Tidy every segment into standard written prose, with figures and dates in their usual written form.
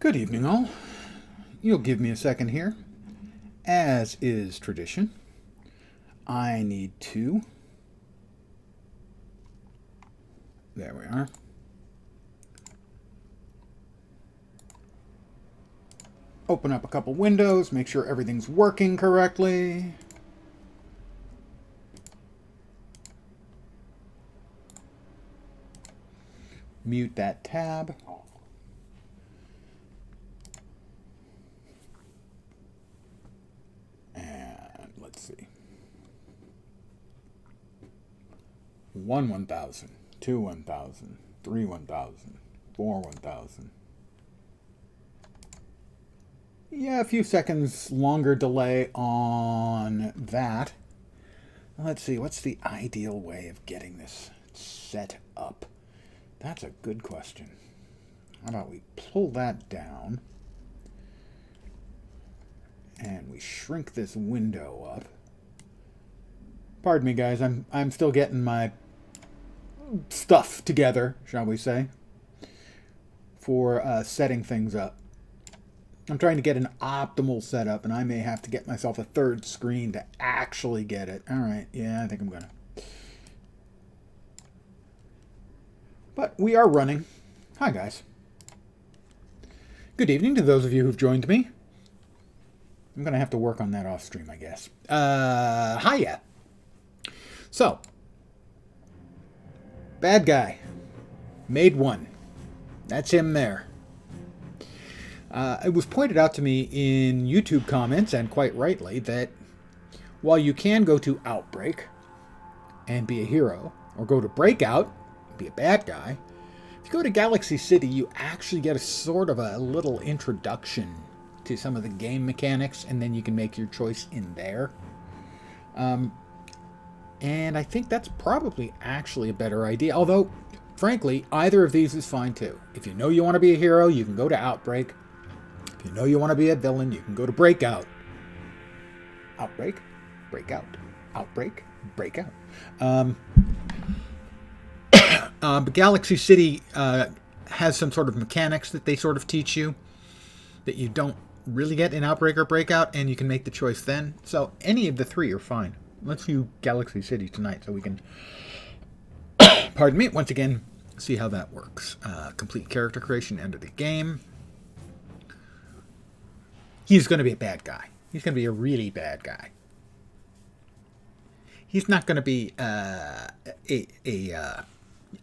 Good evening, all. You'll give me a second here. As is tradition, I need to... There we are. Open up a couple windows, make sure everything's working correctly. Mute that tab. And let's see. 1 1000, 2 1000, 3 1000, 4 1000. Yeah, a few seconds longer delay on that. Let's see, what's the ideal way of getting this set up? That's a good question. How about we pull that down and we shrink this window up. Pardon me, guys. I'm still getting my stuff together, shall we say, for setting things up. I'm trying to get an optimal setup, and I may have to get myself a third screen to actually get it. All right, yeah, I think I'm gonna. But we are running. Hi, guys. Good evening to those of you who've joined me. I'm going to have to work on that off stream, I guess. Hiya. So, bad guy. Made one. That's him there. It was pointed out to me in YouTube comments, and quite rightly, that while you can go to Outbreak and be a hero, or go to Breakout, be a bad guy, if you go to Galaxy City, you actually get a sort of a little introduction to some of the game mechanics, and then you can make your choice in there. And I think that's probably actually a better idea, although, frankly, either of these is fine too. If you know you want to be a hero, you can go to Outbreak. If you know you want to be a villain, you can go to Breakout. Outbreak, Breakout, Outbreak, Breakout. But Galaxy City has some sort of mechanics that they sort of teach you that you don't really get in Outbreak or Breakout, and you can make the choice then. So any of the three are fine. Let's view Galaxy City tonight so we can, pardon me, once again, see how that works. Complete character creation, end of the game. He's going to be a bad guy. He's going to be a really bad guy. He's not going to be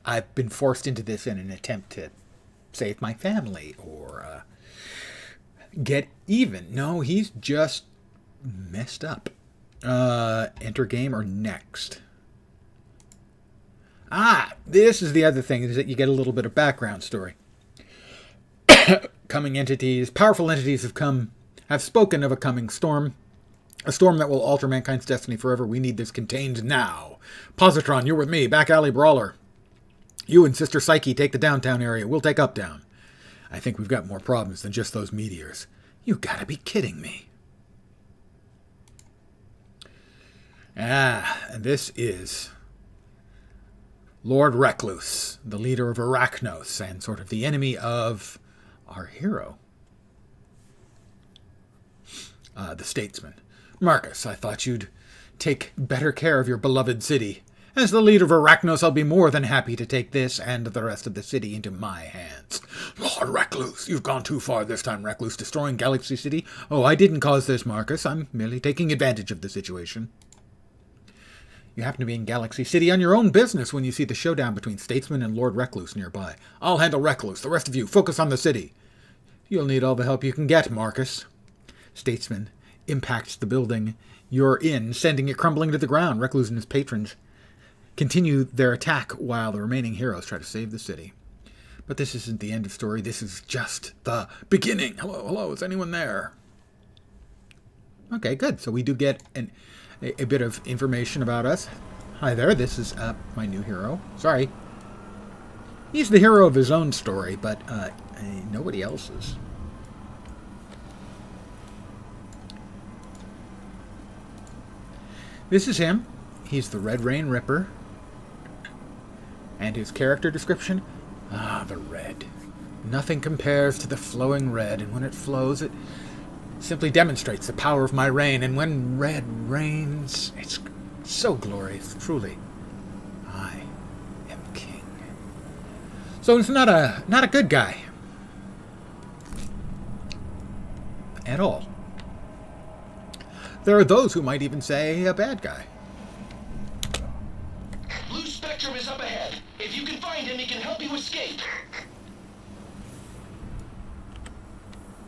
I've been forced into this in an attempt to save my family or get even. No, he's just messed up. Enter game or next. This is the other thing, is that you get a little bit of background story. Coming entities, powerful entities have spoken of a coming storm. A storm that will alter mankind's destiny forever. We need this contained now. Positron, you're with me. Back alley brawler. You and Sister Psyche take the downtown area. We'll take uptown. I think we've got more problems than just those meteors. You gotta be kidding me. And this is Lord Recluse, the leader of Arachnos, and sort of the enemy of our hero, the statesman. Marcus, I thought you'd take better care of your beloved city. As the leader of Arachnos, I'll be more than happy to take this and the rest of the city into my hands. Lord Recluse, you've gone too far this time, Recluse, destroying Galaxy City. Oh, I didn't cause this, Marcus. I'm merely taking advantage of the situation. You happen to be in Galaxy City on your own business when you see the showdown between Statesman and Lord Recluse nearby. I'll handle Recluse. The rest of you, focus on the city. You'll need all the help you can get, Marcus. Statesman impacts the building you're in, sending it crumbling to the ground. Recluse and his patrons continue their attack while the remaining heroes try to save the city. But this isn't the end of story. This is just the beginning. Hello, is anyone there? Okay, good. So we do get a bit of information about us. Hi there, this is my new hero. Sorry. He's the hero of his own story, but nobody else's. This is him. He's the Red Rain Ripper. And his character description? The red. Nothing compares to the flowing red, and when it flows, it simply demonstrates the power of my reign, and when red reigns, it's so glorious, truly. I am king. So it's not a good guy. At all. There are those who might even say a bad guy. Blue Spectrum is up ahead. If you can find him, he can help you escape.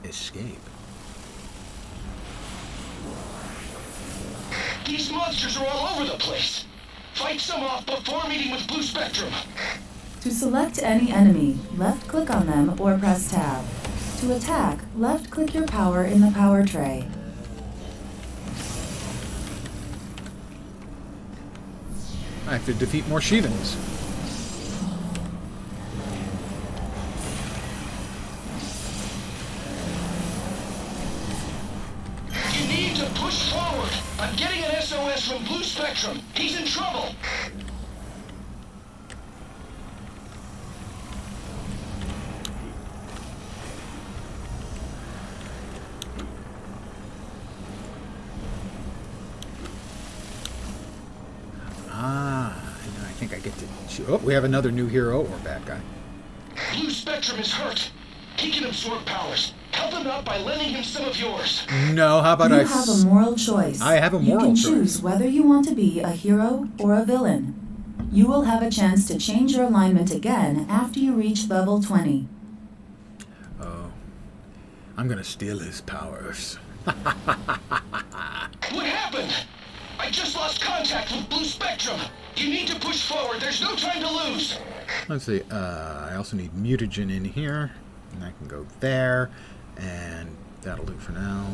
Escape? These monsters are all over the place. Fight some off before meeting with Blue Spectrum. To select any enemy, left-click on them or press Tab. To attack, left-click your power in the power tray. I have to defeat more Shivans. You need to push forward. I'm getting an SOS from Blue Spectrum. He's in trouble. I get to shoot. Oh, we have another new hero or bad guy. Blue Spectrum is hurt. He can absorb powers. Help him out by lending him some of yours. No, how about you have a moral choice. I have a moral choice. You can choose whether you want to be a hero or a villain. You will have a chance to change your alignment again after you reach level 20. Oh. I'm gonna steal his powers. What happened? I just lost contact with Blue Spectrum. You need to push forward. There's no time to lose. Let's see. I also need mutagen in here. And I can go there. And that'll do for now.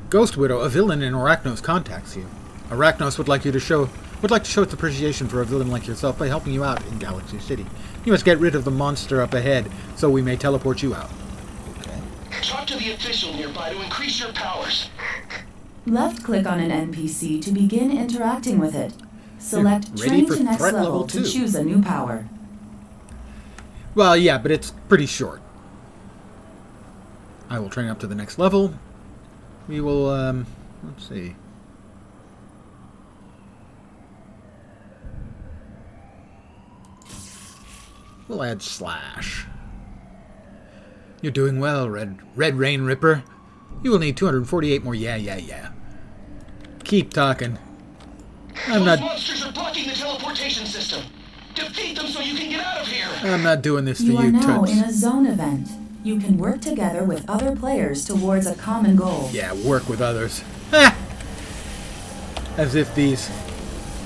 Ghost Widow, a villain in Arachnos, contacts you. Arachnos would like to show its appreciation for a villain like yourself by helping you out in Galaxy City. You must get rid of the monster up ahead, so we may teleport you out. Talk to the official nearby to increase your powers. Left-click on an NPC to begin interacting with it. Select Train to Next Level to choose a new power. Well, yeah, but it's pretty short. I will train up to the next level. We will, let's see. We'll add Slash. You're doing well, Red Rain Ripper. You will need 248 more yeah. Keep talking. Those monsters are blocking the teleportation system. Defeat them so you can get out of here. I'm not doing this for you, You are now Toots. in a zone event. You can work together with other players towards a common goal. Yeah, work with others. As if these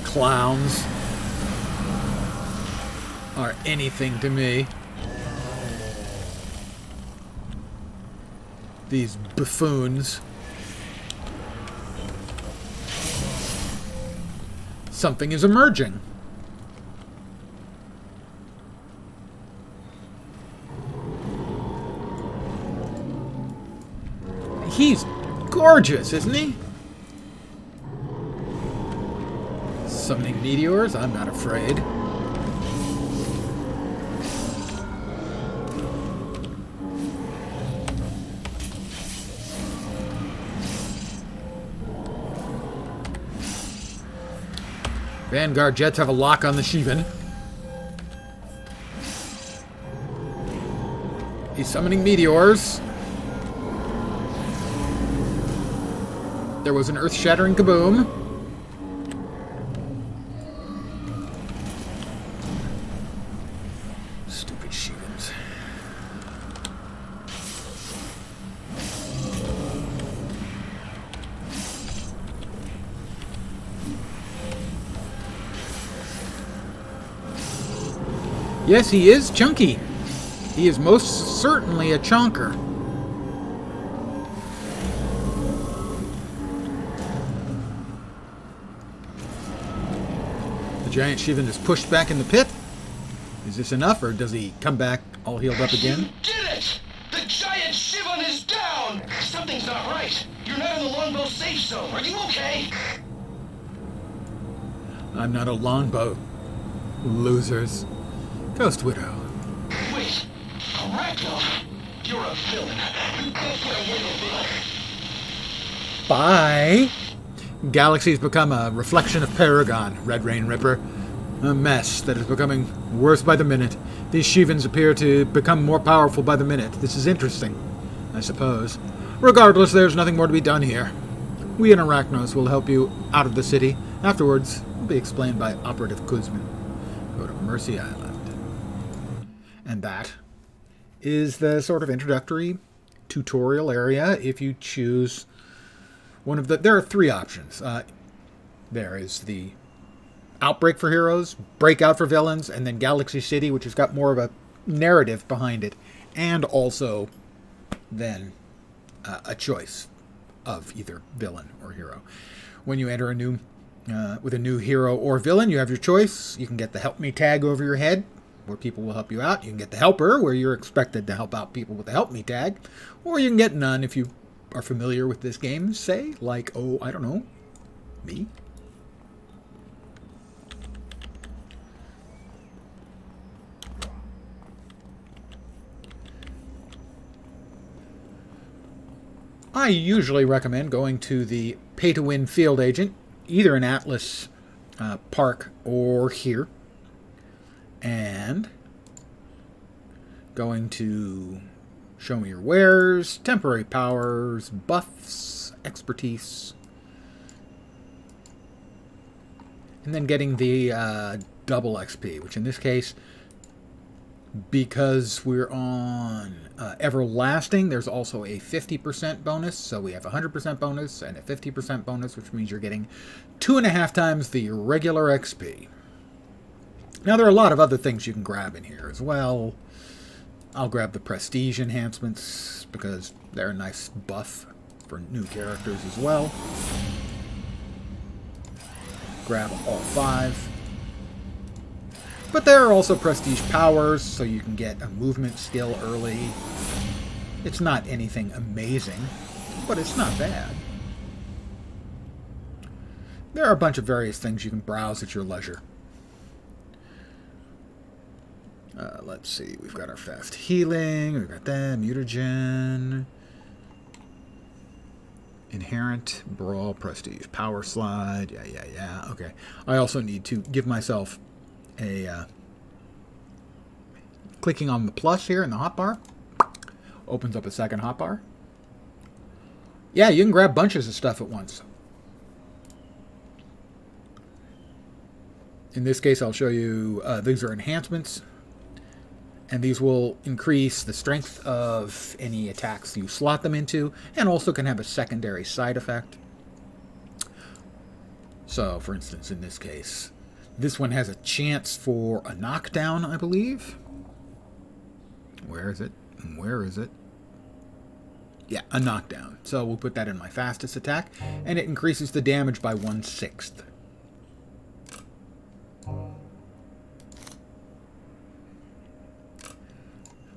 clowns are anything to me. These buffoons. Something is emerging. He's gorgeous, isn't he? Summoning meteors? I'm not afraid. Vanguard jets have a lock on the Shivan. He's summoning meteors. There was an earth-shattering kaboom. Stupid Shivans. Yes, he is chunky. He is most certainly a chonker. The giant Shivan is pushed back in the pit. Is this enough, or does he come back all healed up again? You did it! The giant Shivan is down! Something's not right. You're not in the longbow safe zone. Are you okay? I'm not a longboat. Losers. Ghost Widow. Wait, Arachno? You're a villain. You can't get away with it. Bye. Galaxy's become a reflection of Paragon, Red Rain Ripper. A mess that is becoming worse by the minute. These Shivans appear to become more powerful by the minute. This is interesting, I suppose. Regardless, there's nothing more to be done here. We in Arachnos will help you out of the city. Afterwards, will be explained by Operative Kuzman. Go to Mercy Island. And that is the sort of introductory tutorial area if you choose one of the... There are three options. There is the Outbreak for heroes, Breakout for villains, and then Galaxy City, which has got more of a narrative behind it, and also then a choice of either villain or hero. When you enter a new with a new hero or villain, you have your choice. You can get the Help Me tag over your head, where people will help you out. You can get the Helper, where you're expected to help out people with the Help Me tag, or you can get none if you are familiar with this game, say, like, oh, I don't know, me? I usually recommend going to the pay-to-win field agent, either in Atlas Park or here, and going to show me your wares, temporary powers, buffs, expertise, and then getting the double XP, which in this case, because we're on Everlasting, there's also a 50% bonus. So we have a 100% bonus and a 50% bonus, which means you're getting 2.5 times the regular XP. Now, there are a lot of other things you can grab in here as well. I'll grab the Prestige enhancements because they're a nice buff for new characters as well. Grab all 5. But there are also prestige powers, so you can get a movement skill early. It's not anything amazing, but it's not bad. There are a bunch of various things you can browse at your leisure. Let's see, we've got our fast healing, we've got that, mutagen, inherent, brawl, prestige, power slide, yeah, okay. I also need to give myself a clicking on the plus here in the hotbar opens up a second hotbar. Yeah, you can grab bunches of stuff at once. In this case, I'll show you these are enhancements, and these will increase the strength of any attacks you slot them into, and also can have a secondary side effect. So, for instance, in this case, this one has a chance for a knockdown, I believe. Where is it? Where is it? Yeah, a knockdown. So we'll put that in my fastest attack, and it increases the damage by 1/6.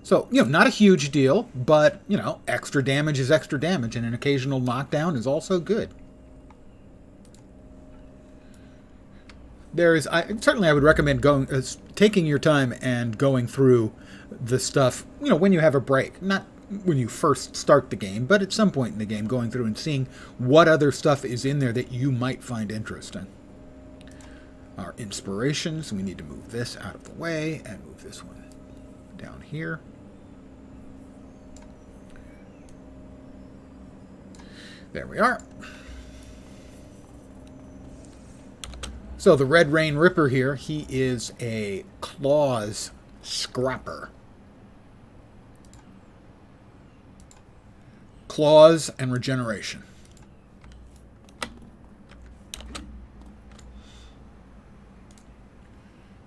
So, not a huge deal, but, extra damage is extra damage, and an occasional knockdown is also good. Certainly I would recommend taking your time and going through the stuff, when you have a break. Not when you first start the game, but at some point in the game, going through and seeing what other stuff is in there that you might find interesting. Our inspirations, we need to move this out of the way and move this one down here. There we are. So the Red Rain Ripper here, he is a claws scrapper. Claws and regeneration.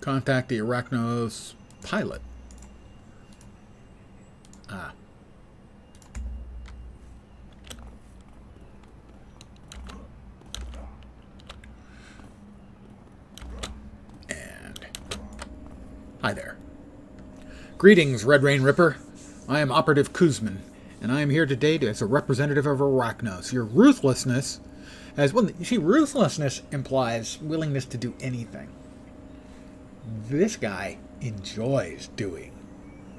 Contact the Arachnos pilot. Hi there. Greetings, Red Rain Ripper. I am Operative Kuzman, and I am here today as a representative of Arachnos. Your ruthlessness As well, you see, ruthlessness implies willingness to do anything. This guy enjoys doing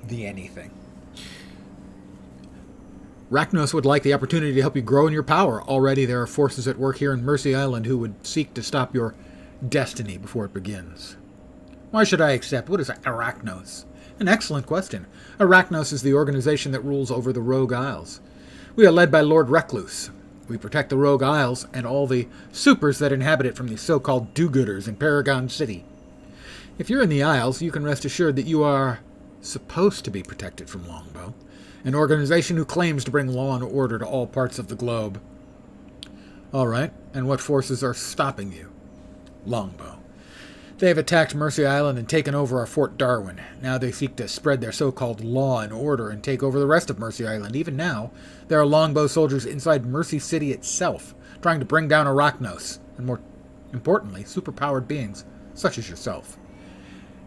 the anything. Rachnos would like the opportunity to help you grow in your power. Already there are forces at work here in Mercy Island who would seek to stop your destiny before it begins. Why should I accept? What is Arachnos? An excellent question. Arachnos is the organization that rules over the Rogue Isles. We are led by Lord Recluse. We protect the Rogue Isles and all the supers that inhabit it from the so-called do-gooders in Paragon City. If you're in the Isles, you can rest assured that you are supposed to be protected from Longbow, an organization who claims to bring law and order to all parts of the globe. All right, and what forces are stopping you? Longbow. They have attacked Mercy Island and taken over our Fort Darwin. Now they seek to spread their so-called law and order and take over the rest of Mercy Island. Even now, there are Longbow soldiers inside Mercy City itself, trying to bring down Arachnos, and more importantly, superpowered beings such as yourself.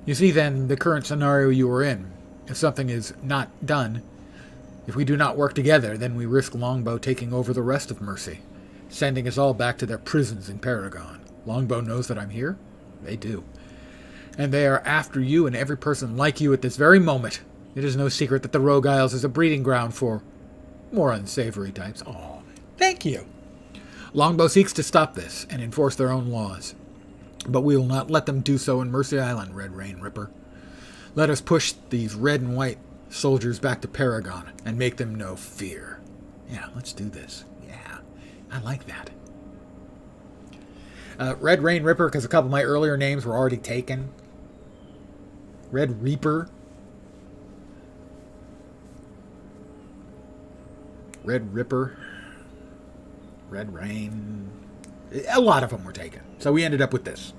You see, then, the current scenario you are in. If something is not done, if we do not work together, then we risk Longbow taking over the rest of Mercy, sending us all back to their prisons in Paragon. Longbow knows that I'm here? They do. And they are after you and every person like you at this very moment. It is no secret that the Rogue Isles is a breeding ground for more unsavory types. Oh, thank you. Longbow seeks to stop this and enforce their own laws. But we will not let them do so in Mercy Island, Red Rain Ripper. Let us push these red and white soldiers back to Paragon and make them know fear. Yeah, let's do this. Yeah, I like that. Red Rain Ripper, because a couple of my earlier names were already taken. Red Reaper. Red Ripper. Red Rain. A lot of them were taken. So we ended up with this.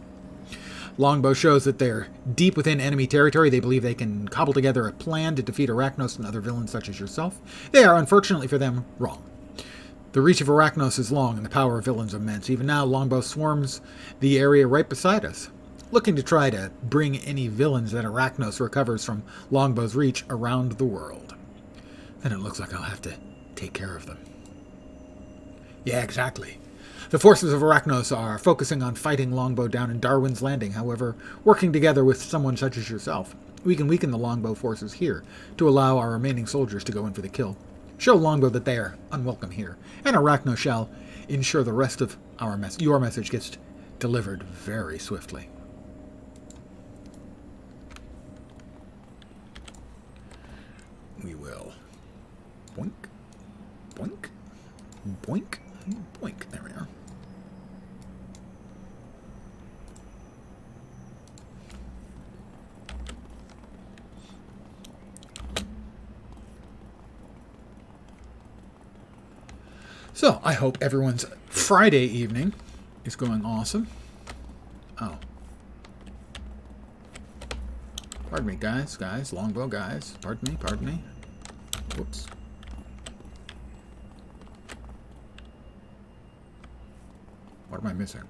Longbow shows that they're deep within enemy territory. They believe they can cobble together a plan to defeat Arachnos and other villains such as yourself. They are, unfortunately for them, wrong. The reach of Arachnos is long and the power of villains immense. Even now, Longbow swarms the area right beside us, looking to try to bring any villains that Arachnos recovers from Longbow's reach around the world. Then it looks like I'll have to take care of them. Yeah, exactly. The forces of Arachnos are focusing on fighting Longbow down in Darwin's Landing. However, working together with someone such as yourself, we can weaken the Longbow forces here to allow our remaining soldiers to go in for the kill. Show Longbow that they are unwelcome here, and Arachnos shall ensure the rest of your message gets delivered very swiftly. We will boink, boink, boink, boink. There we are. So, I hope everyone's Friday evening is going awesome. Oh. Pardon me, guys, Longbow guys. Pardon me. Whoops. What am I missing?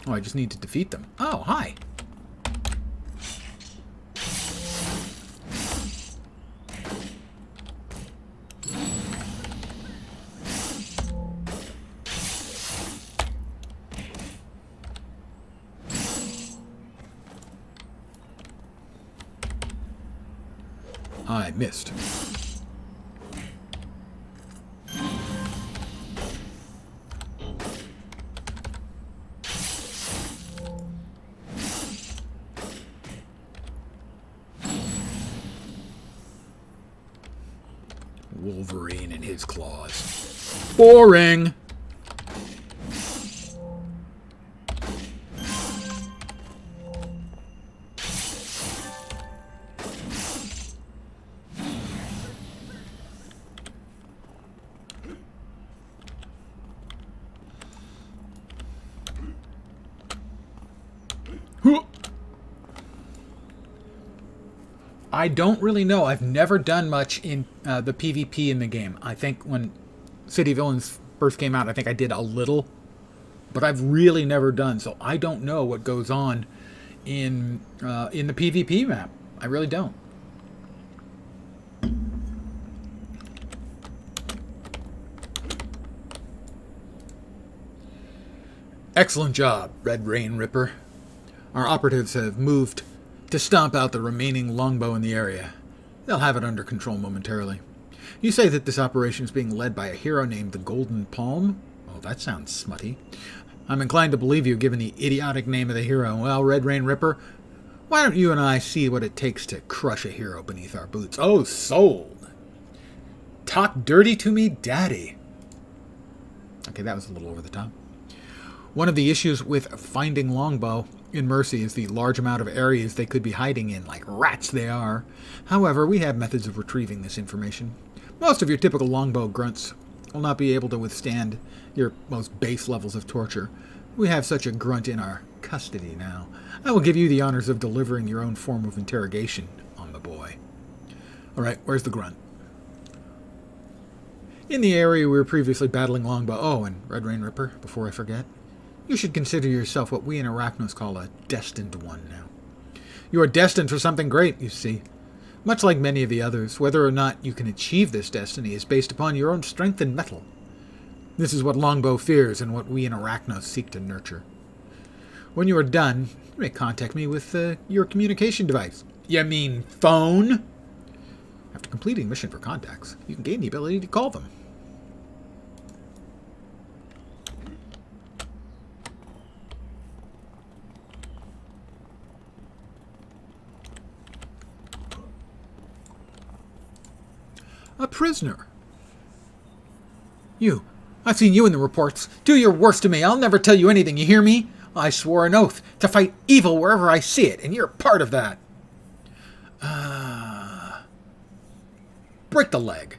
Oh, I just need to defeat them. Oh, hi. I missed. Wolverine and his claws. Boring! I don't really know. I've never done much in the PvP in the game. I think when City Villains first came out, I think I did a little. But I've really never done, so I don't know what goes on in the PvP map. I really don't. Excellent job, Red Rain Ripper. Our operatives have moved to stomp out the remaining longbow in the area. They'll have it under control momentarily. You say that this operation is being led by a hero named the Golden Palm? Oh, that sounds smutty. I'm inclined to believe you, given the idiotic name of the hero. Well, Red Rain Ripper, why don't you and I see what it takes to crush a hero beneath our boots? Oh, sold. Talk dirty to me, daddy. Okay, that was a little over the top. One of the issues with finding longbow in Mercy is the large amount of areas they could be hiding in, like rats they are. However, we have methods of retrieving this information. Most of your typical longbow grunts will not be able to withstand your most base levels of torture. We have such a grunt in our custody now. I will give you the honors of delivering your own form of interrogation on the boy. All right, where's the grunt? In the area we were previously battling longbow. Oh, and Red Rain Ripper, before I forget, you should consider yourself what we in Arachnos call a destined one now. You are destined for something great, you see. Much like many of the others, whether or not you can achieve this destiny is based upon your own strength and mettle. This is what longbow fears and what we in Arachnos seek to nurture. When you are done, you may contact me with your communication device. You mean phone? After completing mission for contacts, you can gain the ability to call them. A prisoner. You. I've seen you in the reports. Do your worst to me. I'll never tell you anything, you hear me? I swore an oath to fight evil wherever I see it, and you're part of that. Break the leg.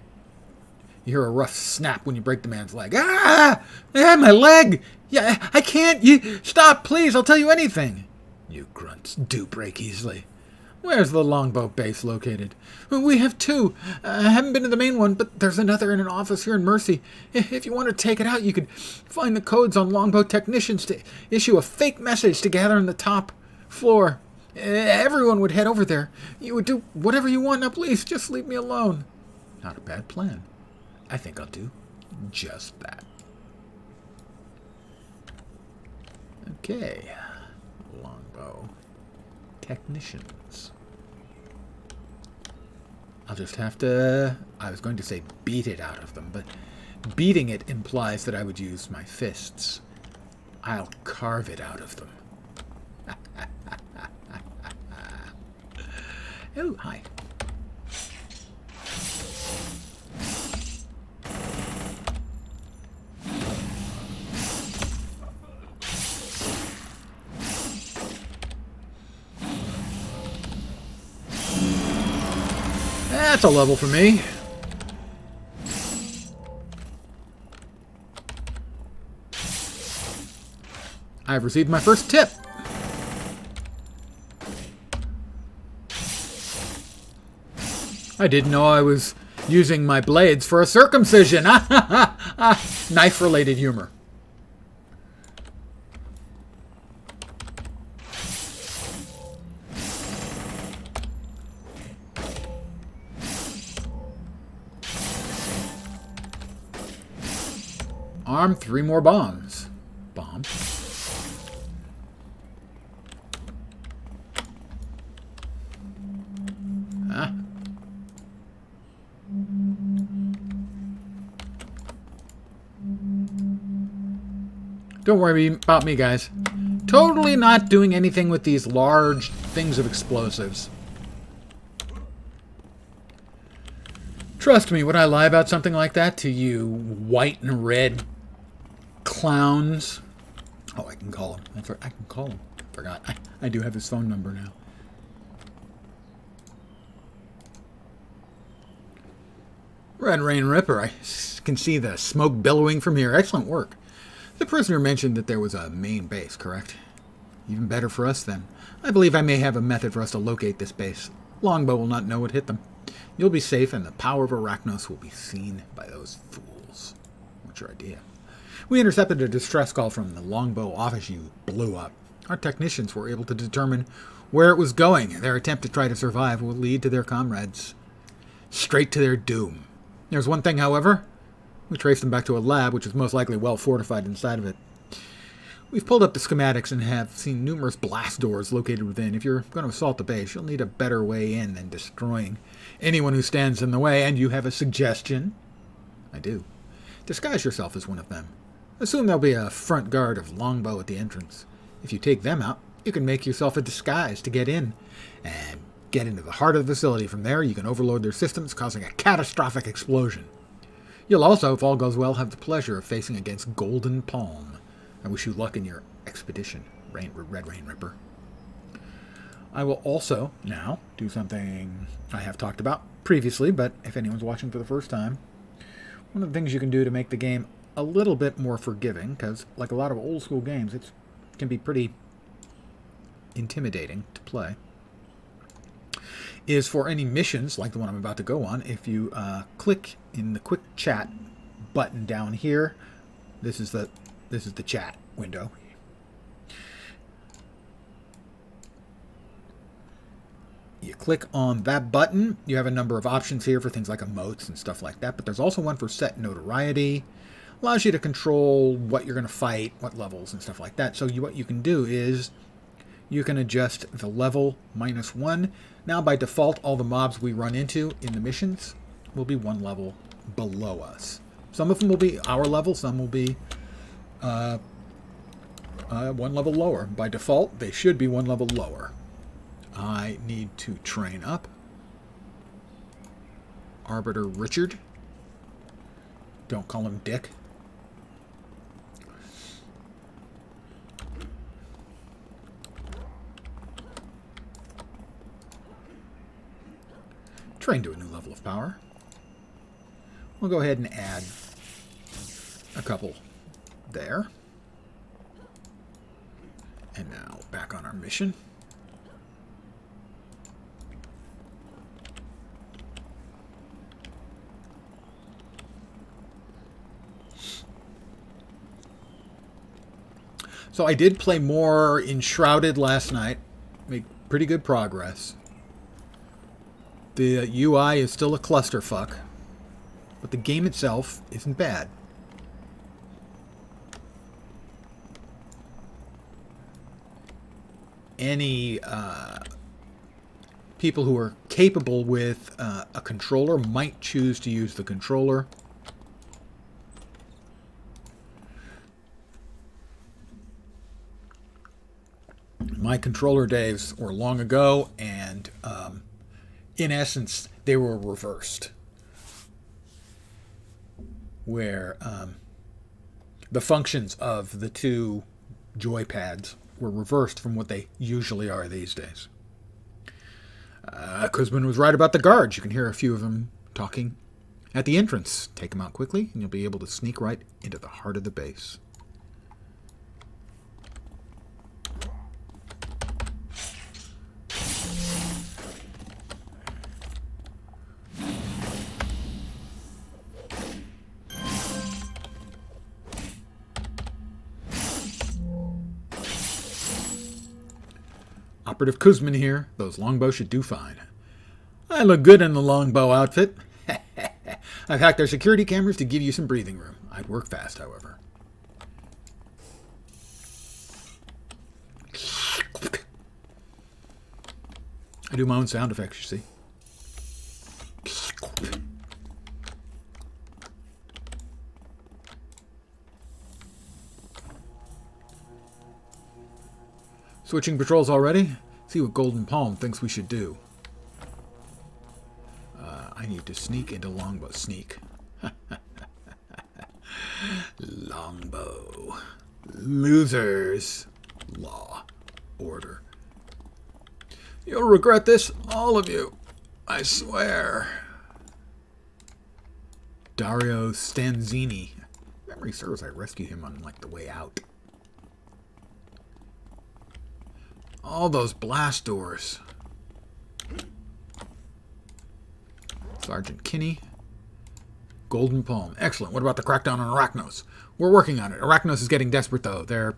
You hear a rough snap when you break the man's leg. Ah! My leg! Yeah, I can't. You stop, please. I'll tell you anything. You grunts do break easily. Where's the longbow base located? We have two. I haven't been to the main one, but there's another in an office here in Mercy. If you want to take it out, you could find the codes on longbow technicians to issue a fake message to gather on the top floor. Everyone would head over there. You would do whatever you want. Now, please, just leave me alone. Not a bad plan. I think I'll do just that. Okay. Longbow technicians. I'll just have to... I was going to say beat it out of them, but beating it implies that I would use my fists. I'll carve it out of them. Oh, hi. That's a level for me. I've received my first tip. I didn't know I was using my blades for a circumcision. Knife-related humor. Arm 3 more bombs. Bomb. Huh? Don't worry about me, guys. Totally not doing anything with these large things of explosives. Trust me, would I lie about something like that to you white and red clowns? Oh, I can call him. I can call him. Forgot. I do have his phone number now. Red Rain Ripper. I can see the smoke billowing from here. Excellent work. The prisoner mentioned that there was a main base, correct? Even better for us, then. I believe I may have a method for us to locate this base. Longbow will not know what hit them. You'll be safe, and the power of Arachnos will be seen by those fools. What's your idea? We intercepted a distress call from the Longbow office you blew up. Our technicians were able to determine where it was going. Their attempt to try to survive will lead to their comrades straight to their doom. There's one thing, however. We traced them back to a lab, which is most likely well fortified inside of it. We've pulled up the schematics and have seen numerous blast doors located within. If you're going to assault the base, you'll need a better way in than destroying anyone who stands in the way. And you have a suggestion? I do. Disguise yourself as one of them. Assume there'll be a front guard of longbow at the entrance. If you take them out, you can make yourself a disguise to get in and get into the heart of the facility. From there, you can overload their systems, causing a catastrophic explosion. You'll also, if all goes well, have the pleasure of facing against Golden Palm. I wish you luck in your expedition, Red Rain Ripper. I will also now do something I have talked about previously, but if anyone's watching for the first time, one of the things you can do to make the game a little bit more forgiving, because like a lot of old school games, it can be pretty intimidating to play, is for any missions like the one I'm about to go on, if you click in the quick chat button down here, this is the chat window. You click on that button, you have a number of options here for things like emotes and stuff like that, but there's also one for set notoriety. Allows you to control what you're going to fight, what levels and stuff like that. So what you can do is you can adjust the level -1. Now by default, all the mobs we run into in the missions will be one level below us. Some of them will be our level, some will be one level lower. By default, they should be one level lower. I need to train up Arbiter Richard. Don't call him Dick. Train to a new level of power. We'll go ahead and add a couple there. And now back on our mission. So I did play more Enshrouded last night. Made pretty good progress. The UI is still a clusterfuck, but the game itself isn't bad. Any people who are capable with a controller might choose to use the controller. My controller days were long ago, and in essence, they were reversed. Where the functions of the two joypads were reversed from what they usually are these days. Kuzman was right about the guards. You can hear a few of them talking at the entrance. Take them out quickly, and you'll be able to sneak right into the heart of the base. Operative Kuzman here. Those longbows should do fine. I look good in the longbow outfit. I've hacked their security cameras to give you some breathing room. I'd work fast, however. I do my own sound effects, you see. Switching patrols already? See what Golden Palm thinks we should do. I need to sneak into Longbow. Sneak. Longbow. Losers. Law. Order. You'll regret this, all of you. I swear. Dario Stanzini. Memory serves, I rescued him on the way out. All those blast doors. Sergeant Kinney. Golden Palm. Excellent. What about the crackdown on Arachnos? We're working on it. Arachnos is getting desperate, though. They're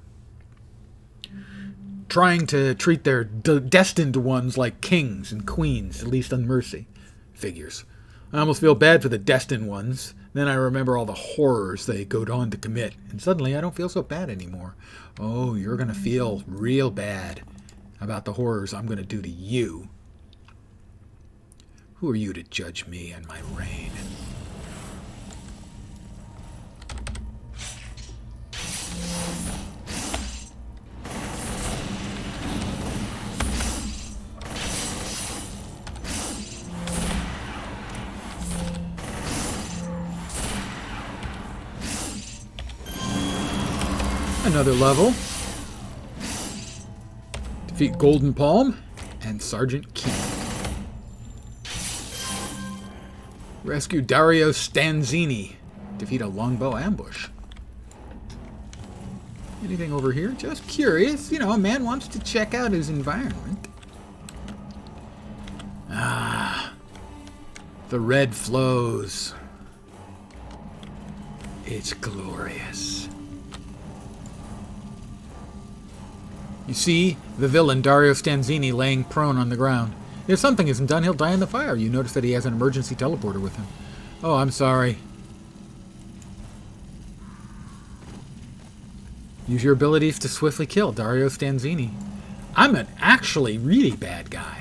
trying to treat their destined ones like kings and queens, at least on mercy. Figures. I almost feel bad for the destined ones. Then I remember all the horrors they go on to commit, and suddenly I don't feel so bad anymore. Oh, you're going to feel real bad about the horrors I'm going to do to you. Who are you to judge me and my reign? Another level. Defeat Golden Palm and Sergeant Key. Rescue Dario Stanzini. Defeat a longbow ambush. Anything over here? Just curious. You know, a man wants to check out his environment. Ah. The red flows. It's glorious. You see the villain Dario Stanzini laying prone on the ground. If something isn't done, he'll die in the fire. You notice that he has an emergency teleporter with him. Oh, I'm sorry. Use your abilities to swiftly kill Dario Stanzini. I'm an actually really bad guy.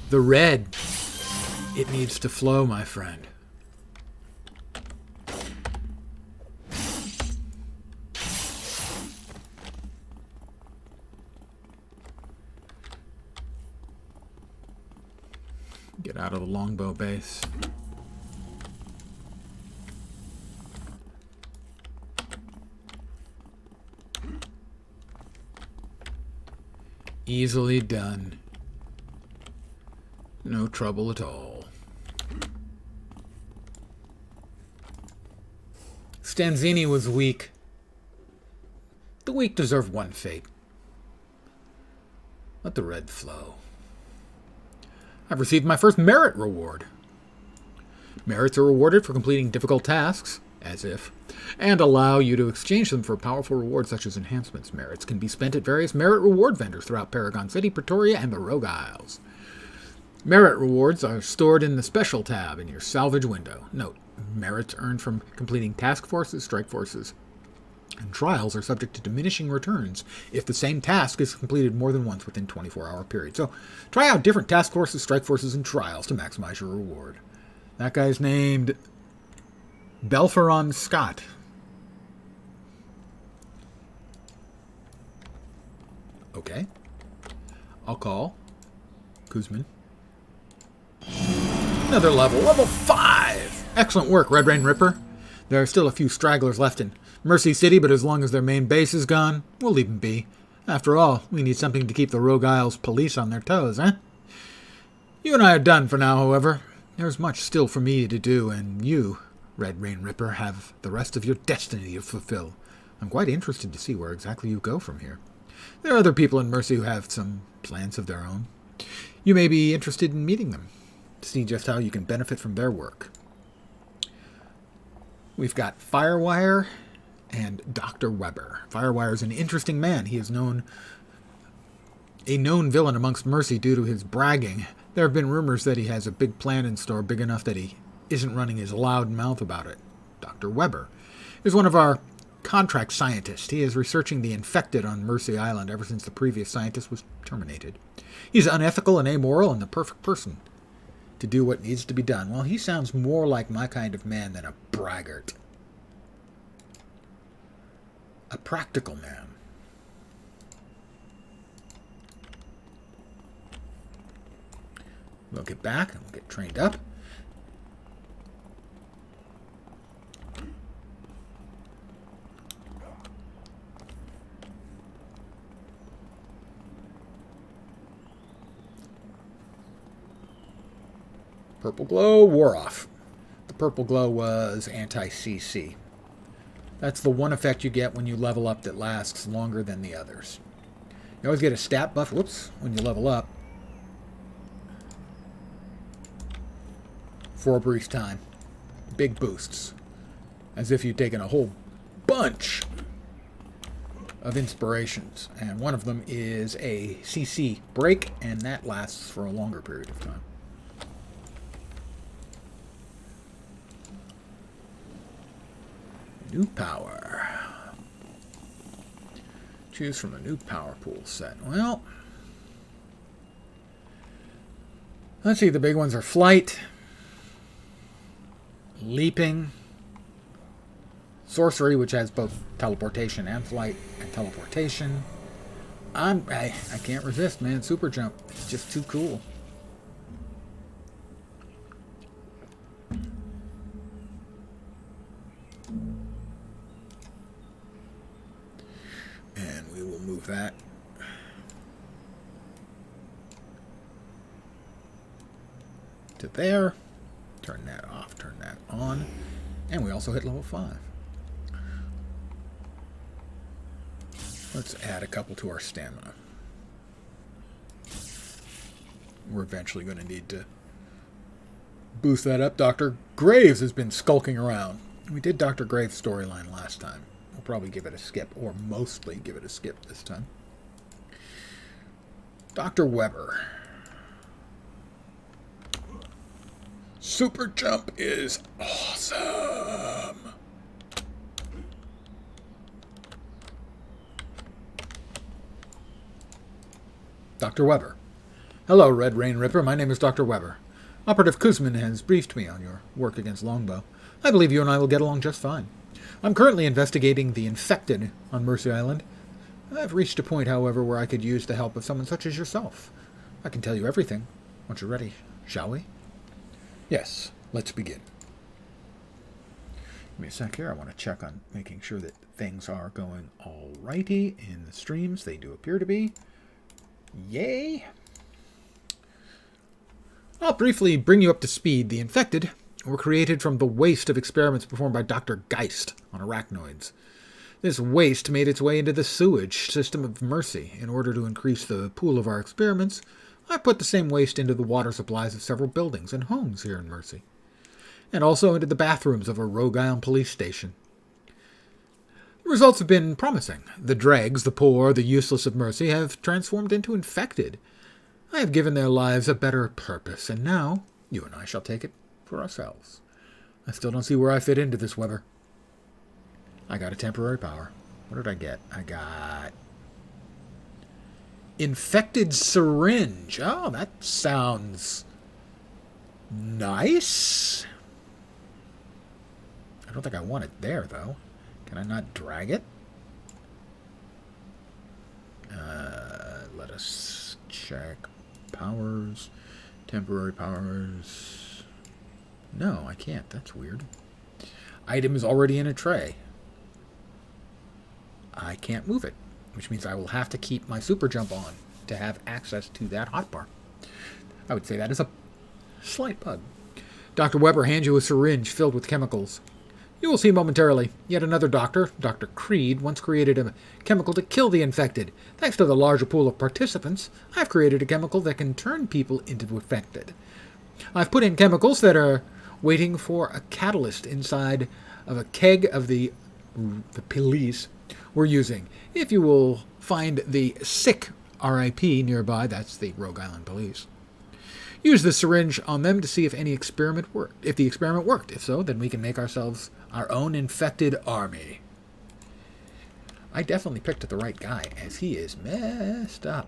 The red, it needs to flow, my friend. Get out of the longbow base. Easily done. No trouble at all. Stanzini was weak. The weak deserve one fate. Let the red flow. I've received my first merit reward. Merits are rewarded for completing difficult tasks, as if, and allow you to exchange them for powerful rewards such as enhancements. Merits can be spent at various merit reward vendors throughout Paragon City, Pretoria, and the Rogue Isles. Merit rewards are stored in the Special tab in your salvage window. Note, merits earned from completing task forces, strike forces, and trials are subject to diminishing returns if the same task is completed more than once within a 24-hour period. So try out different task forces, strike forces, and trials to maximize your reward. That guy's named Belferon Scott. Okay. I'll call Kuzman. Another level. Level 5! Excellent work, Red Rain Ripper. There are still a few stragglers left in Mercy City, but as long as their main base is gone, we'll leave them be. After all, we need something to keep the Rogue Isles police on their toes, eh? You and I are done for now, however. There's much still for me to do, and you, Red Rain Ripper, have the rest of your destiny to fulfill. I'm quite interested to see where exactly you go from here. There are other people in Mercy who have some plans of their own. You may be interested in meeting them, to see just how you can benefit from their work. We've got Firewire and Dr. Weber. Firewire is an interesting man. He is a known villain amongst Mercy due to his bragging. There have been rumors that he has a big plan in store, big enough that he isn't running his loud mouth about it. Dr. Weber is one of our contract scientists. He is researching the infected on Mercy Island ever since the previous scientist was terminated. He's unethical and amoral and the perfect person to do what needs to be done. Well, he sounds more like my kind of man than a braggart. A practical man. We'll get back and we'll get trained up. Purple glow wore off. The purple glow was anti-CC. That's the one effect you get when you level up that lasts longer than the others. You always get a stat buff, whoops, when you level up. For a brief time. Big boosts. As if you'd taken a whole bunch of inspirations, and one of them is a CC break, and that lasts for a longer period of time. New power. Choose from the new power pool set. Well, let's see, the big ones are flight, leaping, sorcery, which has both teleportation and flight, and teleportation. I can't resist, man. Super jump. It's just too cool. And we will move that to there. Turn that off, turn that on. And we also hit level 5. Let's add a couple to our stamina. We're eventually going to need to boost that up. Dr. Graves has been skulking around. We did Dr. Graves' storyline last time. We'll probably give it a skip, or mostly give it a skip this time. Dr. Weber. Super jump is awesome. Dr. Weber. Hello, Red Rain Ripper. My name is Dr. Weber. Operative Kuzmin has briefed me on your work against Longbow. I believe you and I will get along just fine. I'm currently investigating the infected on Mercy Island. I've reached a point, however, where I could use the help of someone such as yourself. I can tell you everything. Once you're ready, shall we? Yes, let's begin. Give me a sec here. I want to check on making sure that things are going alrighty in the streams. They do appear to be. Yay! I'll briefly bring you up to speed. The infected were created from the waste of experiments performed by Dr. Geist on arachnoids. This waste made its way into the sewage system of Mercy. In order to increase the pool of our experiments, I put the same waste into the water supplies of several buildings and homes here in Mercy, and also into the bathrooms of a Rogue Island police station. The results have been promising. The dregs, the poor, the useless of Mercy have transformed into infected. I have given their lives a better purpose, and now you and I shall take it for ourselves. I still don't see where I fit into this, Weber. I got a temporary power. What did I get? I got infected syringe. Oh, that sounds nice. I don't think I want it there, though. Can I not drag it? Let us check. Powers. Temporary powers. No, I can't. That's weird. Item is already in a tray. I can't move it, which means I will have to keep my super jump on to have access to that hotbar. I would say that is a slight bug. Dr. Weber hands you a syringe filled with chemicals. You will see momentarily. Yet another doctor, Dr. Creed, once created a chemical to kill the infected. Thanks to the larger pool of participants, I've created a chemical that can turn people into infected. I've put in chemicals that are waiting for a catalyst inside of a keg of the police we're using. If you will find the sick RIP nearby, that's the Rogue Island police. Use the syringe on them to see if any experiment worked. If the experiment worked. If so, then we can make ourselves our own infected army. I definitely picked the right guy, as he is messed up.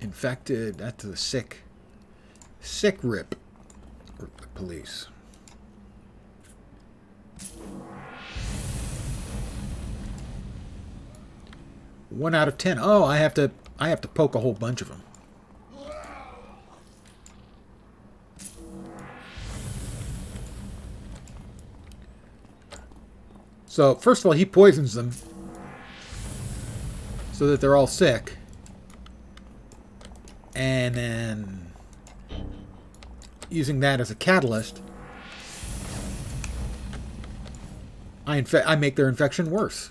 Infected, that's the sick rip police. One out of 10. Oh, I have to poke a whole bunch of them. So, first of all, he poisons them so that they're all sick. And then, using that as a catalyst, I make their infection worse.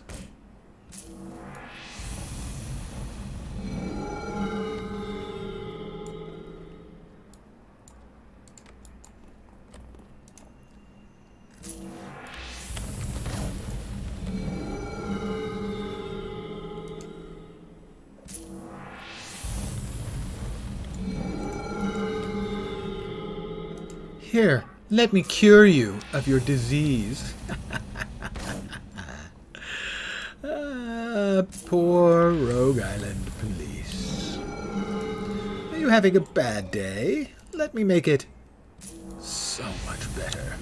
Here, let me cure you of your disease. Poor Rogue Island police. Are you having a bad day? Let me make it so much better.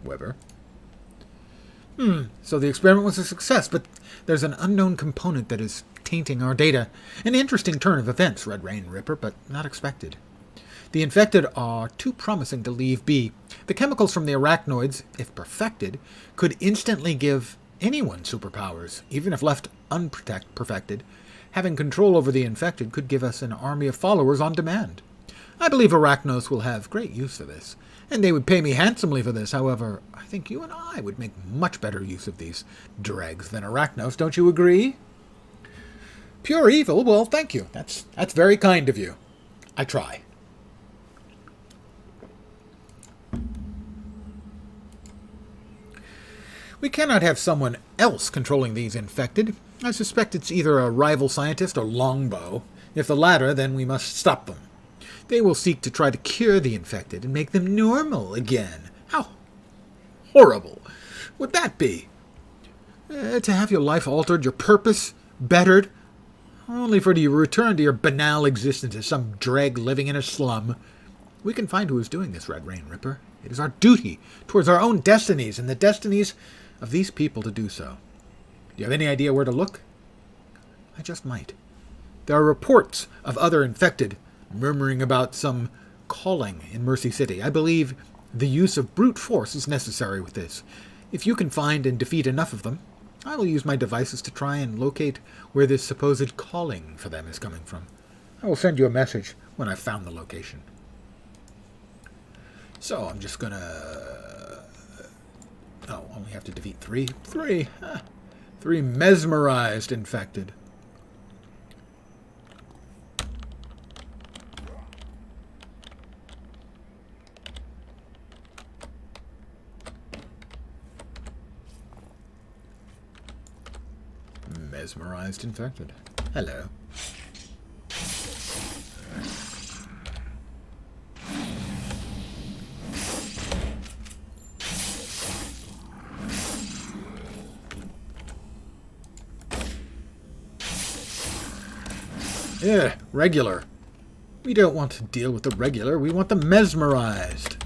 Weber. So the experiment was a success, but there's an unknown component that is tainting our data. An interesting turn of events, Red Rain Ripper, but not expected. The infected are too promising to leave be. The chemicals from the arachnoids, if perfected, could instantly give anyone superpowers, even if left unperfected. Having control over the infected could give us an army of followers on demand. I believe Arachnos will have great use for this, and they would pay me handsomely for this. However, I think you and I would make much better use of these dregs than Arachnos. Don't you agree? Pure evil? Well, thank you. That's very kind of you. I try. We cannot have someone else controlling these infected. I suspect it's either a rival scientist or Longbow. If the latter, then we must stop them. They will seek to try to cure the infected and make them normal again. How horrible would that be? To have your life altered, your purpose bettered, only for you to return to your banal existence as some dreg living in a slum. We can find who is doing this, Red Rain Ripper. It is our duty towards our own destinies and the destinies of these people to do so. Do you have any idea where to look? I just might. There are reports of other infected murmuring about some calling in Mercy City. I believe the use of brute force is necessary with this. If you can find and defeat enough of them, I will use my devices to try and locate where this supposed calling for them is coming from. I will send you a message when I've found the location. So I'm just gonna... only have to defeat three. Three mesmerized infected. Mesmerized infected. Hello. Yeah, regular. We don't want to deal with the regular. We want the mesmerized.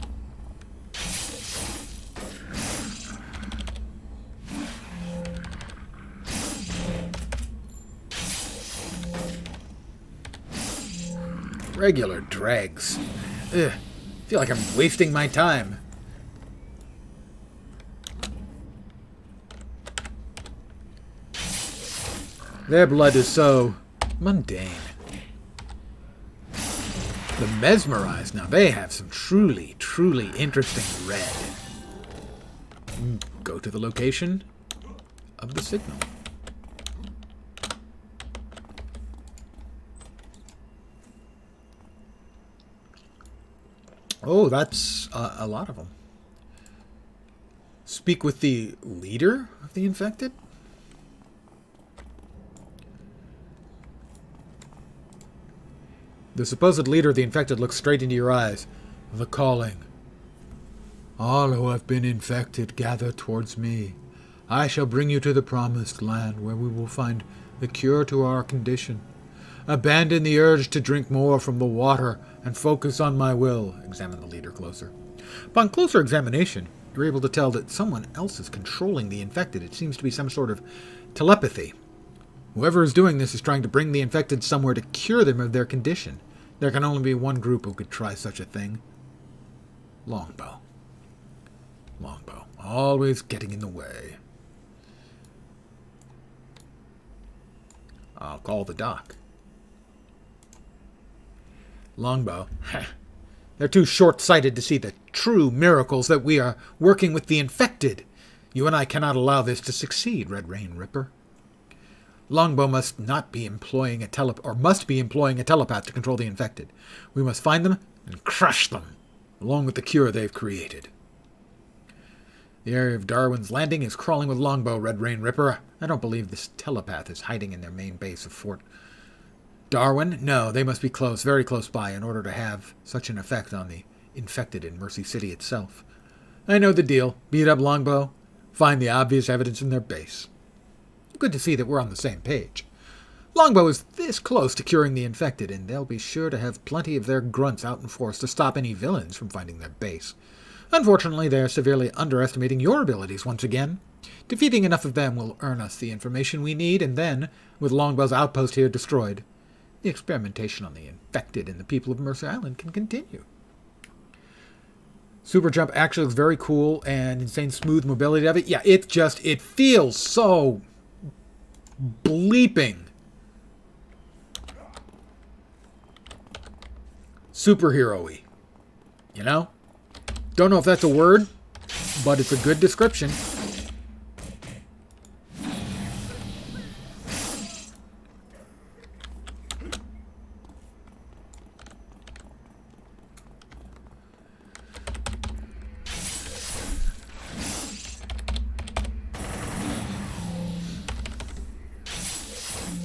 Regular dregs. Ugh. I feel like I'm wasting my time. Their blood is so mundane. The mesmerized, now they have some truly, truly interesting red. Go to the location of the signal. Oh, that's a lot of them. Speak with the leader of the infected? The supposed leader of the infected looks straight into your eyes. The calling. All who have been infected gather towards me. I shall bring you to the promised land where we will find the cure to our condition. Abandon the urge to drink more from the water and focus on my will. Examine the leader closer. Upon closer examination, you're able to tell that someone else is controlling the infected. It seems to be some sort of telepathy. Whoever is doing this is trying to bring the infected somewhere to cure them of their condition. There can only be one group who could try such a thing. Longbow. Longbow. Always getting in the way. I'll call the doc. Longbow. They're too short-sighted to see the true miracles that we are working with the infected. You and I cannot allow this to succeed, Red Rain Ripper. Longbow must be employing a telepath to control the infected. We must find them and crush them, along with the cure they've created. The area of Darwin's Landing is crawling with Longbow, Red Rain Ripper. I don't believe this telepath is hiding in their main base of Fort Darwin. No, they must be close, very close by, in order to have such an effect on the infected in Mercy City itself. I know the deal. Beat up Longbow, find the obvious evidence in their base. Good to see that we're on the same page. Longbow is this close to curing the infected, and they'll be sure to have plenty of their grunts out in force to stop any villains from finding their base. Unfortunately, they're severely underestimating your abilities once again. Defeating enough of them will earn us the information we need, and then, with Longbow's outpost here destroyed, the experimentation on the infected and the people of Mercy Island can continue. Super jump actually looks very cool, and insane smooth mobility of it. Yeah, it feels so bleeping superhero-y. You know? Don't know if that's a word, but it's a good description.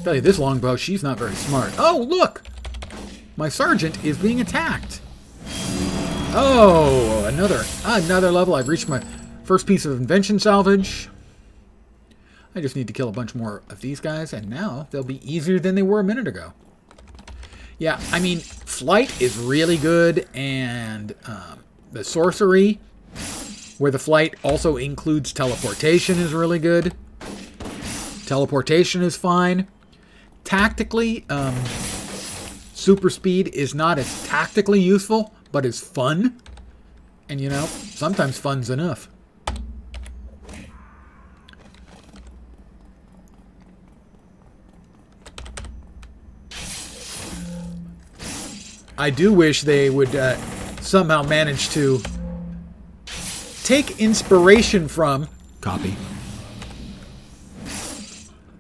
Tell you, this longbow, she's not very smart. Oh, look! My sergeant is being attacked. Oh, another level. I've reached my first piece of invention salvage. I just need to kill a bunch more of these guys, and now they'll be easier than they were a minute ago. Yeah, I mean, flight is really good, and the sorcery, where the flight also includes teleportation, is really good. Teleportation is fine. Tactically, super speed is not as tactically useful, but is fun. And, you know, sometimes fun's enough. I do wish they would somehow manage to take inspiration from, copy,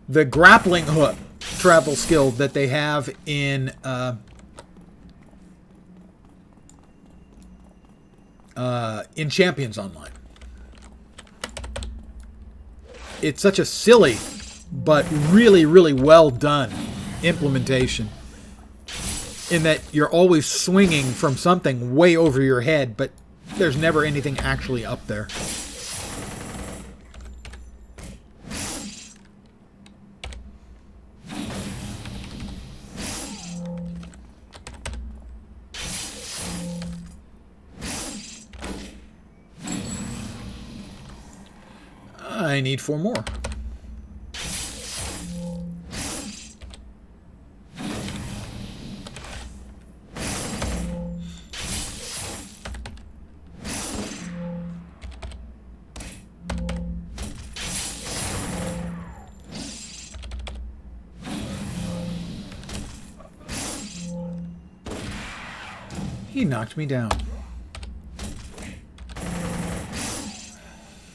the grappling hook travel skill that they have in Champions Online. It's such a silly but really, really well done implementation, in that you're always swinging from something way over your head, but there's never anything actually up there. I need 4 more. He knocked me down.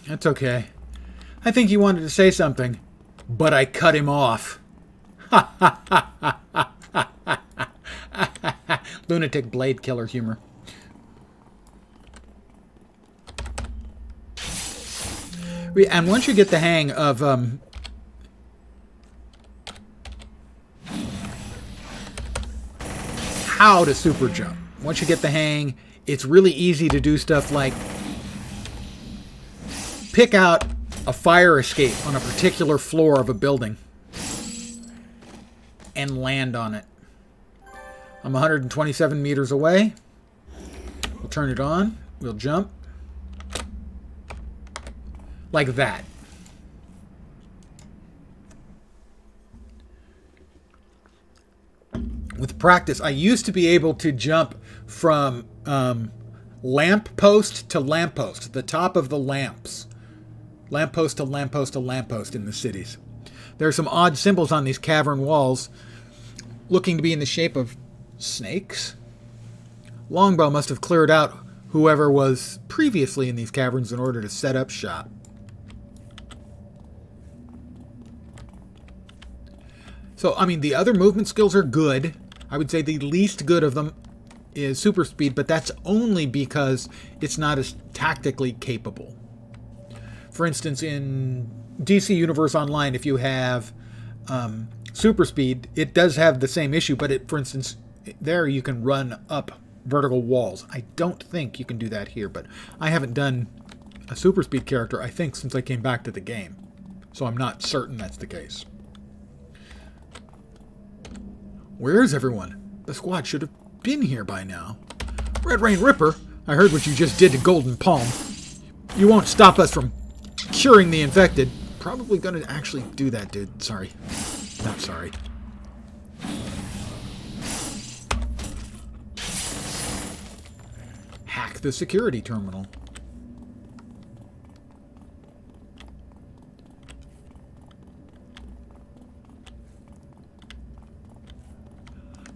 That's okay. I think he wanted to say something, but I cut him off. Lunatic blade killer humor. And once you get the hang of how to super jump, once you get the hang, it's really easy to do stuff like pick out a fire escape on a particular floor of a building and land on it. I'm 127 meters away. We'll turn it on. We'll jump. Like that. With practice, I used to be able to jump from lamppost to lamppost, the top of the lamps. Lamppost to lamppost to lamppost in the cities. There are some odd symbols on these cavern walls, looking to be in the shape of snakes. Longbow must have cleared out whoever was previously in these caverns in order to set up shop. So, I mean, the other movement skills are good. I would say the least good of them is super speed, but that's only because it's not as tactically capable. For instance, in DC Universe Online, if you have super speed, it does have the same issue, but it, for instance, there you can run up vertical walls. I don't think you can do that here, but I haven't done a super speed character, I think, since I came back to the game. So I'm not certain that's the case. Where is everyone? The squad should have been here by now. Red Rain Ripper, I heard what you just did to Golden Palm. You won't stop us from curing the infected. Probably gonna actually do that, dude. Sorry. Not sorry. Hack the security terminal.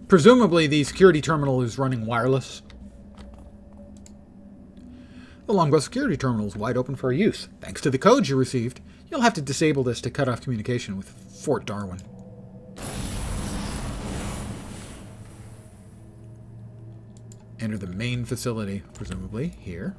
Presumably the security terminal is running wireless. The Longbow security terminal is wide open for use. Thanks to the codes you received, you'll have to disable this to cut off communication with Fort Darwin. Enter the main facility, presumably here.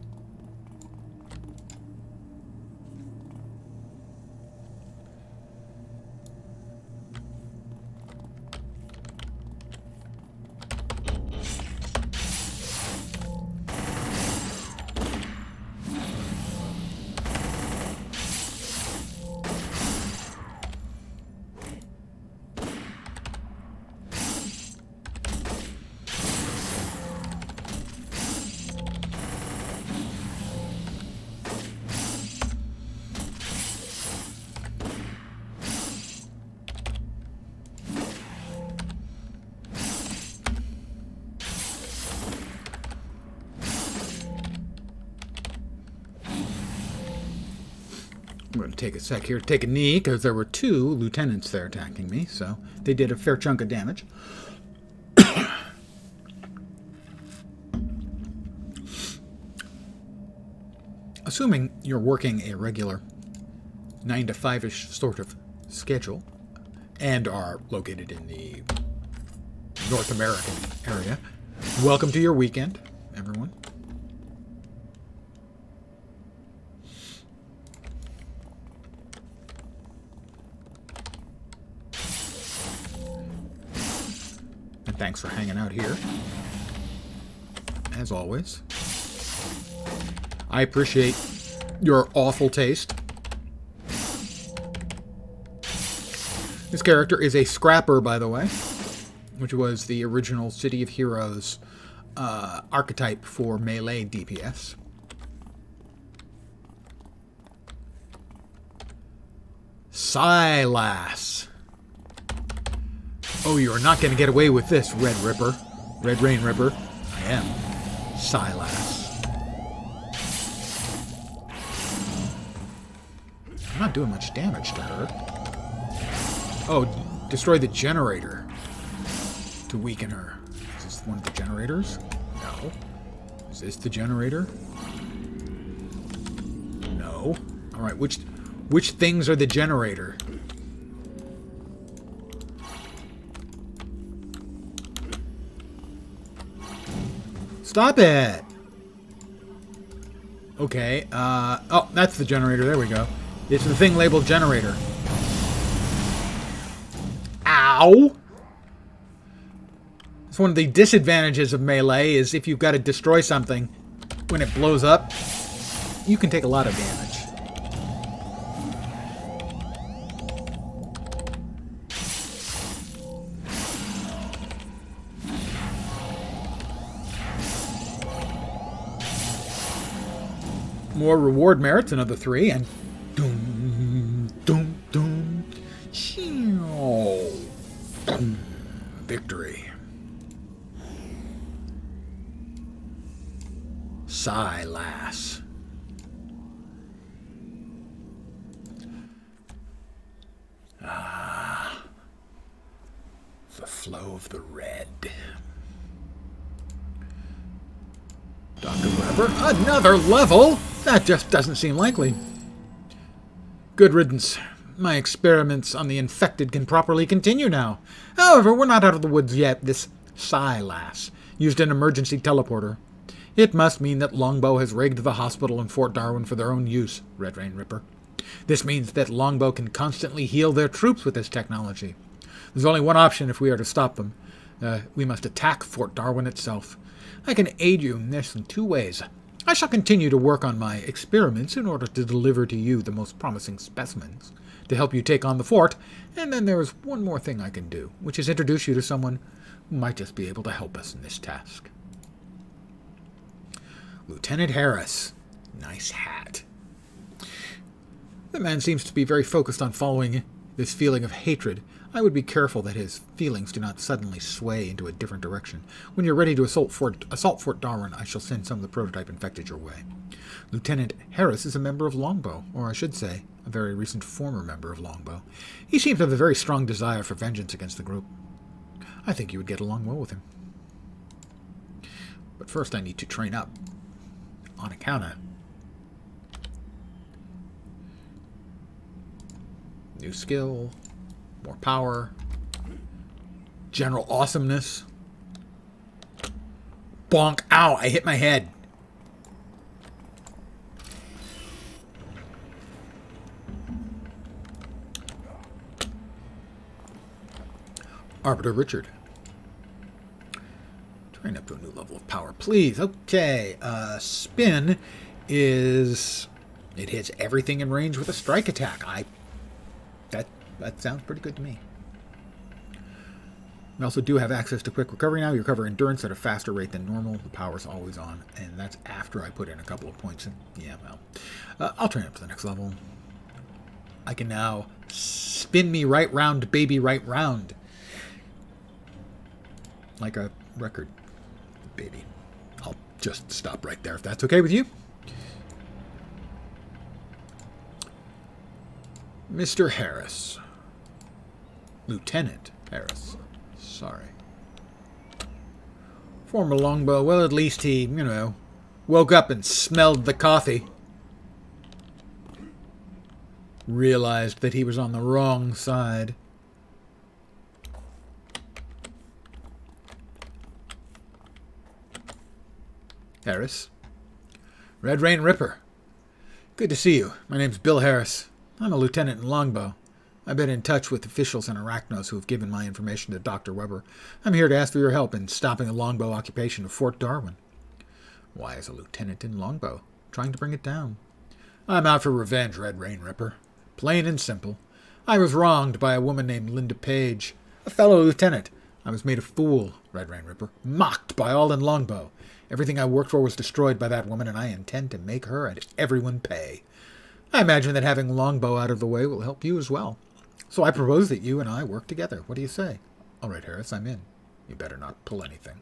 I'm going to take a sec here to take a knee, because there were 2 lieutenants there attacking me, so they did a fair chunk of damage. Assuming you're working a regular 9 to 5-ish sort of schedule, and are located in the North American area, welcome to your weekend, everyone. And thanks for hanging out here, as always. I appreciate your awful taste. This character is a scrapper, by the way, which was the original City of Heroes archetype for melee DPS. Silas. Oh, you are not going to get away with this, Red Ripper. Red Rain Ripper. I am Silas. I'm not doing much damage to her. Oh, destroy the generator to weaken her. Is this one of the generators? No. Is this the generator? No. All right, which things are the generator? Stop it! Okay, oh, that's the generator. There we go. It's the thing labeled generator. Ow! It's one of the disadvantages of melee is if you've got to destroy something, when it blows up, you can take a lot of damage. More reward merits, another 3, and doom, doom, doom, boom, victory. Silas. Ah, the flow of the red. Dr. Webber, another level? That just doesn't seem likely. Good riddance. My experiments on the infected can properly continue now. However, we're not out of the woods yet. This Silas used an emergency teleporter. It must mean that Longbow has rigged the hospital and Fort Darwin for their own use, Red Rain Ripper. This means that Longbow can constantly heal their troops with this technology. There's only one option if we are to stop them. We must attack Fort Darwin itself. I can aid you in this in 2 ways. I shall continue to work on my experiments in order to deliver to you the most promising specimens to help you take on the fort, and then there is one more thing I can do, which is introduce you to someone who might just be able to help us in this task. Lieutenant Harris. Nice hat. The man seems to be very focused on following this feeling of hatred. I would be careful that his feelings do not suddenly sway into a different direction. When you're ready to assault Fort Darwin, I shall send some of the prototype infected your way. Lieutenant Harris is a member of Longbow, or I should say, a very recent former member of Longbow. He seems to have a very strong desire for vengeance against the group. I think you would get along well with him. But first I need to train up on account of new skill, more power, general awesomeness. Bonk! Ow! I hit my head. Arbiter Richard. Train up to a new level of power, please. Okay. Spin is... It hits everything in range with a strike attack. That sounds pretty good to me. We also do have access to quick recovery now. You recover endurance at a faster rate than normal. The power's always on, and that's after I put in a couple of points. Yeah, well, I'll train up to the next level. I can now spin me right round, baby, right round. Like a record, baby. I'll just stop right there if that's okay with you. Mr. Harris. Lieutenant Harris. Sorry. Former Longbow. Well, at least he, woke up and smelled the coffee. Realized that he was on the wrong side. Harris. Red Rain Ripper. Good to see you. My name's Bill Harris. I'm a lieutenant in Longbow. I've been in touch with officials in Arachnos who have given my information to Dr. Weber. I'm here to ask for your help in stopping the Longbow occupation of Fort Darwin. Why is a lieutenant in Longbow? Trying to bring it down. I'm out for revenge, Red Rain Ripper. Plain and simple. I was wronged by a woman named Linda Page, a fellow lieutenant. I was made a fool, Red Rain Ripper, mocked by all in Longbow. Everything I worked for was destroyed by that woman, and I intend to make her and everyone pay. I imagine that having Longbow out of the way will help you as well. So I propose that you and I work together. What do you say? All right, Harris, I'm in. You better not pull anything.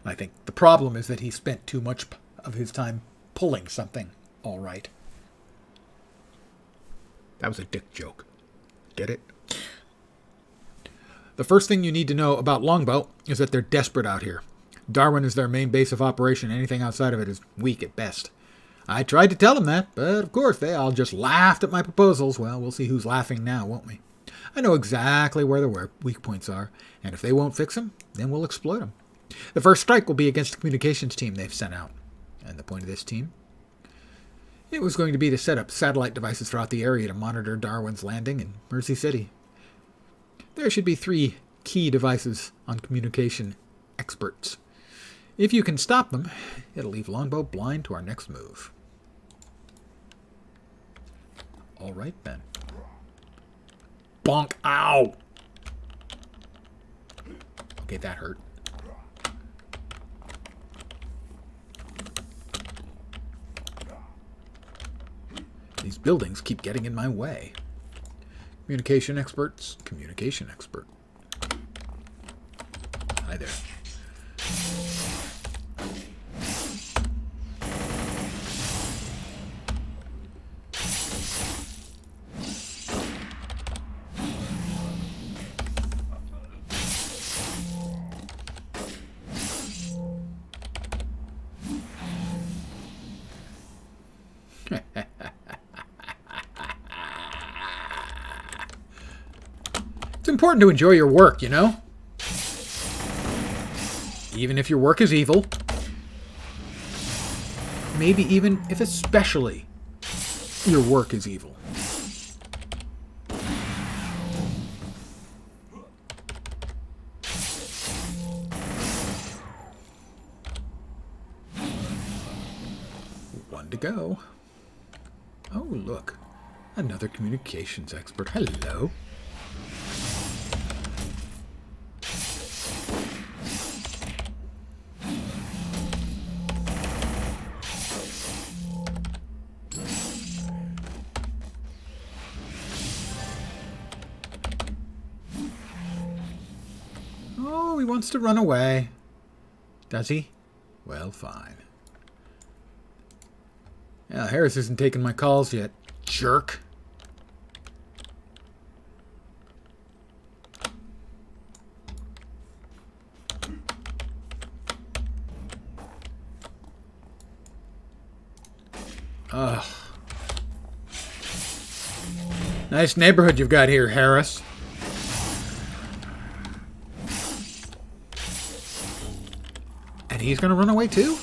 I think the problem is that he spent too much of his time pulling something. All right. That was a dick joke. Get it? The first thing you need to know about Longbow is that they're desperate out here. Darwin is their main base of operation. Anything outside of it is weak at best. I tried to tell them that, but of course they all just laughed at my proposals. Well, we'll see who's laughing now, won't we? I know exactly where their weak points are, and if they won't fix them, then we'll exploit them. The first strike will be against the communications team they've sent out. And the point of this team? It was going to be to set up satellite devices throughout the area to monitor Darwin's landing in Mercy City. There should be 3 key devices on communication experts. If you can stop them, it'll leave Longbow blind to our next move. All right, then. Bonk! Ow! Okay, that hurt. These buildings keep getting in my way. Communication experts. Communication expert. Hi there. It's important to enjoy your work, you know? Even if your work is evil. Maybe even if especially Your work is evil. One to go. Oh, look. Another communications expert. Hello. Oh, he wants to run away. Does he? Well, fine. Yeah, Harris isn't taking my calls yet. Jerk. Ugh. Nice neighborhood you've got here, Harris. And he's gonna run away too?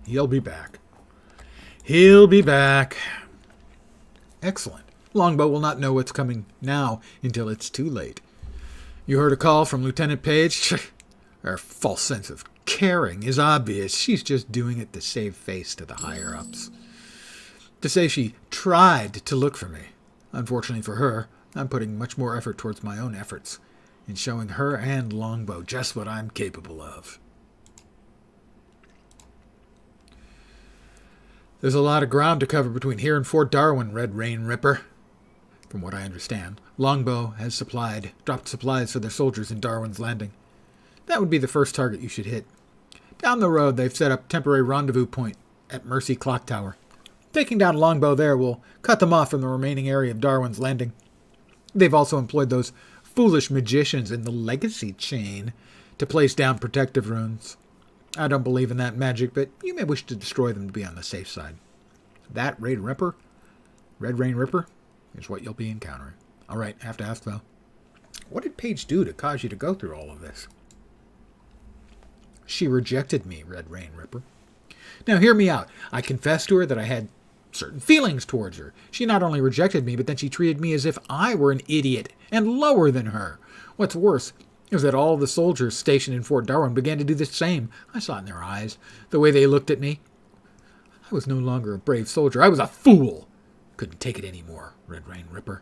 He'll be back. He'll be back. Excellent. Longbow will not know what's coming now until it's too late. You heard a call from Lieutenant Page? Her false sense of caring is obvious. She's just doing it to save face to the higher-ups. To say she tried to look for me. Unfortunately for her, I'm putting much more effort towards my own efforts in showing her and Longbow just what I'm capable of. There's a lot of ground to cover between here and Fort Darwin, Red Rain Ripper. From what I understand, Longbow has dropped supplies for their soldiers in Darwin's Landing. That would be the first target you should hit. Down the road, they've set up a temporary rendezvous point at Mercy Clock Tower. Taking down Longbow there will cut them off from the remaining area of Darwin's Landing. They've also employed those foolish magicians in the Legacy chain to place down protective runes. I don't believe in that magic, but you may wish to destroy them to be on the safe side. That Red Rain Ripper, is what you'll be encountering. All right, I have to ask, though. What did Paige do to cause you to go through all of this? She rejected me, Red Rain Ripper. Now, hear me out. I confessed to her that I had certain feelings towards her. She not only rejected me, but then she treated me as if I were an idiot and lower than her. What's worse is that all the soldiers stationed in Fort Darwin began to do the same. I saw it in their eyes, the way they looked at me. I was no longer a brave soldier. I was a fool. Couldn't take it anymore, Red Rain Ripper.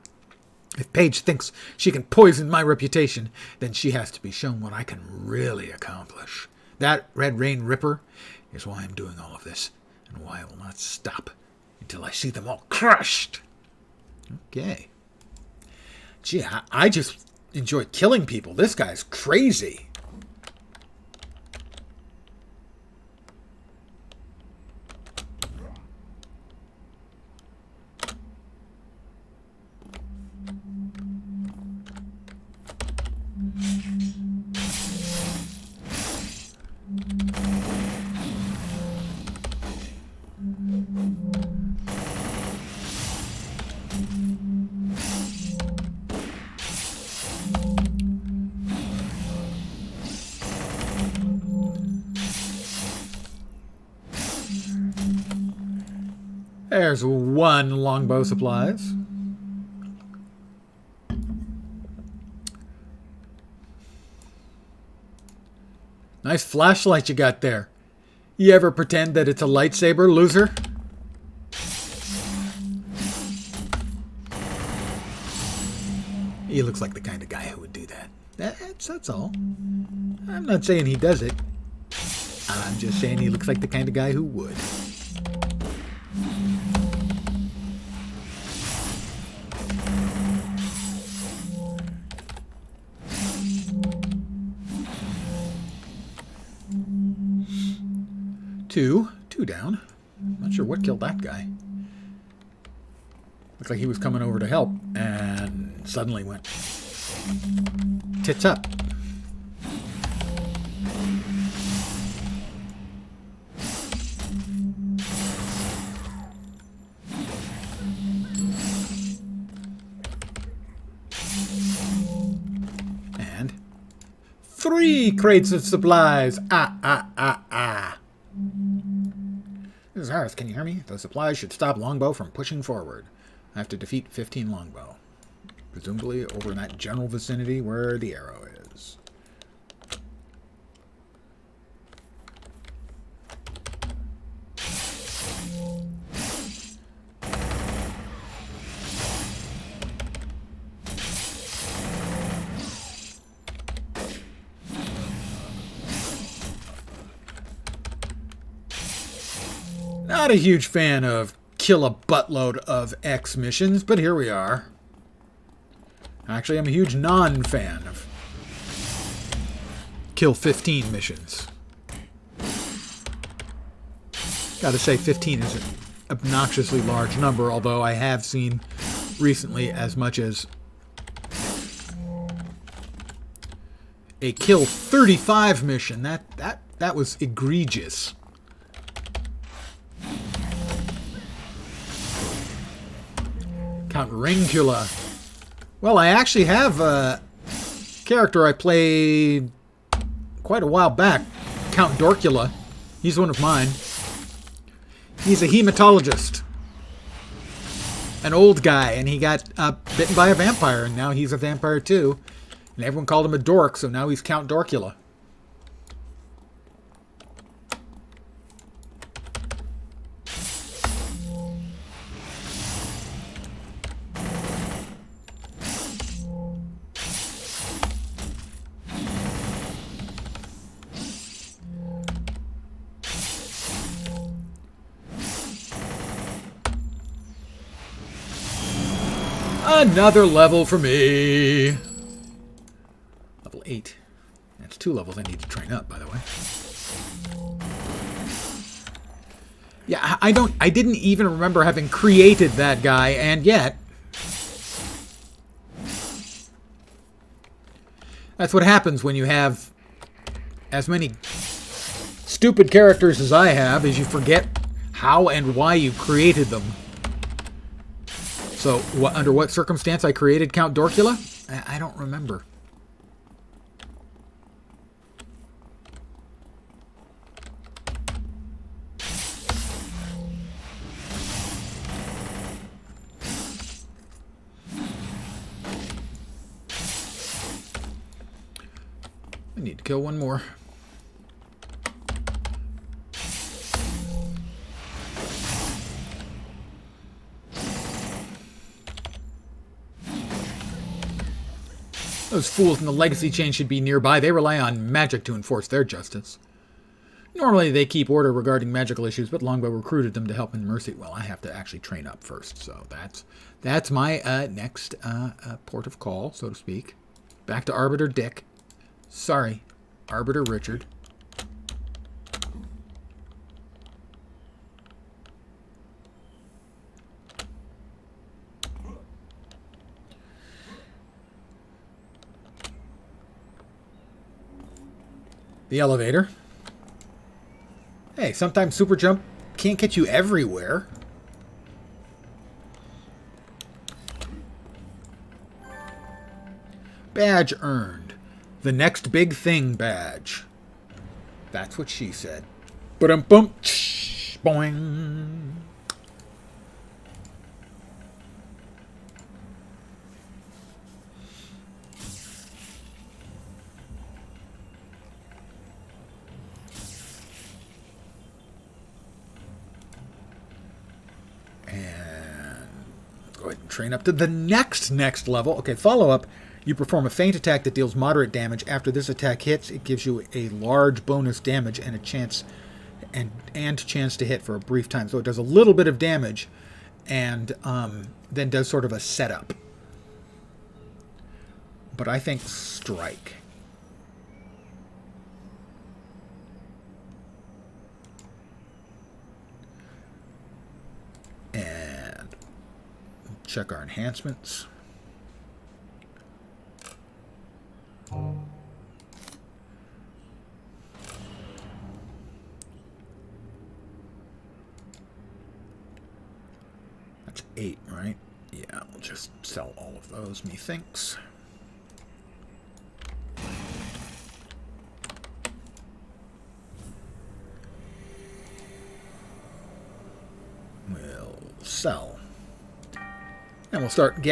If Paige thinks she can poison my reputation, then she has to be shown what I can really accomplish. That Red Rain Ripper is why I'm doing all of this, and why I will not stop until I see them all crushed. Okay. Gee, I just enjoy killing people. This guy's crazy. There's one longbow supplies. Nice flashlight you got there. You ever pretend that it's a lightsaber, loser? He looks like the kind of guy who would do that. That's all. I'm not saying he does it. I'm just saying he looks like the kind of guy who would. Two down. Not sure what killed that guy. Looks like he was coming over to help and suddenly went tits up. And 3 crates of supplies. Ah. Zareth, can you hear me? Those supplies should stop Longbow from pushing forward. I have to defeat 15 Longbow. Presumably over in that general vicinity where the arrow is. Not a huge fan of kill a buttload of X missions, but here we are. Actually, I'm a huge non-fan of kill 15 missions. Gotta say 15 is an obnoxiously large number, although I have seen recently as much as a kill 35 mission. That was egregious. Count Ringula. Well, I actually have a character I played quite a while back, Count Dorkula. He's one of mine. He's a hematologist. An old guy, and he got bitten by a vampire, and now he's a vampire too. And everyone called him a dork, so now he's Count Dorkula. Another level for me. Level 8. That's 2 levels I need to train up, by the way. Yeah, I didn't even remember having created that guy, and yet that's what happens when you have as many stupid characters as I have, is you forget how and why you created them. So, under what circumstance I created Count Dorkula? I don't remember. I need to kill one more. Those fools in the legacy chain should be nearby. They rely on magic to enforce their justice. Normally they keep order regarding magical issues, but Longbow recruited them to help in Mercy. Well, I have to actually train up first, so that's my next port of call, so to speak. Back to Arbiter Dick. Sorry, Arbiter Richard. The elevator. Hey, sometimes super jump can't get you everywhere. Badge earned. The next big thing badge. That's what she said. Ba-dum-bum. Boing. Go ahead and train up to the next level. Okay, follow up. You perform a feint attack that deals moderate damage. After this attack hits, it gives you a large bonus damage and a chance chance to hit for a brief time. So it does a little bit of damage and then does sort of a setup. But I think strike. And check our enhancements. That's 8, right? Yeah, I'll just sell all of those, methinks. sell. And we'll start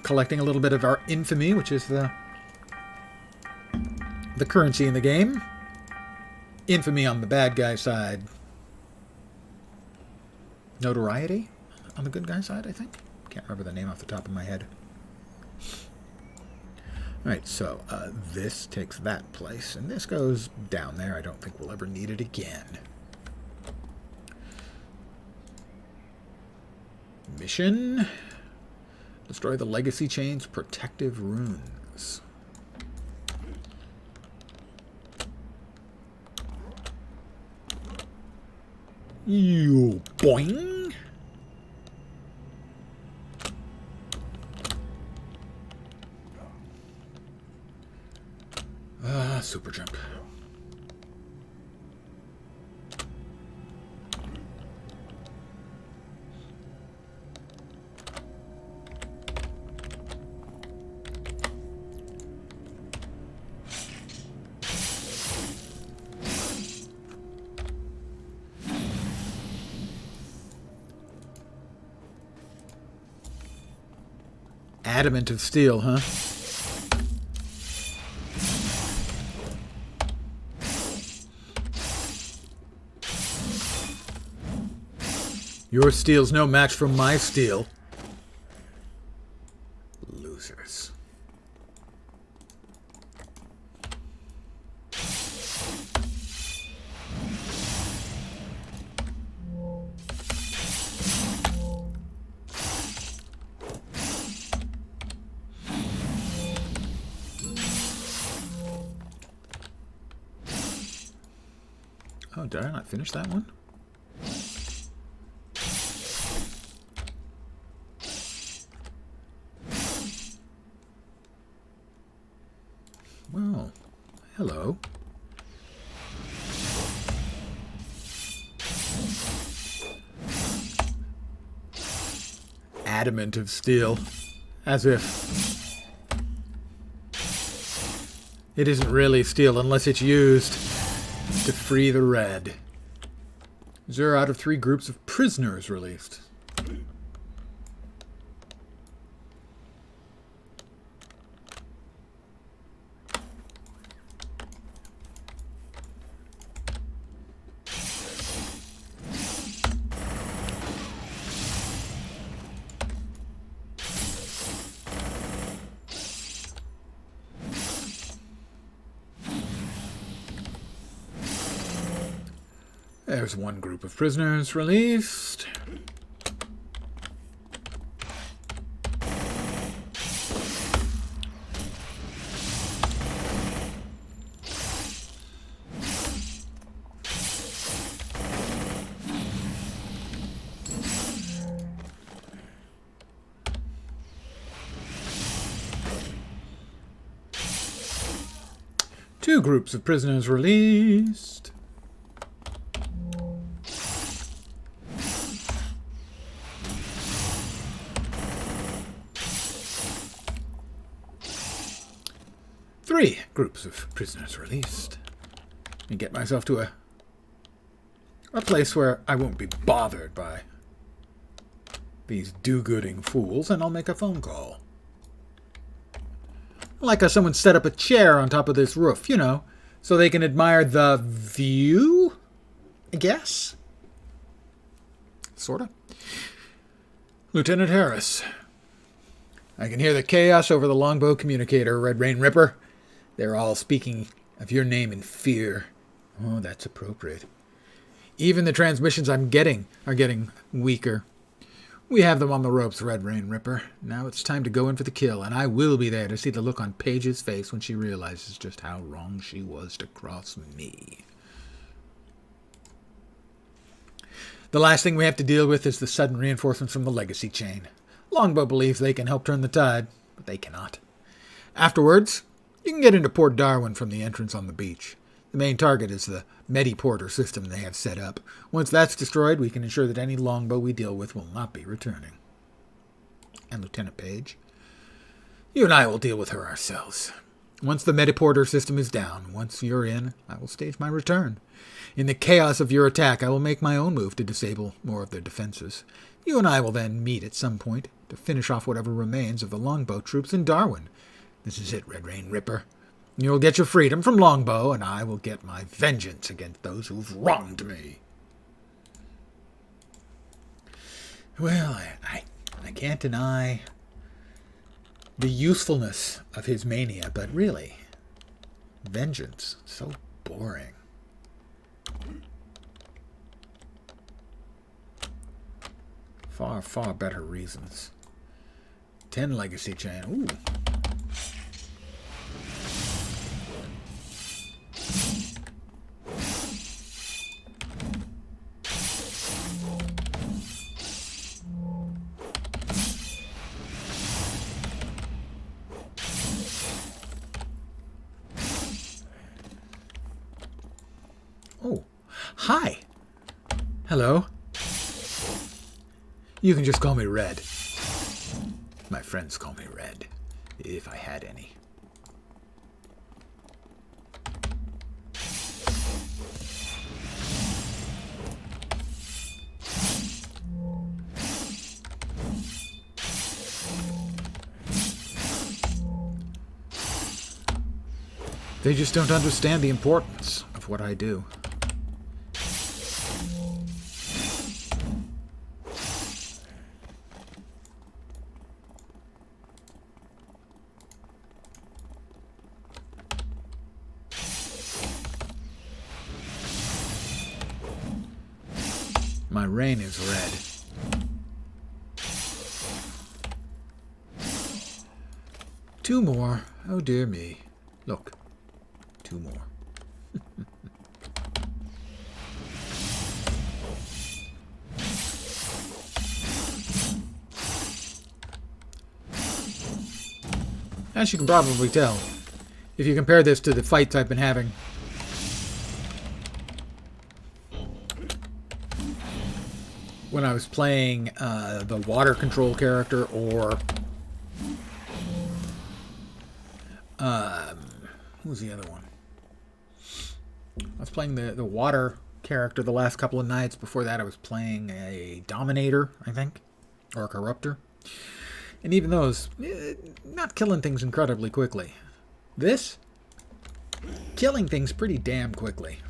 collecting a little bit of our infamy, which is the currency in the game. Infamy on the bad guy side. Notoriety on the good guy side, I think. Can't remember the name off the top of my head. Alright, so this takes that place, and this goes down there. I don't think we'll ever need it again. Mission. Destroy the Legacy Chain's protective runes. You boing. Super jump. Adamant of steel, huh? Your steel's no match for my steel. Losers. Oh, did I not finish that one? Well, hello. Adamant of steel. As if it isn't really steel unless it's used to free the red. 0 out of 3 groups of prisoners released. There's one group of prisoners released. Two groups of prisoners released. Three groups of prisoners released. And get myself to a place where I won't be bothered by these do-gooding fools, and I'll make a phone call. Like someone set up a chair on top of this roof, you know, so they can admire the view, I guess. Sorta. Lieutenant Harris. I can hear the chaos over the longbow communicator, Red Rain Ripper. They're all speaking of your name in fear. Oh, that's appropriate. Even the transmissions I'm getting are getting weaker. We have them on the ropes, Red Rain Ripper. Now it's time to go in for the kill, and I will be there to see the look on Paige's face when she realizes just how wrong she was to cross me. The last thing we have to deal with is the sudden reinforcements from the Legacy Chain. Longbow believes they can help turn the tide, but they cannot. Afterwards, you can get into Port Darwin from the entrance on the beach. The main target is the Mediporter system they have set up. Once that's destroyed, we can ensure that any longbow we deal with will not be returning. And Lieutenant Paige, you and I will deal with her ourselves. Once the Metaporter system is down, once you're in, I will stage my return. In the chaos of your attack, I will make my own move to disable more of their defenses. You and I will then meet at some point to finish off whatever remains of the Longbow troops in Darwin. This is it, Red Rain Ripper. You'll get your freedom from Longbow, and I will get my vengeance against those who've wronged me. Well, I can't deny the usefulness of his mania, but really, vengeance, so boring. Far, far better reasons. 10 legacy chain. Ooh. Oh, hi. Hello. You can just call me Red. My friends call me Red, if I had any. They just don't understand the importance of what I do. My rain is red. 2 more. Oh dear me. Look. 2 more. As you can probably tell, if you compare this to the fights I've been having, when I was playing the water control character, or who was the other one? I was playing the water character the last couple of nights. Before that, I was playing a Dominator, I think, or a Corruptor. And even those, not killing things incredibly quickly. This, killing things pretty damn quickly.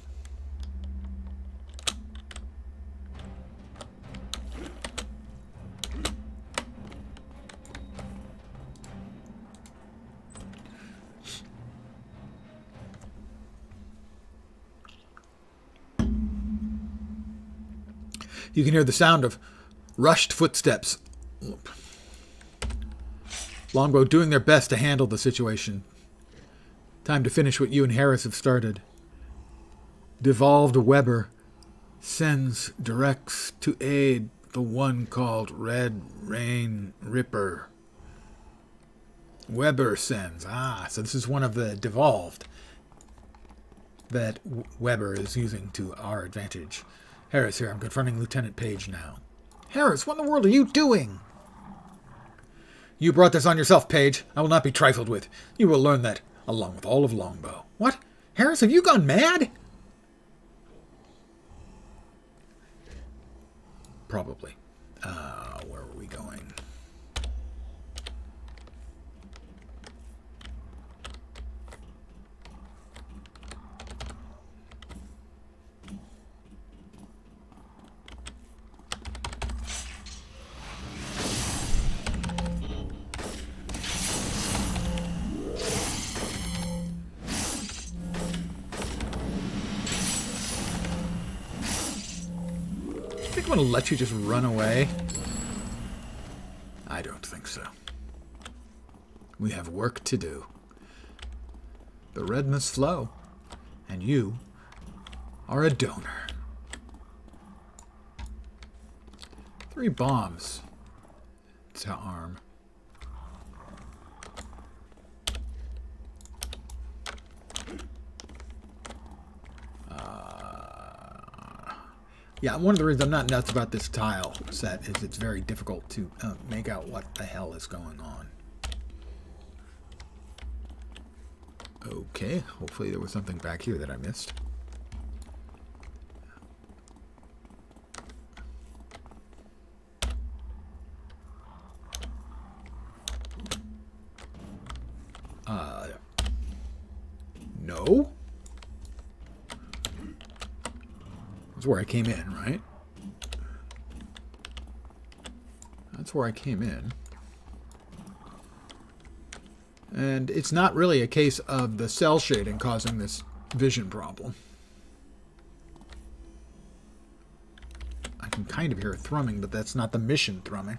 You can hear the sound of rushed footsteps. Longbow doing their best to handle the situation. Time to finish what you and Harris have started. Devolved Weber sends directs to aid the one called Red Rain Ripper. Weber sends. So this is one of the devolved that Weber is using to our advantage. Harris here, I'm confronting Lieutenant Page now. Harris, what in the world are you doing? You brought this on yourself, Page. I will not be trifled with. You will learn that, along with all of Longbow. What? Harris, have you gone mad? Probably. Where are we going? I want to let you just run away. I don't think so. We have work to do. The red must flow, and you are a donor. 3 bombs to arm. Yeah, one of the reasons I'm not nuts about this tile set is it's very difficult to make out what the hell is going on. Okay, hopefully there was something back here that I missed. No? That's where I came in, right? That's where I came in. And it's not really a case of the cell shading causing this vision problem. I can kind of hear it thrumming, but that's not the mission thrumming.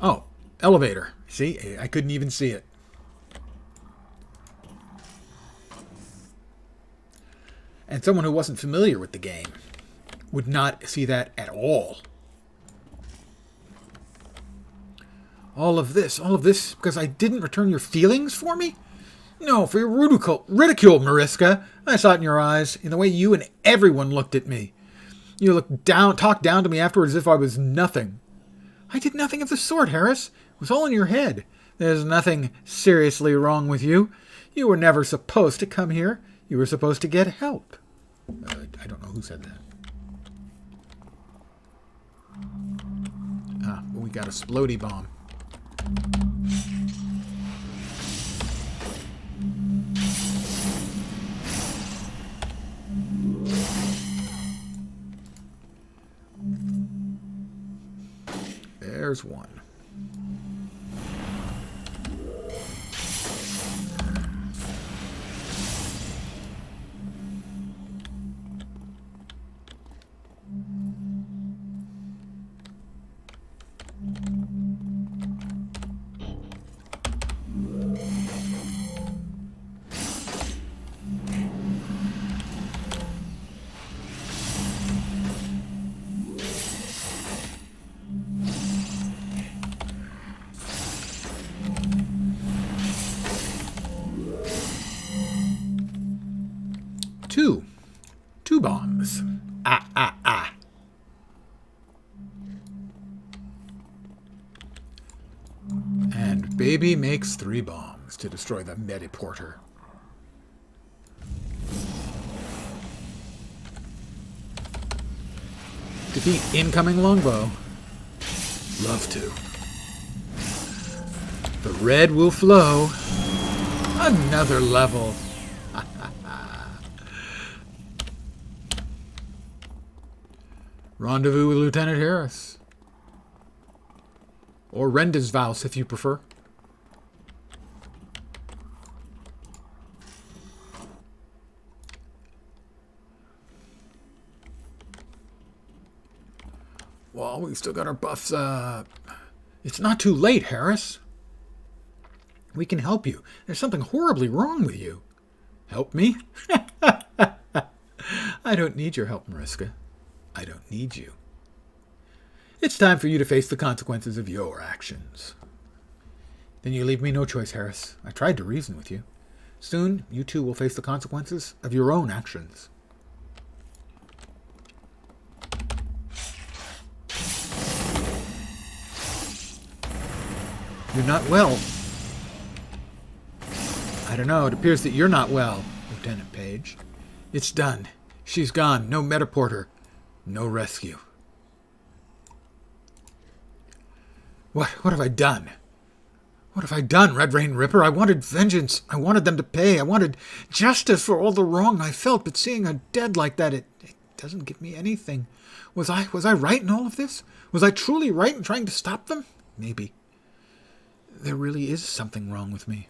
Oh, elevator. See, I couldn't even see it. And someone who wasn't familiar with the game would not see that at all. All of this because I didn't return your feelings for me? No, for your ridicule, Mariska. I saw it in your eyes, in the way you and everyone looked at me. You talked down to me afterwards as if I was nothing. I did nothing of the sort, Harris. It was all in your head. There's nothing seriously wrong with you. You were never supposed to come here. You were supposed to get help. I don't know who said that. Ah, well, we got a splody bomb. There's one. Two bombs. Ah. And baby makes 3 bombs to destroy the Mediporter. Defeat incoming longbow. Love to. The red will flow. Another level. Rendezvous with Lieutenant Harris. Or Rendezvous, if you prefer. Well, we've still got our buffs. It's not too late, Harris. We can help you. There's something horribly wrong with you. Help me? I don't need your help, Mariska. I don't need you. It's time for you to face the consequences of your actions. Then you leave me no choice, Harris. I tried to reason with you. Soon, you too will face the consequences of your own actions. You're not well. I don't know. It appears that you're not well, Lieutenant Page. It's done. She's gone. No Mediporter. No rescue. What have I done? What have I done, Red Rain Ripper? I wanted vengeance. I wanted them to pay. I wanted justice for all the wrong I felt, but seeing her dead like that, it doesn't give me anything. Was I right in all of this? Was I truly right in trying to stop them? Maybe. There really is something wrong with me.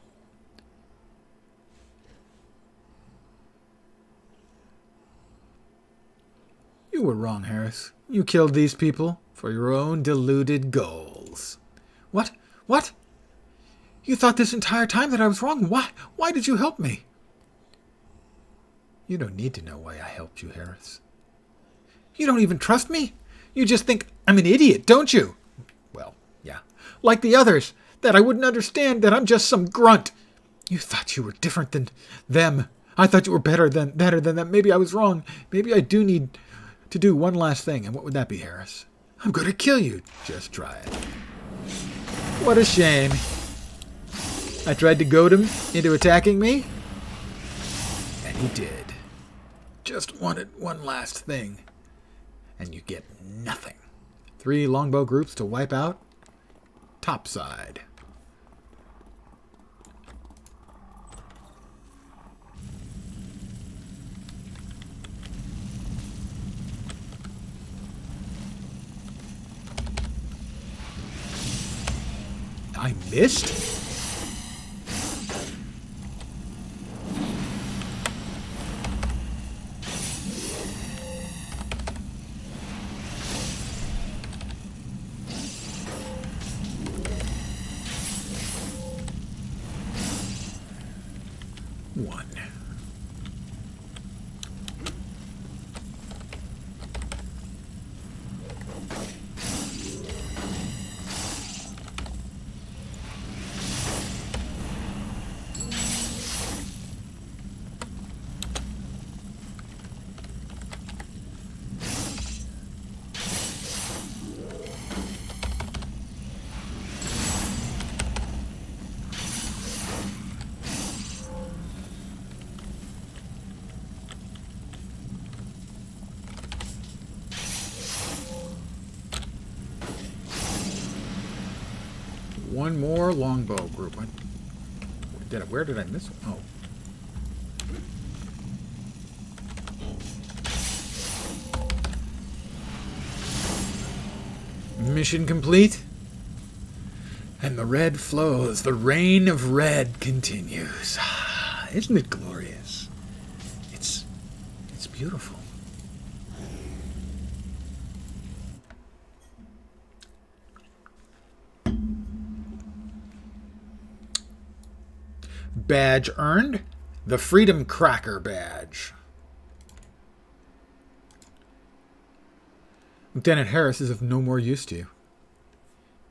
You were wrong, Harris. You killed these people for your own deluded goals. What? What? You thought this entire time that I was wrong? Why did you help me? You don't need to know why I helped you, Harris. You don't even trust me? You just think I'm an idiot, don't you? Well, yeah. Like the others, that I wouldn't understand, that I'm just some grunt. You thought you were different than them. I thought you were better than them. Maybe I was wrong. Maybe I do need to do one last thing, and what would that be, Harris? I'm going to kill you. Just try it. What a shame. I tried to goad him into attacking me, and he did. Just wanted one last thing, and you get nothing. 3 longbow groups to wipe out. Topside. I missed? One. One more longbow group. Where did I miss one? Oh. Mission complete. And the red flows. The rain of red continues. Isn't it glorious? It's beautiful. Badge earned. The Freedom Cracker badge. Lieutenant Harris is of no more use to you.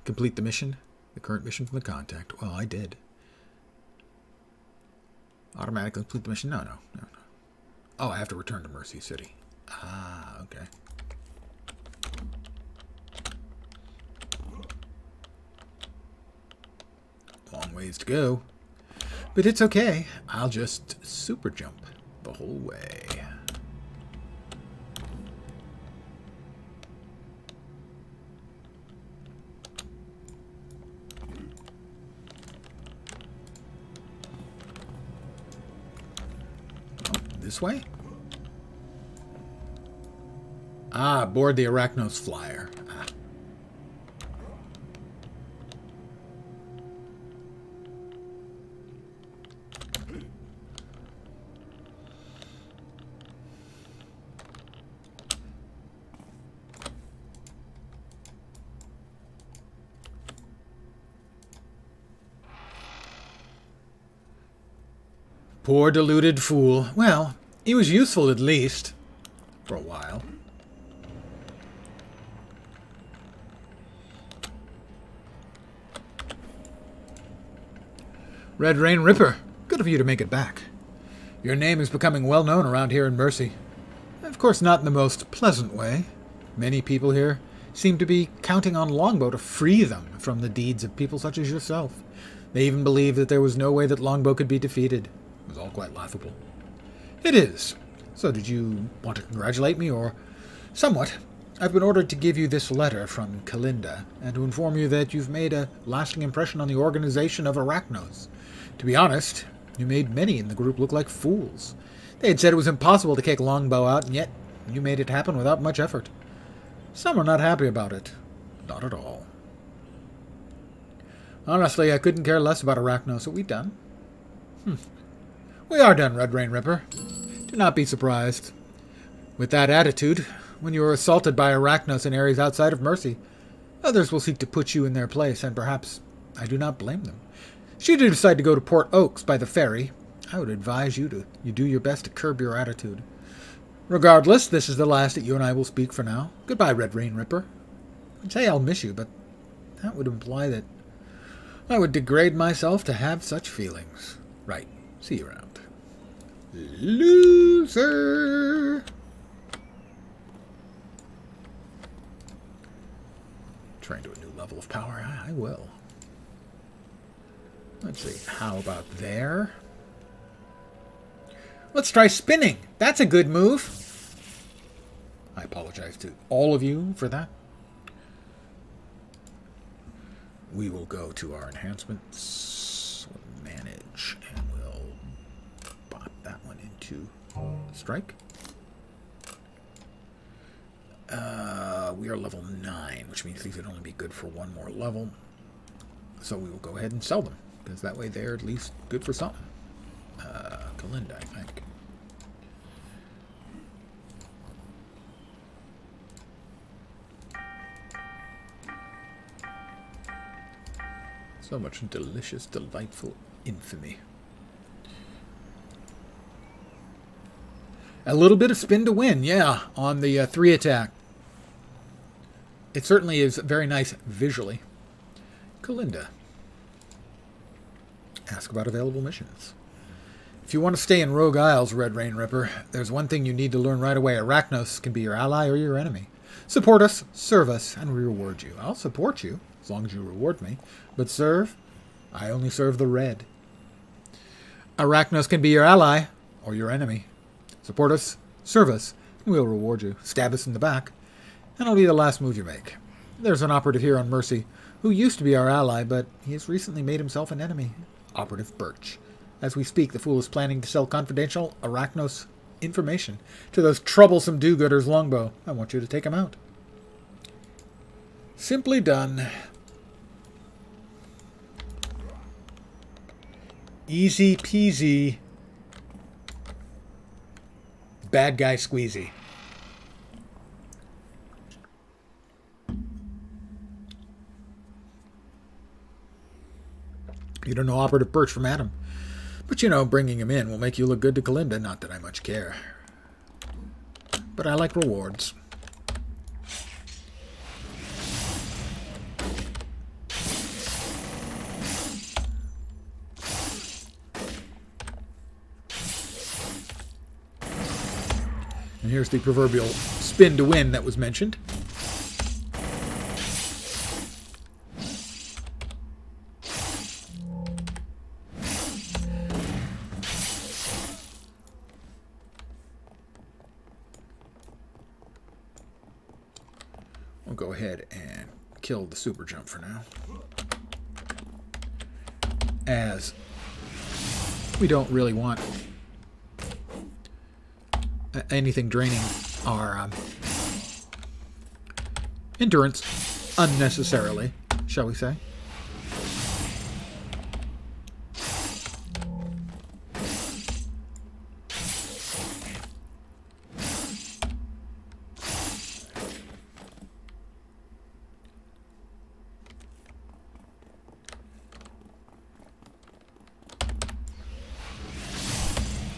Complete the mission. The current mission from the contact. Well, I did. Automatically complete the mission? No. Oh, I have to return to Mercy City. Ah, okay. Long ways to go. But it's okay. I'll just super jump the whole way. Oh, this way? Ah, board the Arachnos flyer. Ah. Poor deluded fool. Well, he was useful at least. For a while. Red Rain Ripper. Good of you to make it back. Your name is becoming well known around here in Mercy. Of course, not in the most pleasant way. Many people here seem to be counting on Longbow to free them from the deeds of people such as yourself. They even believe that there was no way that Longbow could be defeated. It was all quite laughable. It is. So did you want to congratulate me, or... Somewhat. I've been ordered to give you this letter from Kalinda, and to inform you that you've made a lasting impression on the organization of Arachnos. To be honest, you made many in the group look like fools. They had said it was impossible to kick Longbow out, and yet you made it happen without much effort. Some are not happy about it. Not at all. Honestly, I couldn't care less about Arachnos. Are we done? We are done, Red Rain Ripper. Do not be surprised. With that attitude, when you are assaulted by Arachnos in areas outside of Mercy, others will seek to put you in their place, and perhaps I do not blame them. Should you decide to go to Port Oaks by the ferry, I would advise you do your best to curb your attitude. Regardless, this is the last that you and I will speak for now. Goodbye, Red Rain Ripper. I'd say I'll miss you, but that would imply that I would degrade myself to have such feelings. Right. See you around. Loser! Train to a new level of power. I will. Let's see. How about there? Let's try spinning. That's a good move. I apologize to all of you for that. We will go to our enhancements, manage, and we'll pop that one into strike. We are level 9, which means these would only be good for one more level. So we will go ahead and sell them, because that way they're at least good for something. Kalinda, I think. So much delicious, delightful infamy. A little bit of spin to win, yeah, on the 3 attack. It certainly is very nice visually. Kalinda. Ask about available missions. If you want to stay in Rogue Isles, Red Rain Ripper, there's one thing you need to learn right away. Arachnos can be your ally or your enemy. Support us, serve us, and we reward you. I'll support you, as long as you reward me. But serve? I only serve the red. Arachnos can be your ally or your enemy. Support us, serve us, and we'll reward you. Stab us in the back, and it'll be the last move you make. There's an operative here on Mercy who used to be our ally, but he has recently made himself an enemy. Operative Birch. As we speak, the fool is planning to sell confidential Arachnos information to those troublesome do-gooders Longbow. I want you to take him out. Simply done. Easy peasy. Bad guy squeezy. You don't know Operative Birch from Adam. But you know, bringing him in will make you look good to Kalinda. Not that I much care. But I like rewards. And here's the proverbial spin to win that was mentioned. We'll go ahead and kill the super jump for now, as we don't really want anything draining our endurance unnecessarily, shall we say.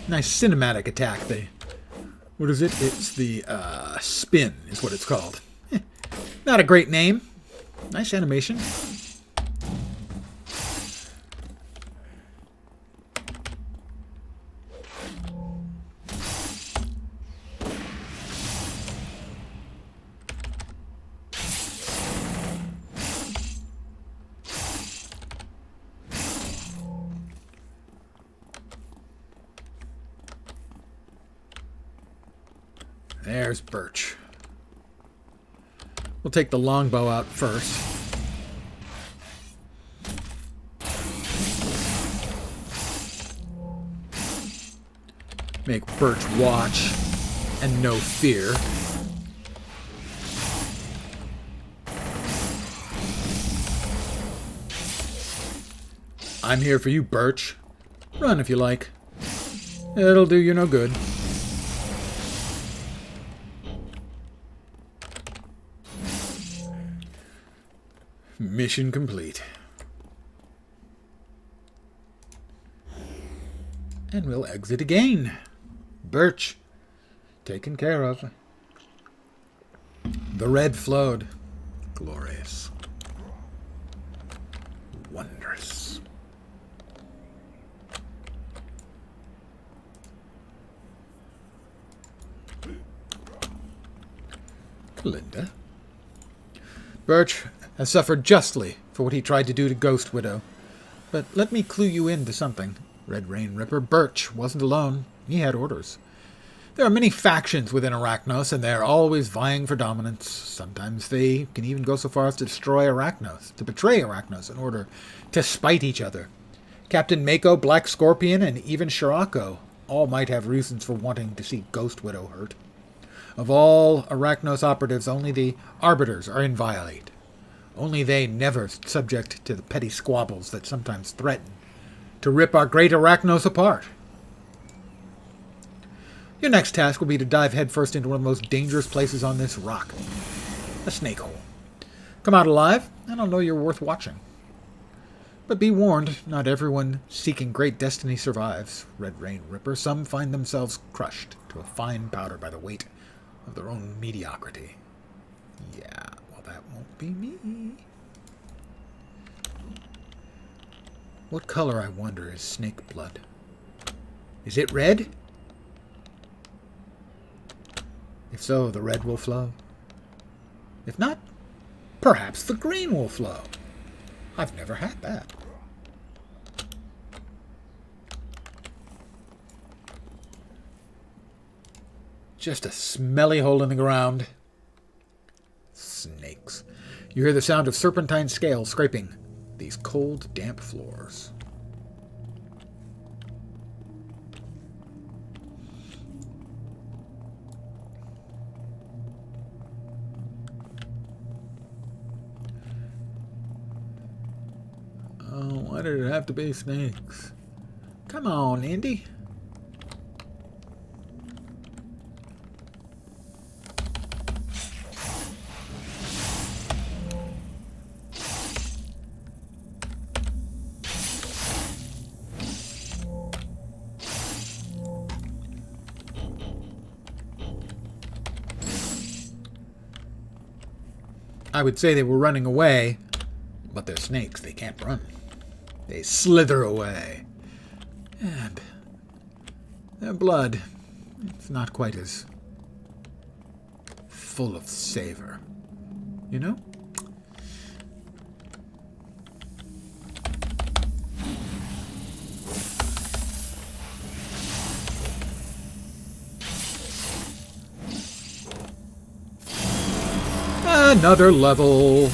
Nice cinematic attack. What is it? It's the spin is what it's called. Not a great name. Nice animation. There's Birch. We'll take the longbow out first. Make Birch watch and no fear. I'm here for you, Birch. Run if you like. It'll do you no good. Mission complete. And we'll exit again. Birch, taken care of. The red flowed. Glorious. Wondrous. Kalinda. Birch, has suffered justly for what he tried to do to Ghost Widow. But let me clue you into something. Red Rain Ripper Birch wasn't alone. He had orders. There are many factions within Arachnos, and they're always vying for dominance. Sometimes they can even go so far as to destroy Arachnos, to betray Arachnos in order to spite each other. Captain Mako, Black Scorpion, and even Shirako all might have reasons for wanting to see Ghost Widow hurt. Of all Arachnos operatives, only the Arbiters are inviolate. Only they never subject to the petty squabbles that sometimes threaten to rip our great Arachnos apart. Your next task will be to dive headfirst into one of the most dangerous places on this rock. A snake hole. Come out alive, and I'll know you're worth watching. But be warned, not everyone seeking great destiny survives. Red Rain Ripper, some find themselves crushed to a fine powder by the weight of their own mediocrity. Yeah, well, that won't be me. What color, I wonder, is snake blood? Is it red? If so, the red will flow. If not, perhaps the green will flow. I've never had that. Just a smelly hole in the ground. Snakes. You hear the sound of serpentine scales scraping these cold, damp floors. Oh, why did it have to be snakes? Come on, Indy. I would say they were running away, but they're snakes. They can't run. They slither away. And their blood, it's not quite as full of savor. You know? Another level.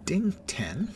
Ding 10.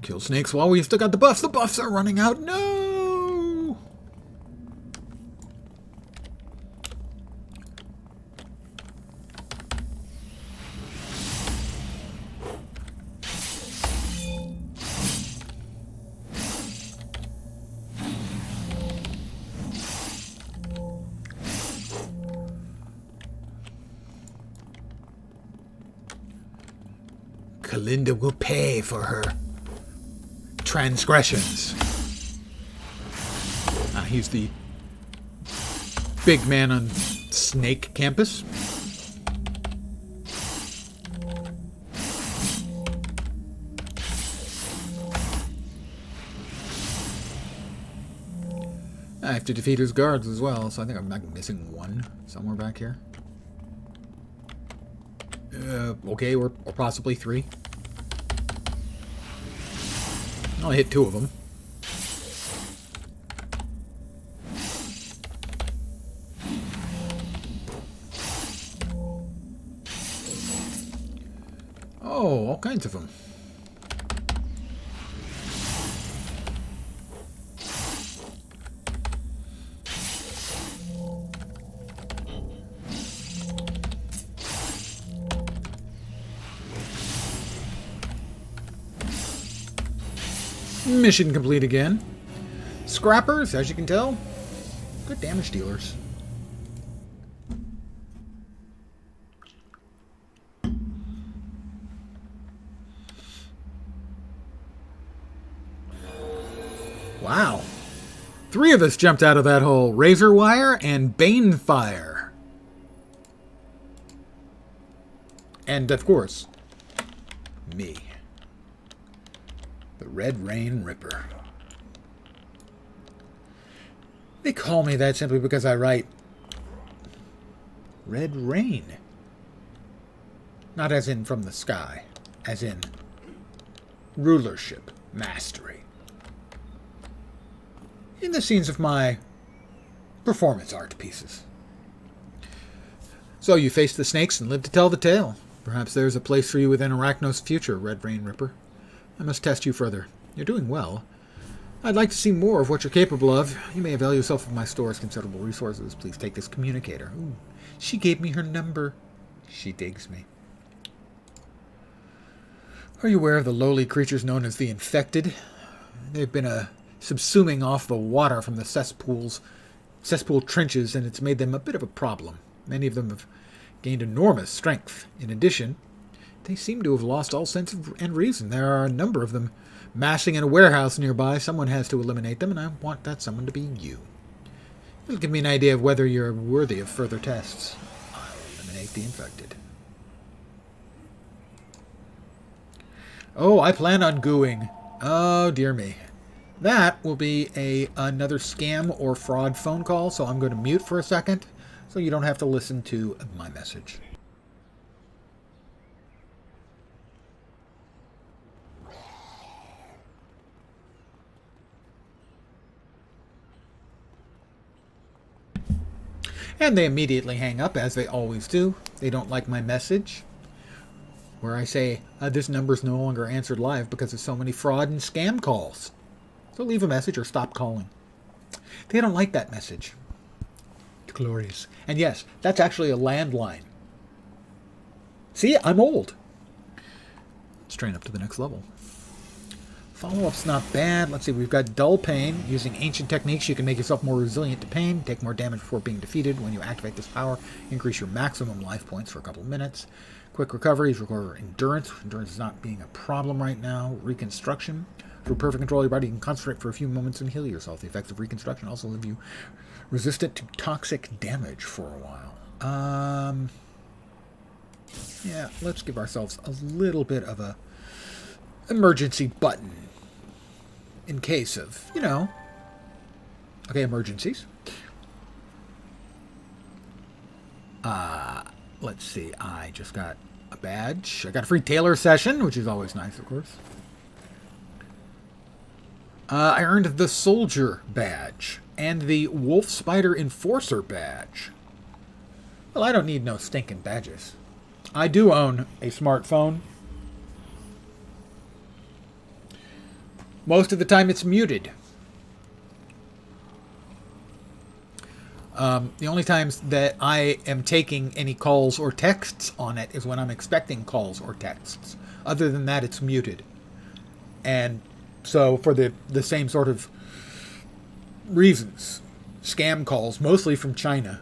Kill snakes while we've still got the buffs. The buffs are running out. No! Kalinda will pay for her transgressions. He's the big man on Snake Campus. I have to defeat his guards as well, so I think I'm missing one somewhere back here. Okay, or possibly three. I'll hit two of them. Oh, all kinds of them. Mission complete again. Scrappers, as you can tell, good damage dealers. Wow. 3 of us jumped out of that hole. Razor Wire and Banefire. And, of course, me. The Red Rain Ripper. They call me that simply because I write Red Rain. Not as in from the sky. As in rulership, mastery. In the scenes of my performance art pieces. So you face the snakes and live to tell the tale. Perhaps there's a place for you within Arachnos' future, Red Rain Ripper. I must test you further. You're doing well. I'd like to see more of what you're capable of. You may avail yourself of my store's considerable resources. Please take this communicator. Ooh, she gave me her number. She digs me. Are you aware of the lowly creatures known as the Infected? They've been subsuming off the water from the cesspool trenches, and it's made them a bit of a problem. Many of them have gained enormous strength. In addition, they seem to have lost all sense of and reason. There are a number of them massing in a warehouse nearby. Someone has to eliminate them, and I want that someone to be you. It'll give me an idea of whether you're worthy of further tests. I'll eliminate the Infected. Oh, I plan on gooing. Oh, dear me. That will be another scam or fraud phone call, so I'm going to mute for a second so you don't have to listen to my message. And they immediately hang up, as they always do. They don't like my message, where I say, this number is no longer answered live because of so many fraud and scam calls. So leave a message or stop calling. They don't like that message. Glorious. And yes, that's actually a landline. See, I'm old. Let's train up to the next level. Follow-up's not bad. Let's see, we've got Dull Pain. Using ancient techniques, you can make yourself more resilient to pain, take more damage before being defeated. When you activate this power, increase your maximum life points for a couple of minutes. Quick recoveries require endurance. Endurance is not being a problem right now. Reconstruction. Through perfect control of your body, you can concentrate for a few moments and heal yourself. The effects of reconstruction also leave you resistant to toxic damage for a while. Yeah, let's give ourselves a little bit of a emergency button. In case of, okay, emergencies. Let's see, I just got a badge. I got a free tailor session, which is always nice, of course. I earned the Soldier badge and the Wolf Spider Enforcer badge. Well, I don't need no stinking badges. I do own a smartphone. Most of the time it's muted. The only times that I am taking any calls or texts on it is when I'm expecting calls or texts. Other than that, it's muted. And so for the same sort of reasons, scam calls, mostly from China.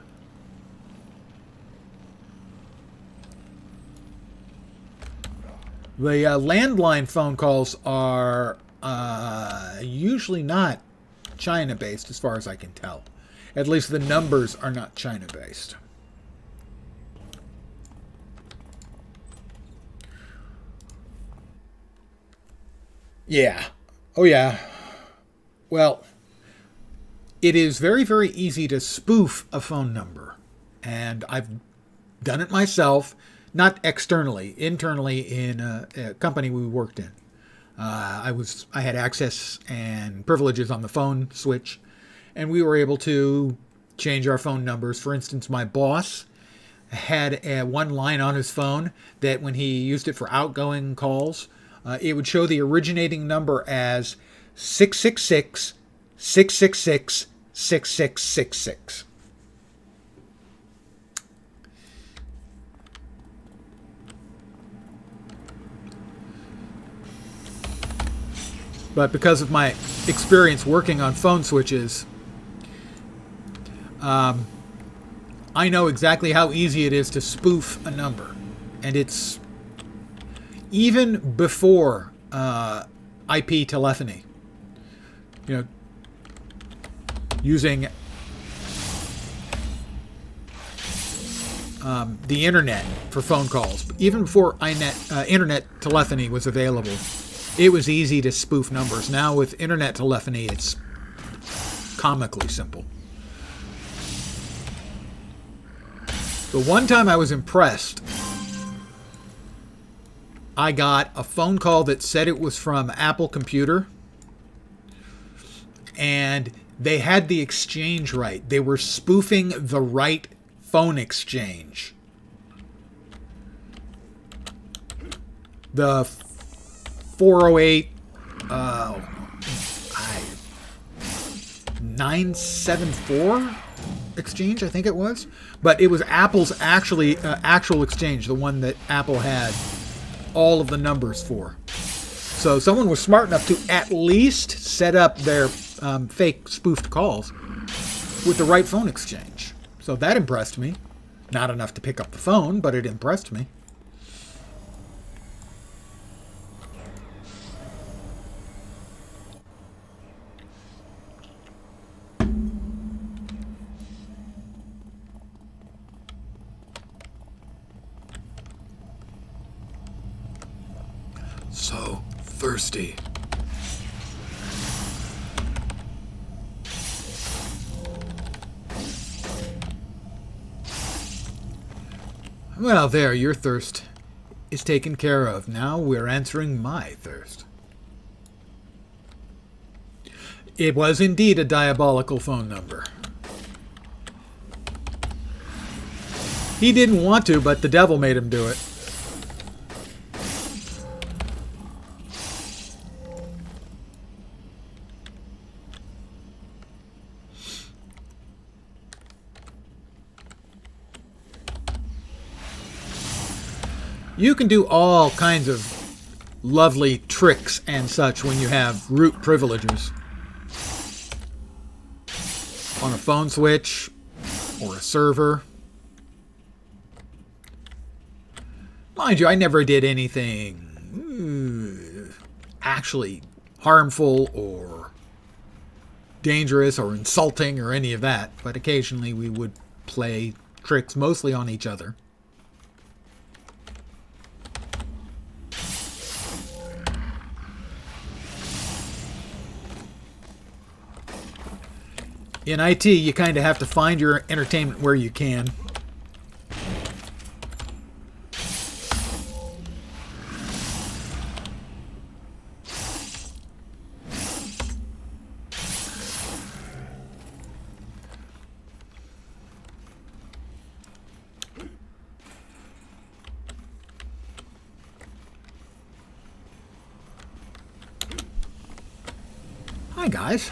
The landline phone calls are usually not China-based, as far as I can tell. At least the numbers are not China-based. Yeah. Oh, yeah. Well, it is very, very easy to spoof a phone number. And I've done it myself, not externally, internally in a company we worked in. I had access and privileges on the phone switch, and we were able to change our phone numbers. For instance, my boss had one line on his phone that when he used it for outgoing calls, it would show the originating number as 666 666 6666. But because of my experience working on phone switches, I know exactly how easy it is to spoof a number. And it's even before IP telephony. You know, using the internet for phone calls. Even before internet telephony was available, it was easy to spoof numbers. Now with internet telephony, it's comically simple. The one time I was impressed, I got a phone call that said it was from Apple Computer, and they had the exchange right. They were spoofing the right phone exchange. The 408 974 exchange, I think it was. But it was Apple's actual exchange, the one that Apple had all of the numbers for. So someone was smart enough to at least set up their fake spoofed calls with the right phone exchange. So that impressed me. Not enough to pick up the phone, but it impressed me. So thirsty. Well, there, your thirst is taken care of. Now we're answering my thirst. It was indeed a diabolical phone number. He didn't want to, but the devil made him do it. You can do all kinds of lovely tricks and such when you have root privileges. On a phone switch or a server. Mind you, I never did anything actually harmful or dangerous or insulting or any of that. But occasionally we would play tricks mostly on each other. In IT, you kind of have to find your entertainment where you can. Hi, guys.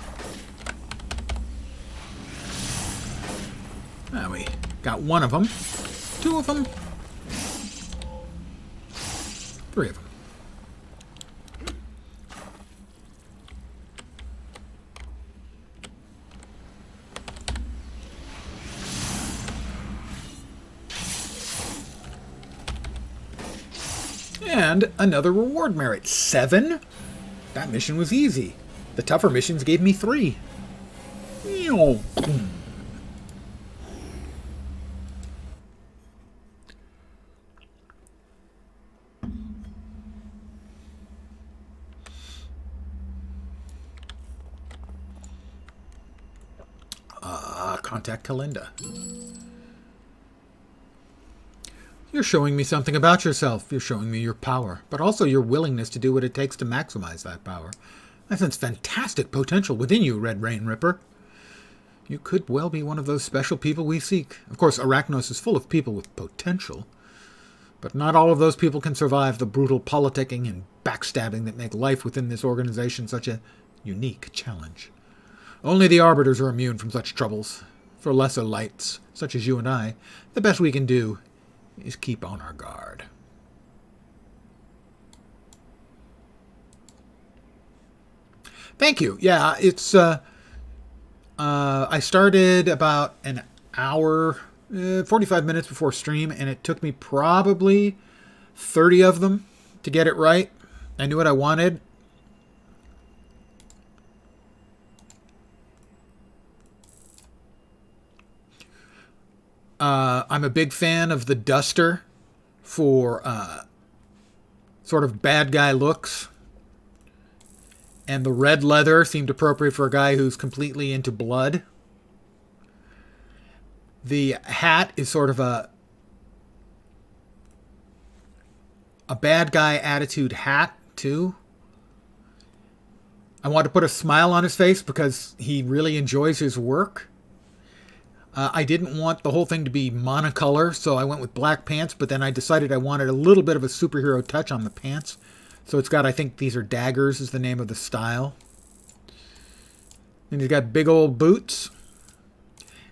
We got one of them, two of them, three of them. And another reward merit, 7. That mission was easy. The tougher missions gave me 3. Contact Kalinda. You're showing me something about yourself. You're showing me your power, but also your willingness to do what it takes to maximize that power. I sense fantastic potential within you, Red Rain Ripper. You could well be one of those special people we seek. Of course, Arachnos is full of people with potential, but not all of those people can survive the brutal politicking and backstabbing that make life within this organization such a unique challenge. Only the Arbiters are immune from such troubles. For lesser lights, such as you and I, the best we can do is keep on our guard. Thank you. Yeah, it's I started about an hour, 45 minutes before stream, and it took me probably 30 of them to get it right. I knew what I wanted. I'm a big fan of the duster for sort of bad guy looks. And the red leather seemed appropriate for a guy who's completely into blood. The hat is sort of a bad guy attitude hat, too. I want to put a smile on his face because he really enjoys his work. I didn't want the whole thing to be monocolor, so I went with black pants, but then I decided I wanted a little bit of a superhero touch on the pants. So it's got, I think these are daggers is the name of the style. And he's got big old boots.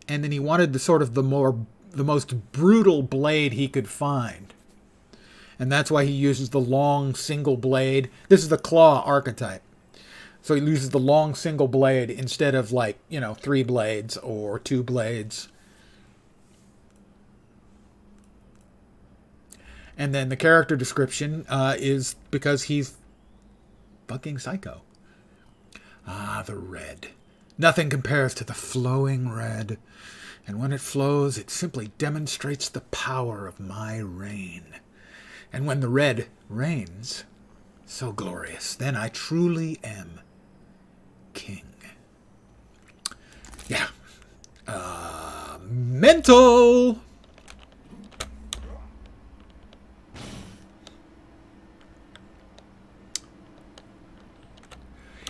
And then he wanted the most brutal blade he could find. And that's why he uses the long single blade. This is the claw archetype. So he uses the long single blade instead of 3 blades or 2 blades. And then the character description is because he's fucking psycho. Ah, the red. Nothing compares to the flowing red. And when it flows, it simply demonstrates the power of my reign. And when the red reigns, so glorious, then I truly am king. Yeah. Mental!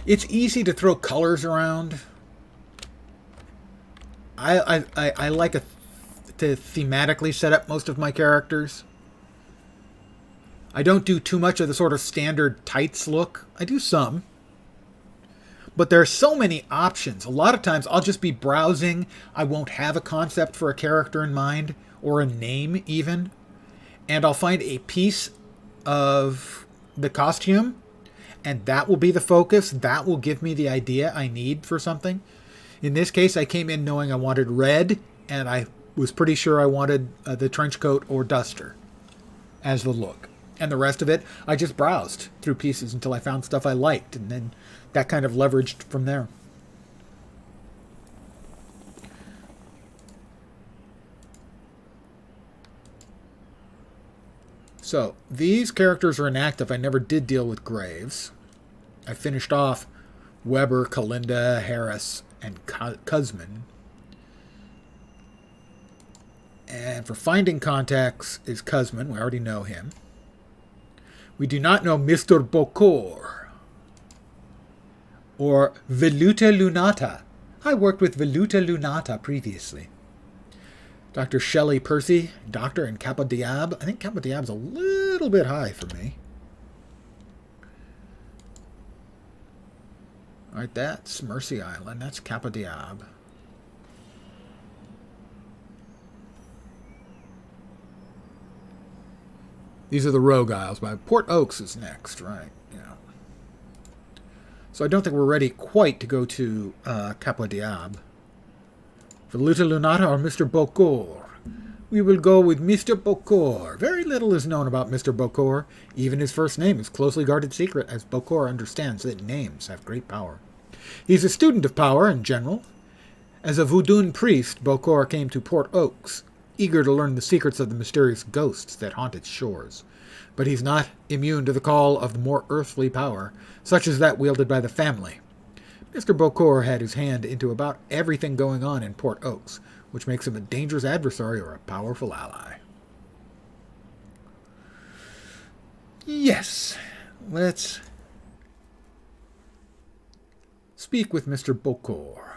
It's easy to throw colors around. I like to thematically set up most of my characters. I don't do too much of the sort of standard tights look. I do some. But there are so many options. A lot of times I'll just be browsing. I won't have a concept for a character in mind, or a name even. And I'll find a piece of the costume, and that will be the focus. That will give me the idea I need for something. In this case, I came in knowing I wanted red, and I was pretty sure I wanted the trench coat or duster as the look. And the rest of it, I just browsed through pieces until I found stuff I liked, and then that kind of leveraged from there. So, these characters are inactive. I never did deal with Graves. I finished off Weber, Kalinda, Harris, and Kuzman. And for finding contacts is Kuzman. We already know him. We do not know Mr. Bokor or Veluta Lunata. I worked with Veluta Lunata previously. Dr. Shelley Percy, Doctor and Kappa Diab. I think Kappa Diab's a little bit high for me. Alright, that's Mercy Island. That's Kappa Diab. These are the Rogue Isles. Port Oaks is next, right? Yeah. So I don't think we're ready quite to go to Kappa Diab. Veluta Lunata or Mr. Bokor? We will go with Mr. Bokor. Very little is known about Mr. Bokor. Even his first name is closely guarded secret, as Bokor understands that names have great power. He's a student of power in general. As a Voodoo priest, Bokor came to Port Oaks, eager to learn the secrets of the mysterious ghosts that haunt its shores. But he's not immune to the call of the more earthly power, such as that wielded by the family. Mr. Bokor had his hand into about everything going on in Port Oaks, which makes him a dangerous adversary or a powerful ally. Yes, let's speak with Mr. Bokor,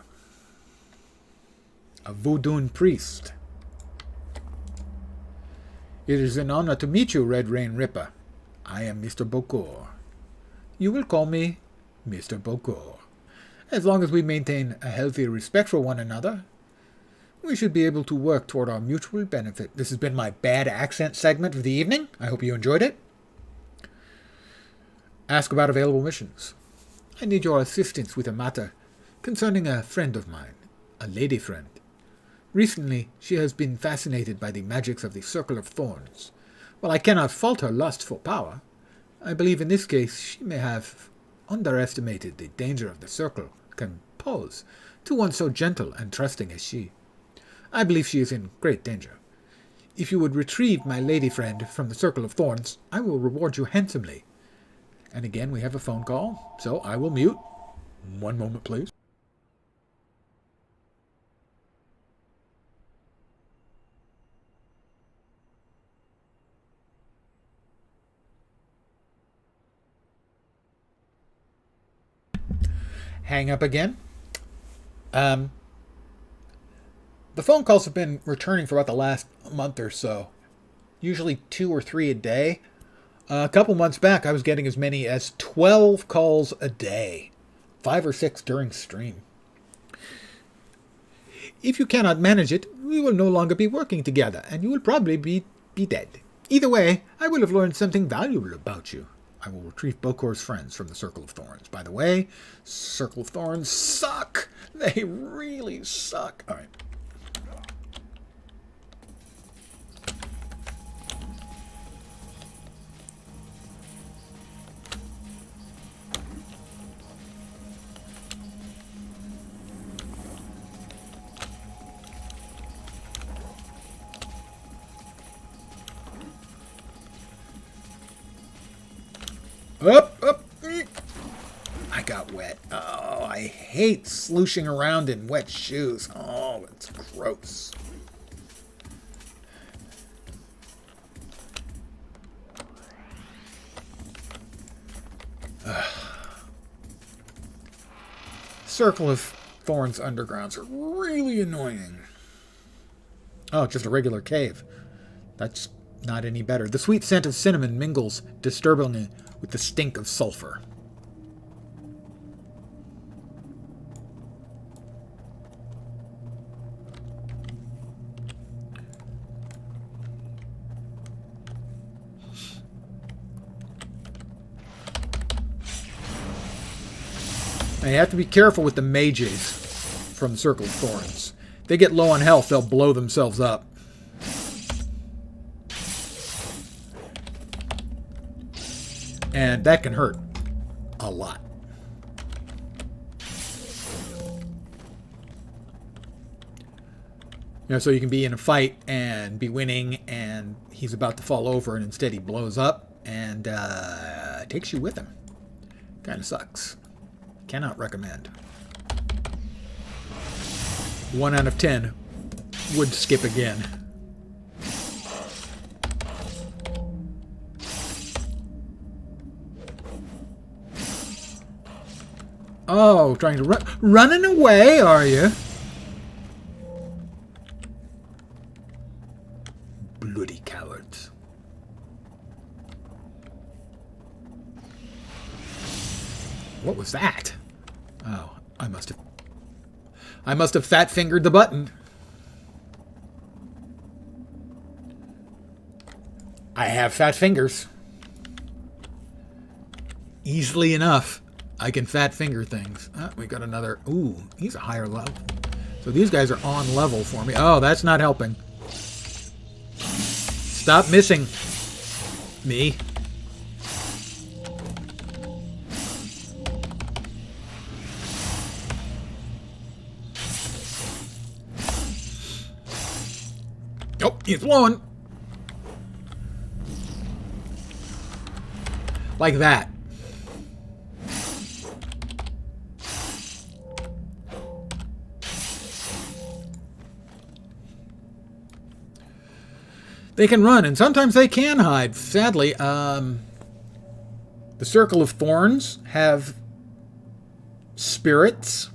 a Voodoo priest. It is an honor to meet you, Red Rain Ripper. I am Mr. Bokor. You will call me Mr. Bokor. As long as we maintain a healthy respect for one another, we should be able to work toward our mutual benefit. This has been my bad accent segment of the evening. I hope you enjoyed it. Ask about available missions. I need your assistance with a matter concerning a friend of mine, a lady friend. Recently, she has been fascinated by the magics of the Circle of Thorns. While I cannot fault her lust for power, I believe in this case she may have underestimated the danger of the Circle can pose to one so gentle and trusting as she. I believe she is in great danger. If you would retrieve my lady friend from the Circle of Thorns, I will reward you handsomely. And again, we have a phone call, so I will mute. One moment, please. Hang up again. The phone calls have been returning for about the last month or so. Usually 2 or 3 a day. A couple months back, I was getting as many as 12 calls a day. 5 or 6 during stream. If you cannot manage it, we will no longer be working together, and you will probably be dead. Either way, I will have learned something valuable about you. I will retrieve Bokor's friends from the Circle of Thorns. By the way, Circle of Thorns suck. They really suck. All right. Up. I got wet. Oh, I hate slooshing around in wet shoes. Oh, it's gross. Circle of Thorns undergrounds are really annoying. Oh, just a regular cave. That's not any better. The sweet scent of cinnamon mingles disturbingly with the stink of sulfur. Now you have to be careful with the mages from Circle of Thorns. If they get low on health, they'll blow themselves up. And that can hurt a lot. You know, so you can be in a fight and be winning, and he's about to fall over, and instead he blows up and takes you with him. Kind of sucks. Cannot recommend. 1 out of 10 would skip again. Oh, trying to run. Running away, are you? Bloody cowards. What was that? Oh, I must have fat-fingered the button. I have fat fingers. Easily enough. I can fat finger things. We got another. Ooh, he's a higher level. So these guys are on level for me. Oh, that's not helping. Stop missing me. Oh, he's blowing. Like that. They can run, and sometimes they can hide. Sadly, the Circle of Thorns have spirits,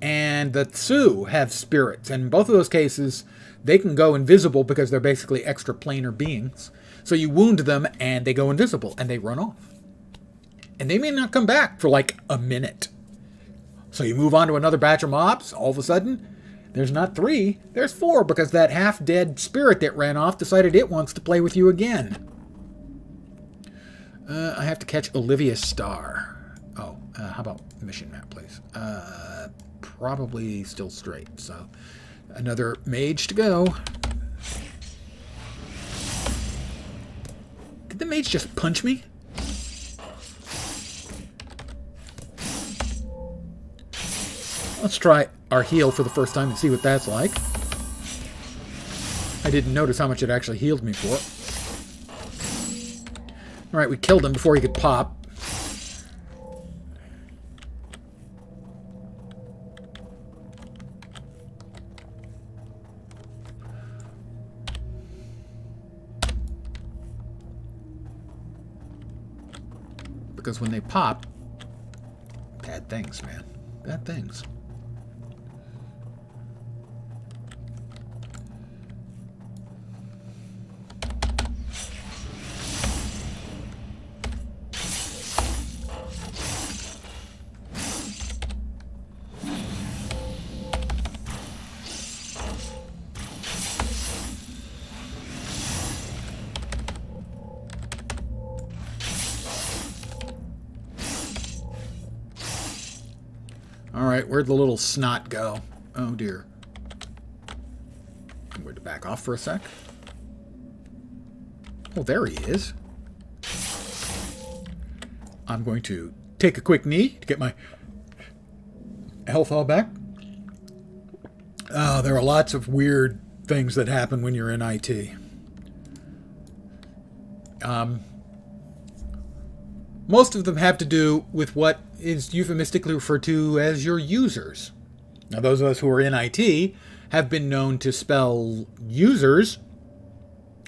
and the Tsu have spirits. And in both of those cases, they can go invisible because they're basically extraplanar beings. So you wound them, and they go invisible, and they run off. And they may not come back for like a minute. So you move on to another batch of mobs, all of a sudden, there's not 3, there's 4, because that half-dead spirit that ran off decided it wants to play with you again. I have to catch Olivia Starr. Oh, How about mission map, please? Probably still straight. So another mage to go. Did the mage just punch me? Let's try our heal for the first time and see what that's like. I didn't notice how much it actually healed me for. Alright, we killed him before he could pop. Because when they pop, bad things, man. Bad things. Alright, where'd the little snot go? Oh dear. I'm going to back off for a sec. Oh, there he is. I'm going to take a quick knee to get my health all back. There are lots of weird things that happen when you're in IT. Most of them have to do with what is euphemistically referred to as your users. Now, those of us who are in IT have been known to spell users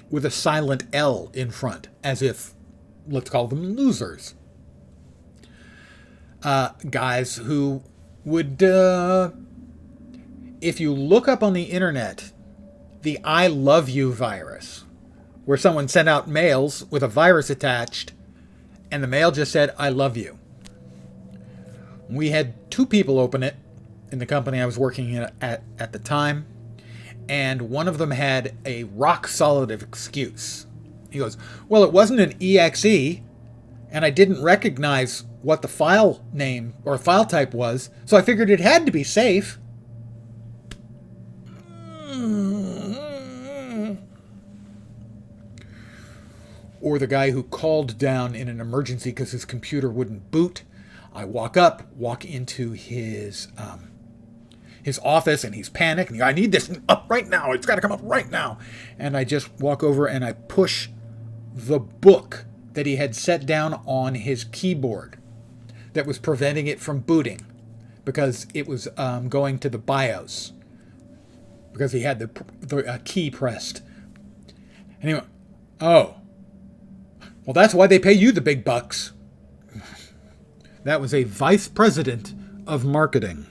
with a silent L in front, as if, let's call them losers. Guys who would, if you look up on the internet, the I love you virus, where someone sent out mails with a virus attached, and the mail just said, I love you. We had 2 people open it in the company I was working at the time, and one of them had a rock-solid excuse. He goes, well, it wasn't an EXE, and I didn't recognize what the file name or file type was, so I figured it had to be safe. Or the guy who called down in an emergency because his computer wouldn't boot. I walk into his office, and he's panicked. And I need this up right now. It's got to come up right now. And I just walk over and I push the book that he had set down on his keyboard that was preventing it from booting because it was going to the BIOS because he had the key pressed. And he went, oh. Well, that's why they pay you the big bucks. That was a vice president of marketing.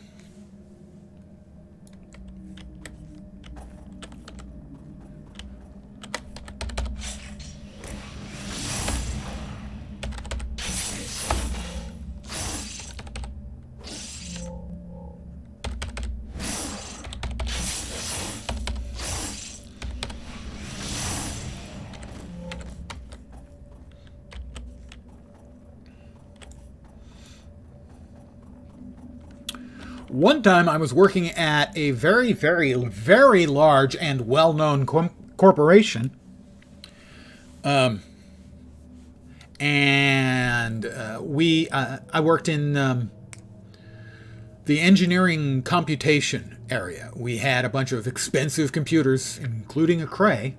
One time I was working at a very, very, very large and well-known corporation. I worked in the engineering computation area. We had a bunch of expensive computers, including a Cray.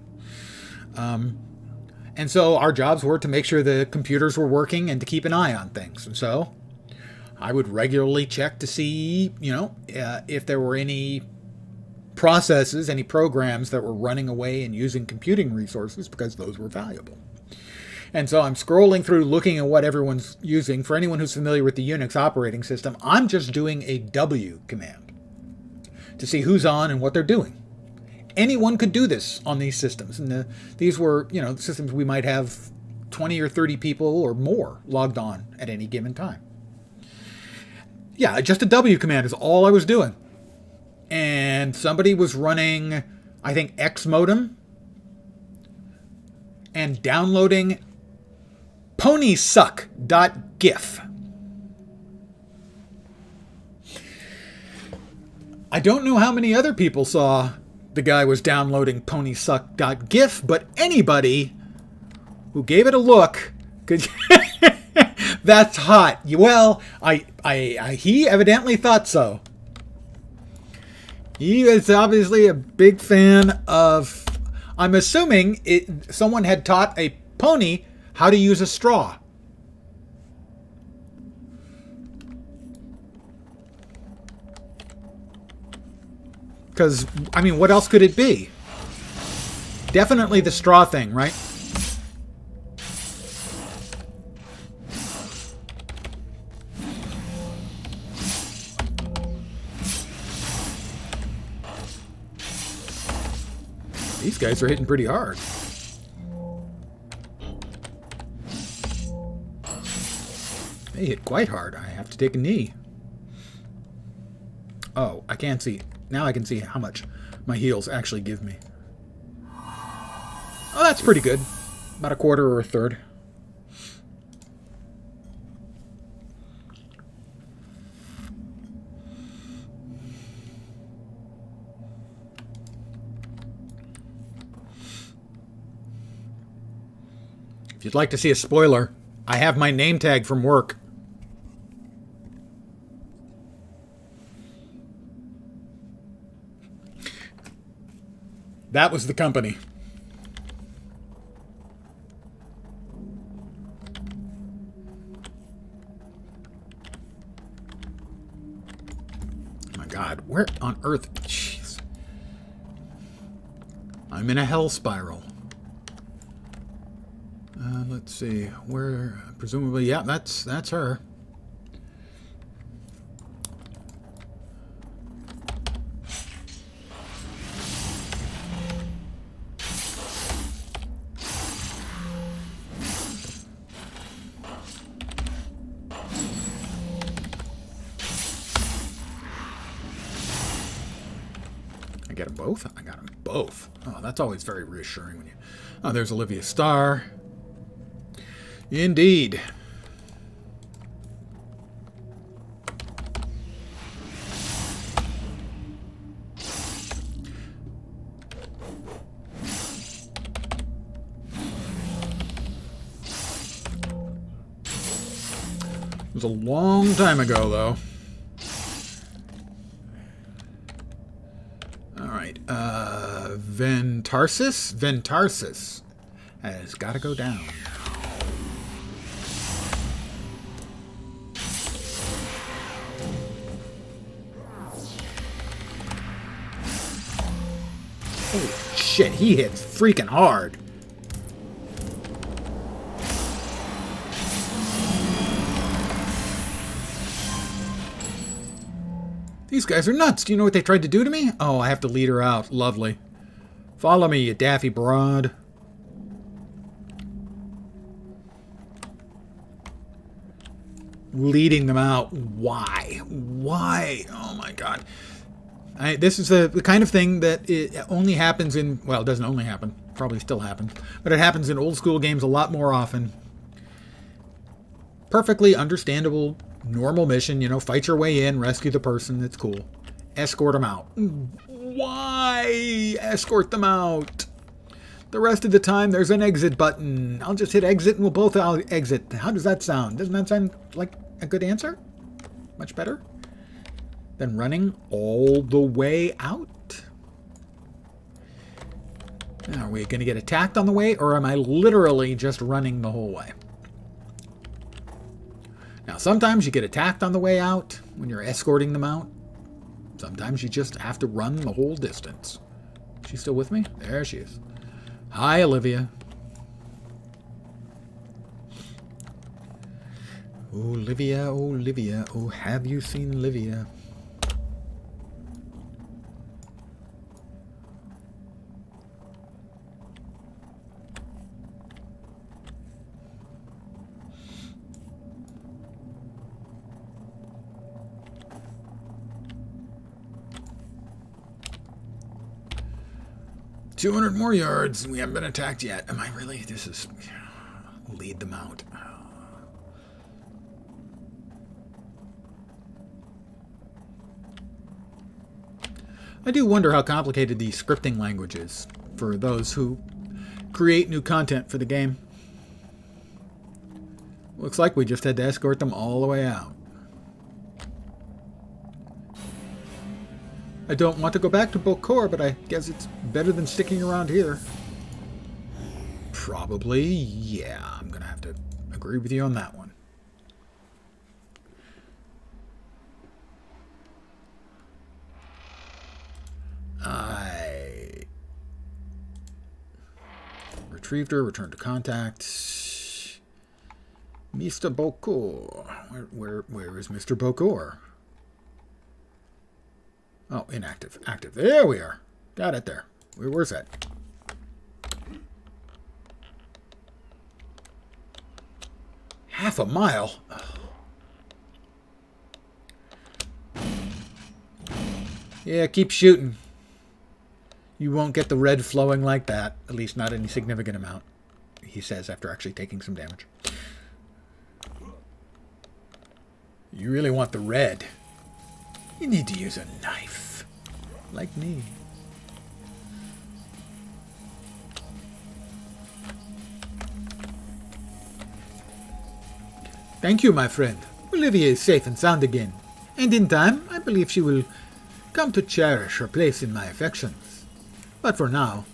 And so our jobs were to make sure the computers were working and to keep an eye on things. And so I would regularly check to see, if there were any processes, any programs that were running away and using computing resources, because those were valuable. And so I'm scrolling through looking at what everyone's using. For anyone who's familiar with the Unix operating system, I'm just doing a W command to see who's on and what they're doing. Anyone could do this on these systems. And these were, systems we might have 20 or 30 people or more logged on at any given time. Yeah, just a W command is all I was doing. And somebody was running, I think, X modem and downloading ponysuck.gif. I don't know how many other people saw the guy was downloading ponysuck.gif, but anybody who gave it a look could... That's hot. Well, he evidently thought so. He is obviously a big fan of... I'm assuming someone had taught a pony how to use a straw. Because, I mean, what else could it be? Definitely the straw thing, right? These guys are hitting pretty hard. They hit quite hard. I have to take a knee. Oh, I can't see. Now I can see how much my heals actually give me. Oh, that's pretty good. About a quarter or a third. If you'd like to see a spoiler, I have my name tag from work. That was the company. Oh my God, where on earth? Jeez. I'm in a hell spiral. Let's see, where, presumably, yeah, that's her. I get them both? I got them both. Oh, that's always very reassuring when you... Oh, there's Olivia Starr. Indeed. It was a long time ago, though. All right. Ventarsis? Ventarsis has got to go down. Holy shit, he hits freaking hard. These guys are nuts. Do you know what they tried to do to me? Oh, I have to lead her out. Lovely. Follow me, you daffy broad. Leading them out. Why? Why? Oh my God. This is the kind of thing that it only happens in, well, it doesn't only happen, probably still happens, but it happens in old school games a lot more often. Perfectly understandable, normal mission, you know, fight your way in, rescue the person, that's cool. Escort them out. Why escort them out? The rest of the time, there's an exit button. I'll just hit exit and we'll both exit. How does that sound? Doesn't that sound like a good answer? Much better than running all the way out? Now, are we going to get attacked on the way, or am I literally just running the whole way? Now, sometimes you get attacked on the way out when you're escorting them out. Sometimes you just have to run the whole distance. Is she still with me? There she is. Hi, Olivia. Olivia, Olivia, oh, have you seen Olivia? $200 more yards, and we haven't been attacked yet. Am I really? This is... Lead them out. I do wonder how complicated the scripting language is for those who create new content for the game. Looks like we just had to escort them all the way out. I don't want to go back to Bokor, but I guess it's better than sticking around here. Probably, yeah. I'm going to have to agree with you on that one. I retrieved her, returned to contact. Mr. Bokor. Where is Mr. Bokor? Oh, inactive. Active. There we are. Got it there. Where's that? Half a mile? Yeah, keep shooting. You won't get the red flowing like that. At least not any significant amount, he says after actually taking some damage. You really want the red. You need to use a knife. Like me. Thank you, my friend. Olivia is safe and sound again. And in time, I believe she will come to cherish her place in my affections. But for now,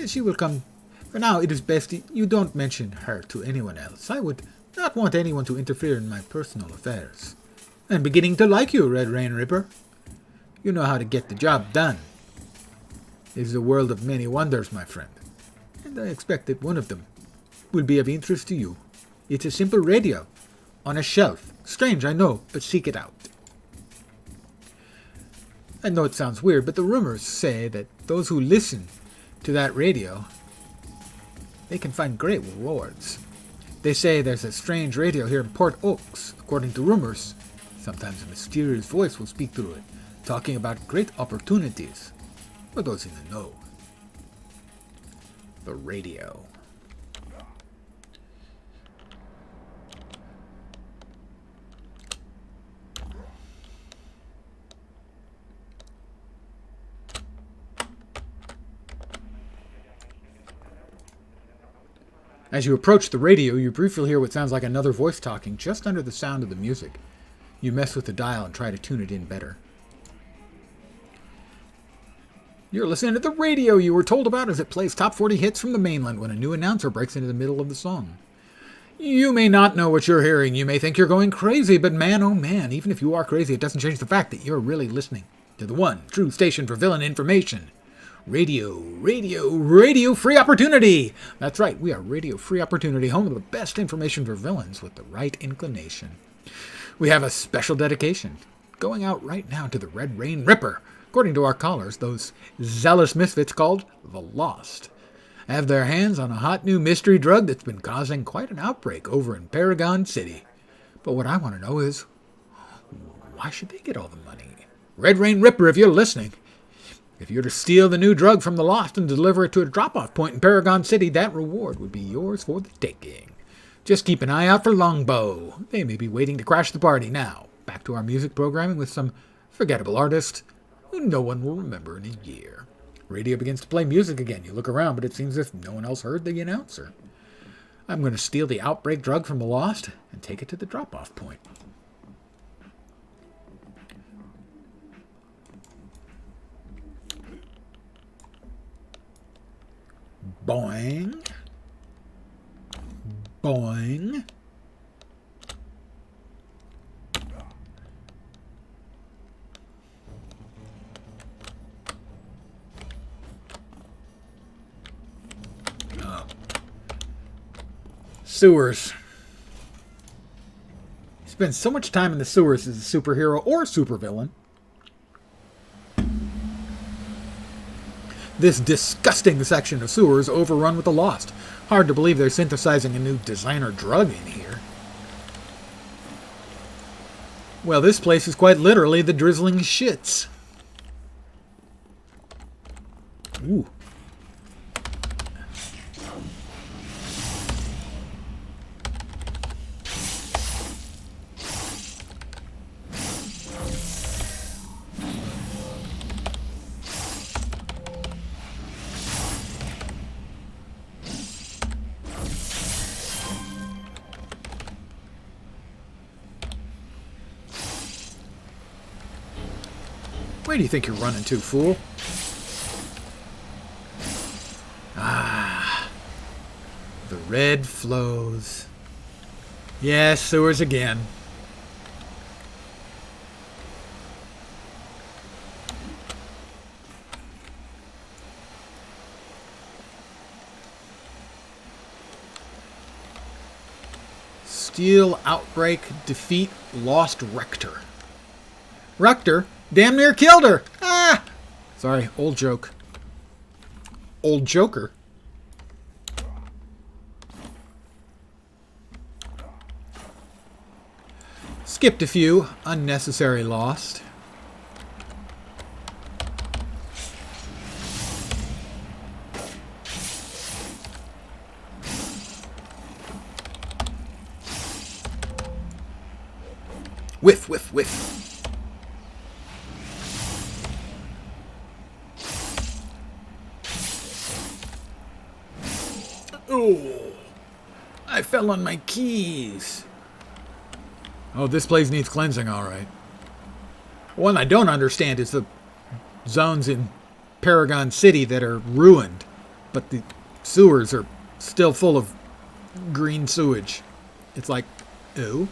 she will come. For now, it is best you don't mention her to anyone else. I would not want anyone to interfere in my personal affairs. I'm beginning to like you, Red Rain Ripper. You know how to get the job done. This is a world of many wonders, my friend. And I expect that one of them will be of interest to you. It's a simple radio on a shelf. Strange, I know, but seek it out. I know it sounds weird, but the rumors say that those who listen to that radio, they can find great rewards. They say there's a strange radio here in Port Oaks. According to rumors, sometimes a mysterious voice will speak through it, talking about great opportunities for those in the know. The radio. As you approach the radio, you briefly hear what sounds like another voice talking just under the sound of the music. You mess with the dial and try to tune it in better. You're listening to the radio you were told about as it plays top 40 hits from the mainland when a new announcer breaks into the middle of the song. You may not know what you're hearing. You may think you're going crazy, but man, oh man, even if you are crazy, it doesn't change the fact that you're really listening to the one true station for villain information. Radio Free Opportunity! That's right, we are Radio Free Opportunity, home of the best information for villains with the right inclination. We have a special dedication going out right now to the Red Rain Ripper. According to our callers, those zealous misfits called the Lost have their hands on a hot new mystery drug that's been causing quite an outbreak over in Paragon City. But what I want to know is, why should they get all the money? Red Rain Ripper, if you're listening, if you're to steal the new drug from the Lost and deliver it to a drop-off point in Paragon City, that reward would be yours for the taking. Just keep an eye out for Longbow. They may be waiting to crash the party now. Back to our music programming with some forgettable artist who no one will remember in a year. Radio begins to play music again. You look around, but it seems as if no one else heard the announcer. I'm going to steal the outbreak drug from the Lost and take it to the drop-off point. Boing. Boing. Sewers. He spends so much time in the sewers as a superhero or supervillain. This disgusting section of sewers overrun with the Lost. Hard to believe they're synthesizing a new designer drug in here. Well, this place is quite literally the drizzling shits. Ooh. Where do you think you're running to, fool? Ah. The red flows. Yes, sewers again. Steel outbreak, defeat, lost Rector. Rector? Damn near killed her! Ah! Sorry, old joke. Old Joker. Skipped a few. Unnecessary lost. Whiff, whiff, whiff. Oh, I fell on my keys. Oh, this place needs cleansing, all right. One I don't understand is the zones in Paragon City that are ruined, but the sewers are still full of green sewage. It's like, ew.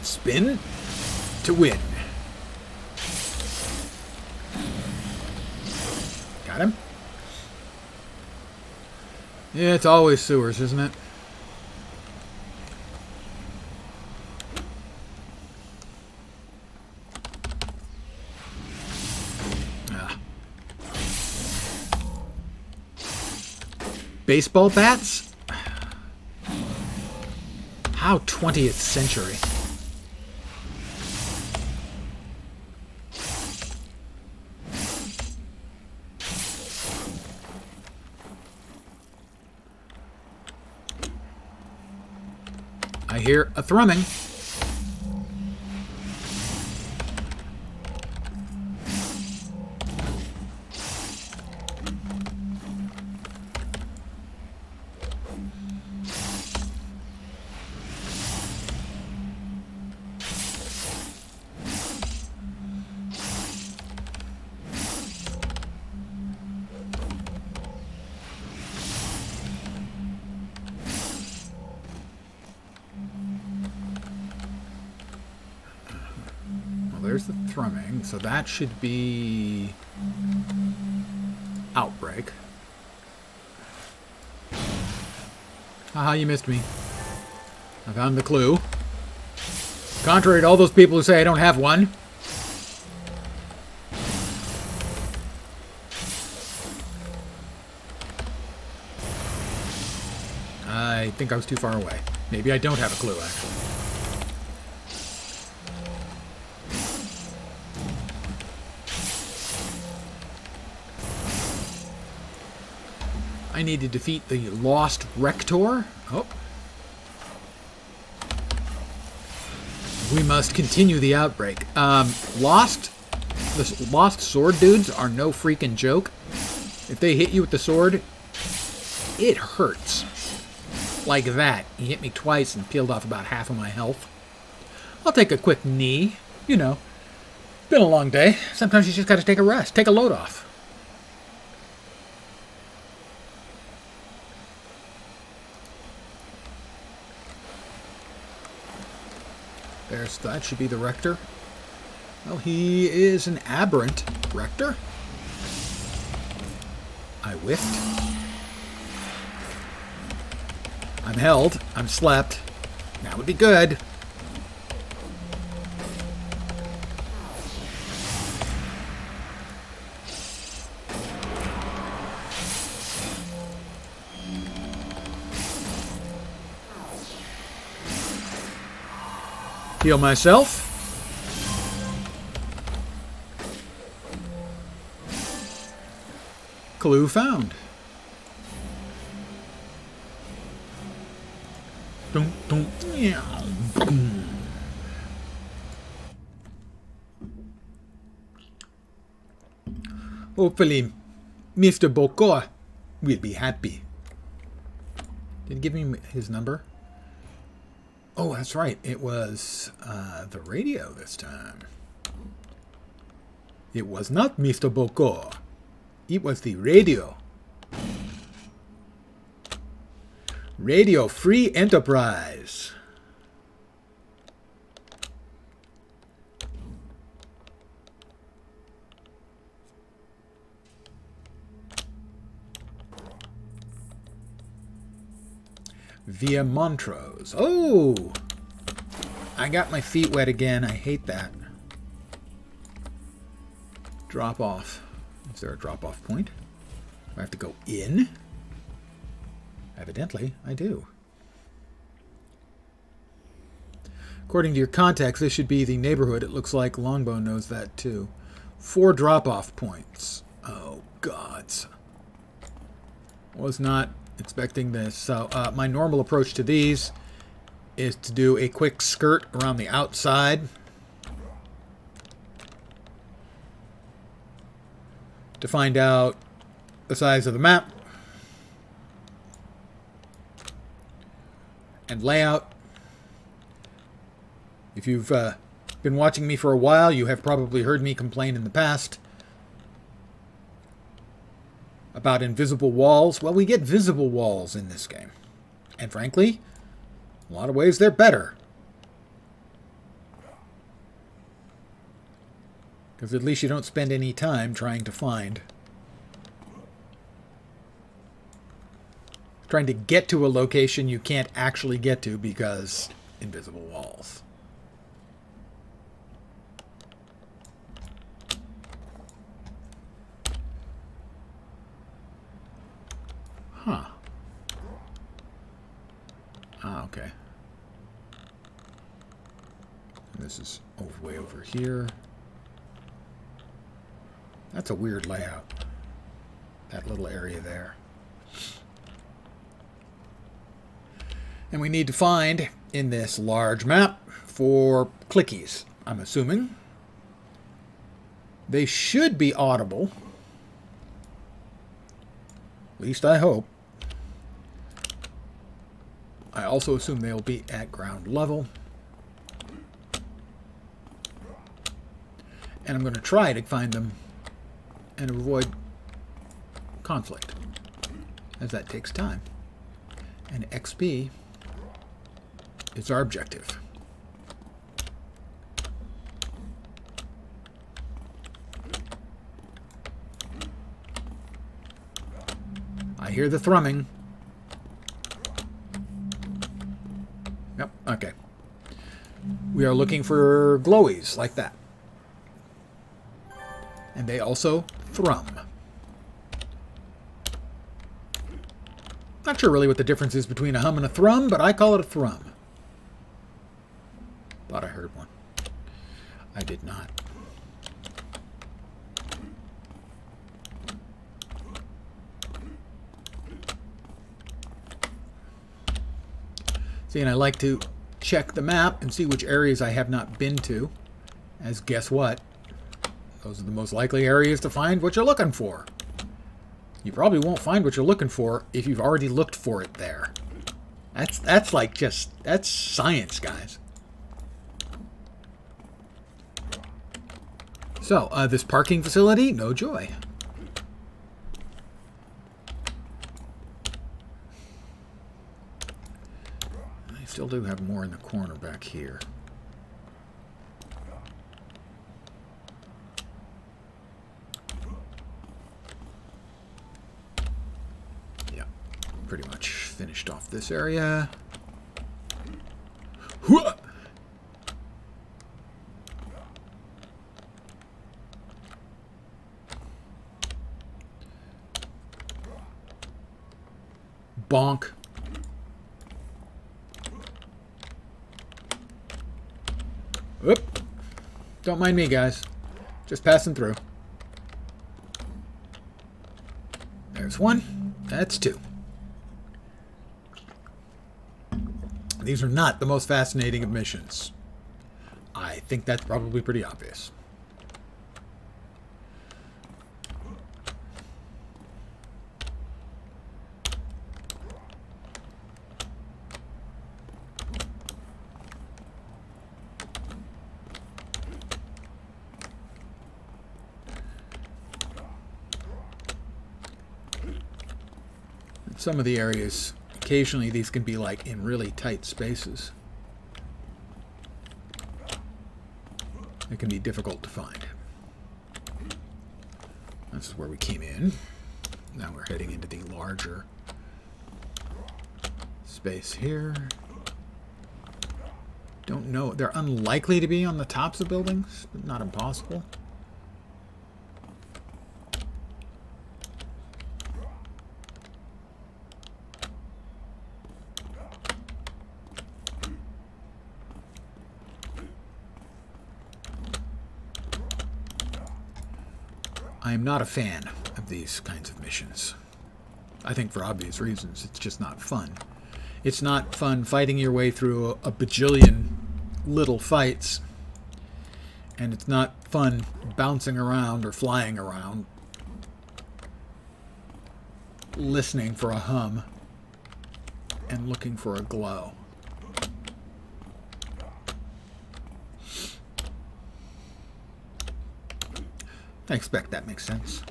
Spin to win. Got him? Yeah, it's always sewers, isn't it? Ah. Baseball bats? How 20th century? I hear a thrumming. There's the thrumming, so that should be outbreak. Haha, you missed me. I found the clue. Contrary to all those people who say I don't have one. I think I was too far away. Maybe I don't have a clue, actually. I need to defeat the lost Rector. Oh. We must continue the outbreak. The lost sword dudes are no freaking joke. If they hit you with the sword, it hurts. Like that. He hit me twice and peeled off about half of my health. I'll take a quick knee. You know, been a long day. Sometimes you just gotta take a rest. Take a load off. That should be the Rector. Well, he is an aberrant Rector. I whiffed. I'm held. I'm slept. That would be good. Heal myself. Clue found. Dum, dum, meow, boom. Hopefully, Mr. Boko will be happy. Did he give me his number? Oh, that's right. It was the radio this time. It was not Mr. Boko. It was the radio. Radio Free Enterprise. Via Montrose. Oh! I got my feet wet again. I hate that. Drop off. Is there a drop off point? Do I have to go in? Evidently, I do. According to your contacts, this should be the neighborhood. It looks like Longbow knows that too. 4 drop-off points. Oh, gods. Was not expecting this. So, my normal approach to these is to do a quick skirt around the outside. To find out the size of the map. And layout. If you've been watching me for a while, you have probably heard me complain in the past about invisible walls. Well, we get visible walls in this game. And frankly, in a lot of ways, they're better. Because at least you don't spend any time trying to get to a location you can't actually get to because invisible walls. Huh. Ah, okay. And this is way over here. That's a weird layout. That little area there. And we need to find, in this large map, 4 clickies, I'm assuming. They should be audible. At least I hope. I also assume they'll be at ground level. And I'm going to try to find them and avoid conflict, as that takes time. And XP is our objective. I hear the thrumming. Yep, okay. We are looking for glowies like that. And they also thrum. Not sure really what the difference is between a hum and a thrum, but I call it a thrum. Thought I heard one. I did not. See, and I like to check the map and see which areas I have not been to, as guess what? Those are the most likely areas to find what you're looking for. You probably won't find what you're looking for if you've already looked for it there. That's like just, that's science, guys. So, this parking facility, no joy. I still do have more in the corner back here. Pretty much finished off this area. Hooah! Bonk. Whoop. Don't mind me, guys. Just passing through. There's one. That's 2. These are not the most fascinating of missions. I think that's probably pretty obvious. Some of the areas, occasionally these can be like in really tight spaces. It can be difficult to find. This is where we came in. Now we're heading into the larger space here. Don't know. They're unlikely to be on the tops of buildings, but not impossible. I am not a fan of these kinds of missions. I think for obvious reasons. It's just not fun. It's not fun fighting your way through a bajillion little fights. And it's not fun bouncing around or flying around, listening for a hum and looking for a glow. I expect that makes sense.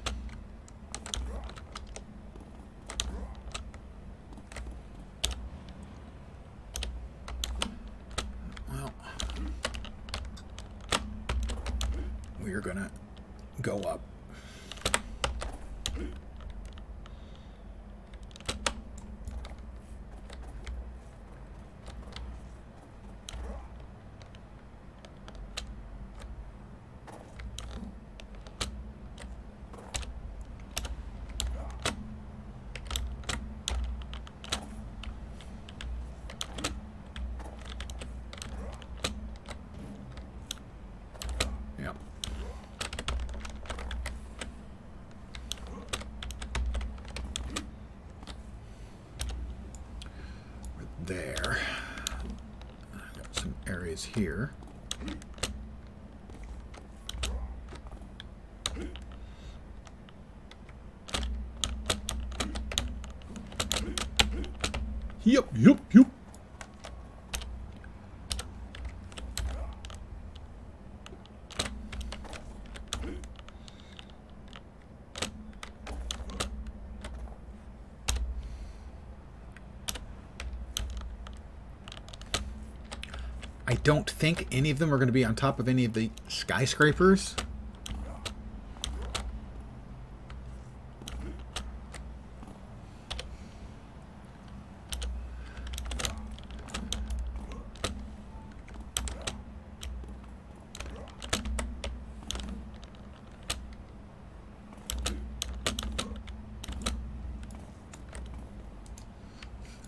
Well, we're gonna go up. There. Got some areas here. Yep. I don't think any of them are going to be on top of any of the skyscrapers.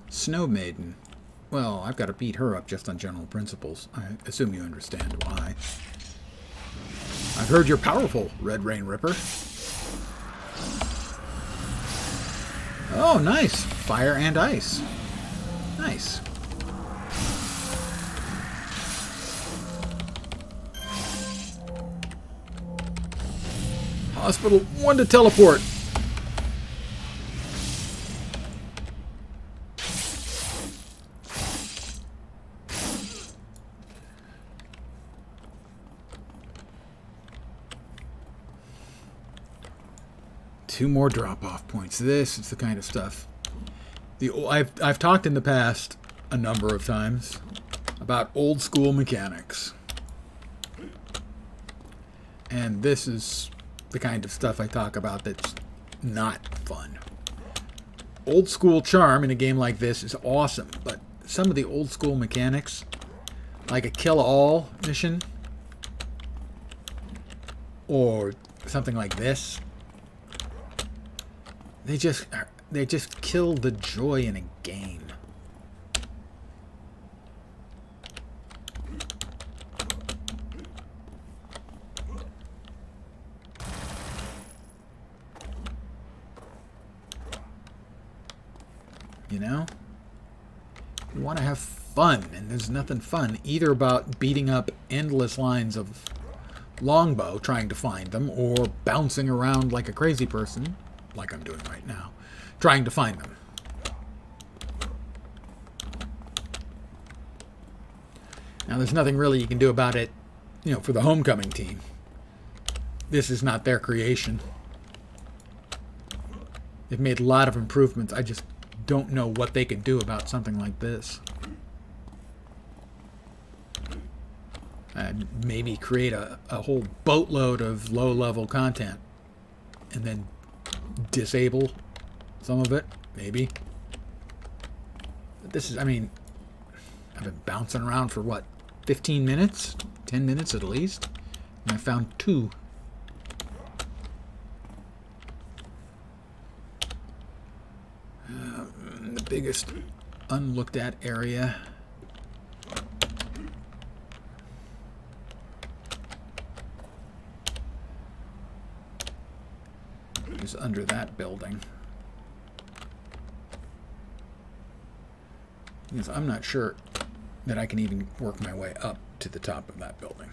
Snow Maiden. Well, I've got to beat her up just on general principles. I assume you understand why. I've heard you're powerful, Red Rain Ripper. Oh, nice. Fire and ice. Nice. Hospital 1 to teleport. Two more drop-off points. This is the kind of stuff. I've talked in the past a number of times about old school mechanics. And this is the kind of stuff I talk about that's not fun. Old school charm in a game like this is awesome, but some of the old school mechanics, like a kill-all mission, or something like this, they just kill the joy in a game. You know? You want to have fun, and there's nothing fun either about beating up endless lines of longbow trying to find them, or bouncing around like a crazy person, like I'm doing right now, trying to find them. Now, there's nothing really you can do about it, you know, for the homecoming team. This is not their creation. They've made a lot of improvements. I just don't know what they could do about something like this. Maybe create a whole boatload of low-level content and then disable some of it, maybe. But this is, I mean, I've been bouncing around for what, 15 minutes? 10 minutes at least? And I found 2. The biggest unlooked at area is under that building. Because I'm not sure that I can even work my way up to the top of that building.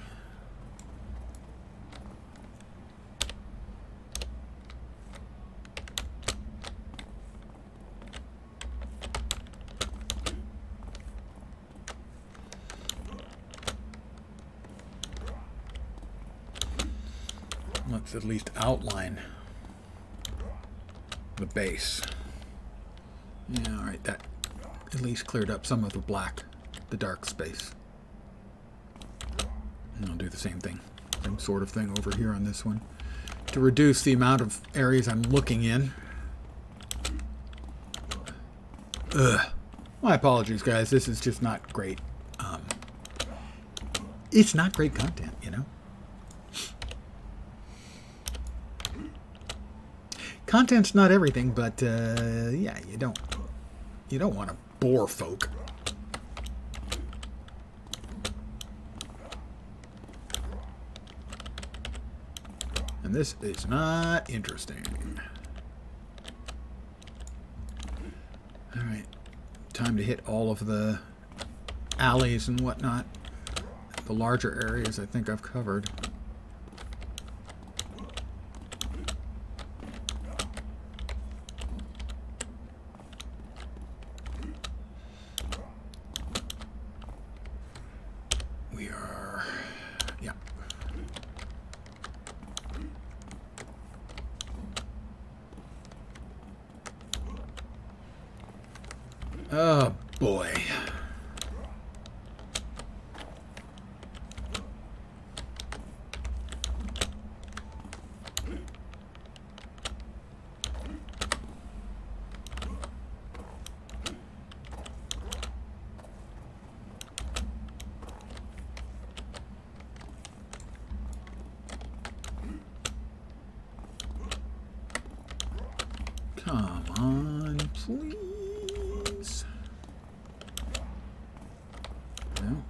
Let's at least outline the base. Yeah, alright, that at least cleared up some of the black, the dark space. And I'll do the same thing, same sort of thing over here on this one, to reduce the amount of areas I'm looking in. My apologies, guys, this is just not great. It's not great content, you know? Content's not everything, but yeah, you don't want to bore folk. And this is not interesting. All right, time to hit all of the alleys and whatnot. The larger areas I think I've covered. Oh, boy. Come on, please. No.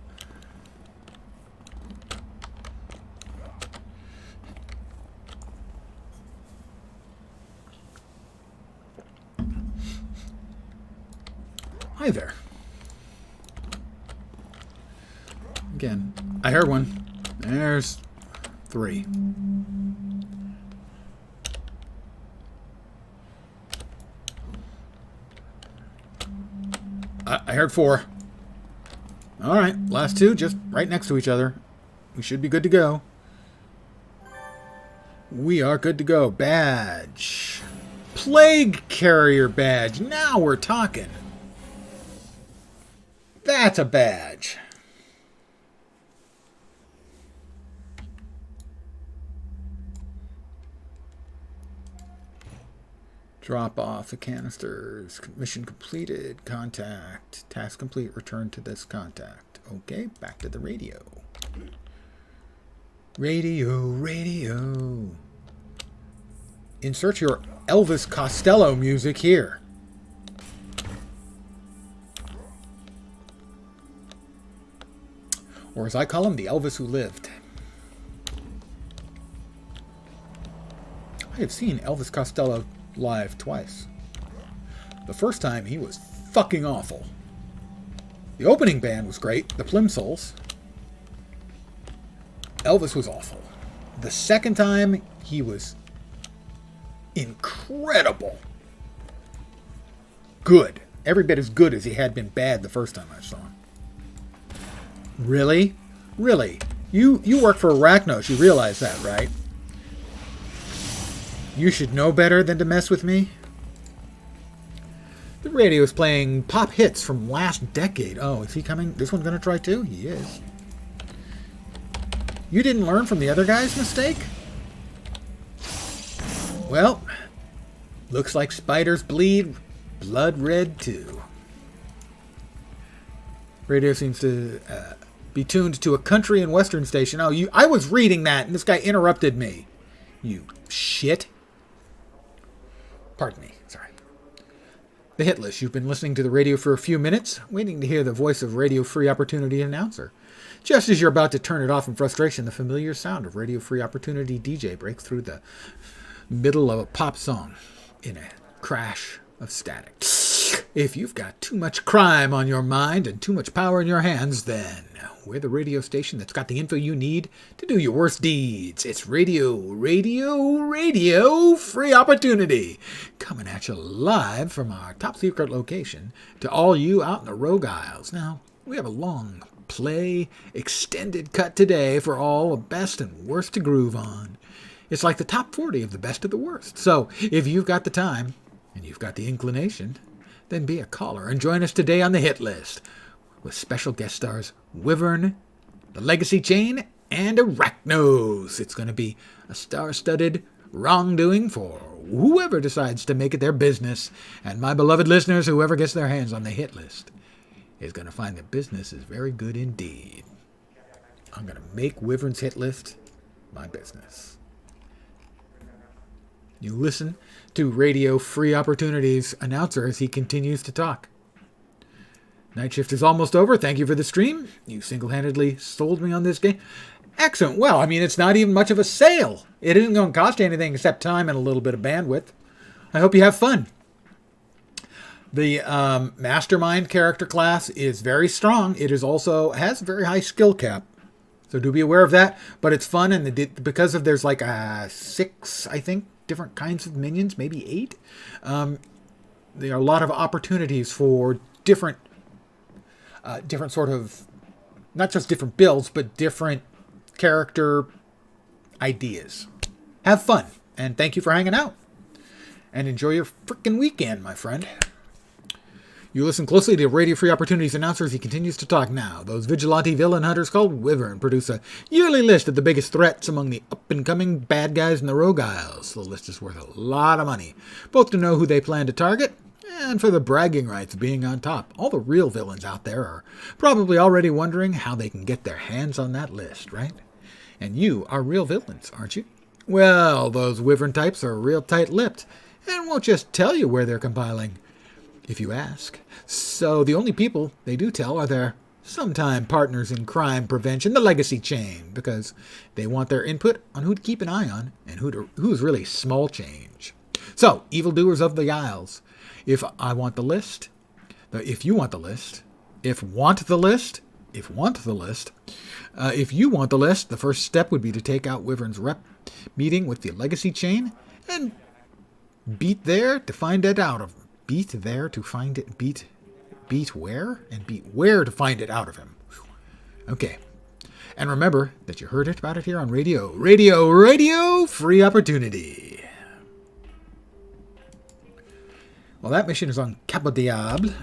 Hi there. Again, I heard one. There's 3. I heard 4. All right, last 2 just right next to each other. We should be good to go. We are good to go. Badge. Plague Carrier badge. Now we're talking. That's a badge. Drop off the canisters. Mission completed. Contact. Task complete. Return to this contact. Okay, back to the radio. Radio. Insert your Elvis Costello music here. Or as I call him, the Elvis who lived. I have seen Elvis Costello live twice. The first time he was fucking awful. The opening band was great, the Plimsolls. Elvis was awful. The second time, he was incredible. Good. Every bit as good as he had been bad the first time I saw him. Really? Really? You work for Arachnos, you realize that, right? You should know better than to mess with me. The radio is playing pop hits from last decade. Oh, is he coming? This one's going to try too? He is. You didn't learn from the other guy's mistake? Well, looks like spiders bleed blood red too. Radio seems to be tuned to a country and western station. Oh, I was reading that and this guy interrupted me. You shit. Pardon me, sorry. The hit list. You've been listening to the radio for a few minutes, waiting to hear the voice of Radio Free Opportunity announcer. Just as you're about to turn it off in frustration, the familiar sound of Radio Free Opportunity DJ breaks through the middle of a pop song in a crash of static. If you've got too much crime on your mind and too much power in your hands, then we're the radio station that's got the info you need to do your worst deeds. It's Radio Free Opportunity, coming at you live from our top secret location to all you out in the Rogue Isles. Now, we have a long play extended cut today for all the best and worst to groove on. It's like the top 40 of the best of the worst. So, if you've got the time and you've got the inclination, then be a caller and join us today on the hit list with special guest stars Wyvern, the Legacy Chain, and Arachnos. It's going to be a star-studded wrongdoing for whoever decides to make it their business. And my beloved listeners, whoever gets their hands on the hit list is going to find that business is very good indeed. I'm going to make Wyvern's hit list my business. You listen to Radio Free Opportunity's announcer as he continues to talk. Night shift is almost over. Thank you for the stream. You single-handedly sold me on this game. Excellent. Well, I mean, it's not even much of a sale. It isn't going to cost you anything except time and a little bit of bandwidth. I hope you have fun. The Mastermind character class is very strong. It is also has a very high skill cap. So do be aware of that. But it's fun, and because of there's like 6, I think, different kinds of minions, maybe 8. There are a lot of opportunities for different sort of, not just different builds, but different character ideas. Have fun, and thank you for hanging out. And enjoy your frickin' weekend, my friend. You listen closely to Radio Free Opportunity's announcer as he continues to talk now. Those vigilante villain hunters called Wyvern produce a yearly list of the biggest threats among the up-and-coming bad guys in the Rogue Isles. The list is worth a lot of money, both to know who they plan to target and for the bragging rights of being on top. All the real villains out there are probably already wondering how they can get their hands on that list, right? And you are real villains, aren't you? Well, those Wyvern types are real tight-lipped and won't just tell you where they're compiling if you ask. So the only people they do tell are their sometime partners in crime prevention, the Legacy Chain, because they want their input on who to keep an eye on and who's really small change. So, evildoers of the Isles, if you want the list, if you want the list, the first step would be to take out Wyvern's rep meeting with the Legacy Chain and beat where to find it out of him. Okay. And remember that you heard about it here on Radio Free Opportunity. Well, that mission is on Capo Diable.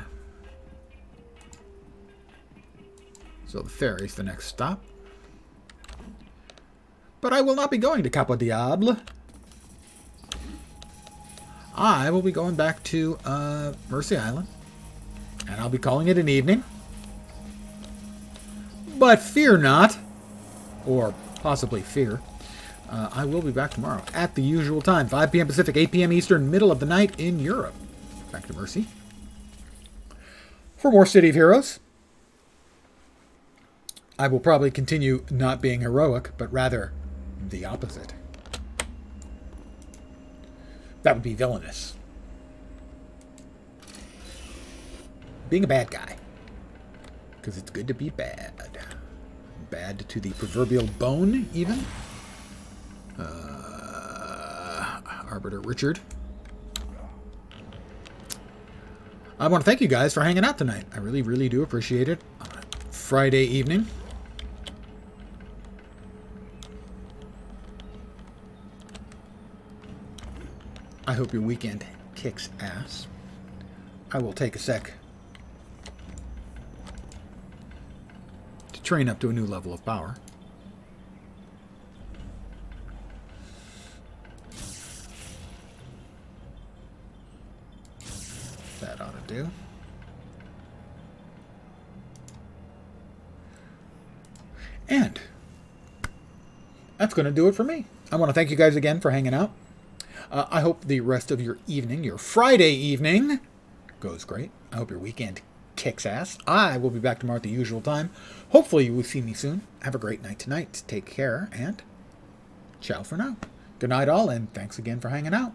So the ferry's the next stop. But I will not be going to Capo Diable. I will be going back to Mercy Island, and I'll be calling it an evening. But fear not, or possibly fear, I will be back tomorrow at the usual time, 5 p.m. Pacific, 8 p.m. Eastern, middle of the night in Europe. Back to Mercy. For more City of Heroes, I will probably continue not being heroic, but rather the opposite. That would be villainous. Being a bad guy. Because it's good to be bad. Bad to the proverbial bone, even. Arbiter Richard. I want to thank you guys for hanging out tonight. I really, really do appreciate it. Friday evening. I hope your weekend kicks ass. I will take a sec to train up to a new level of power. That ought to do. And that's going to do it for me. I want to thank you guys again for hanging out. I hope the rest of your evening, your Friday evening, goes great. I hope your weekend kicks ass. I will be back tomorrow at the usual time. Hopefully you will see me soon. Have a great night tonight. Take care, and ciao for now. Good night all, and thanks again for hanging out.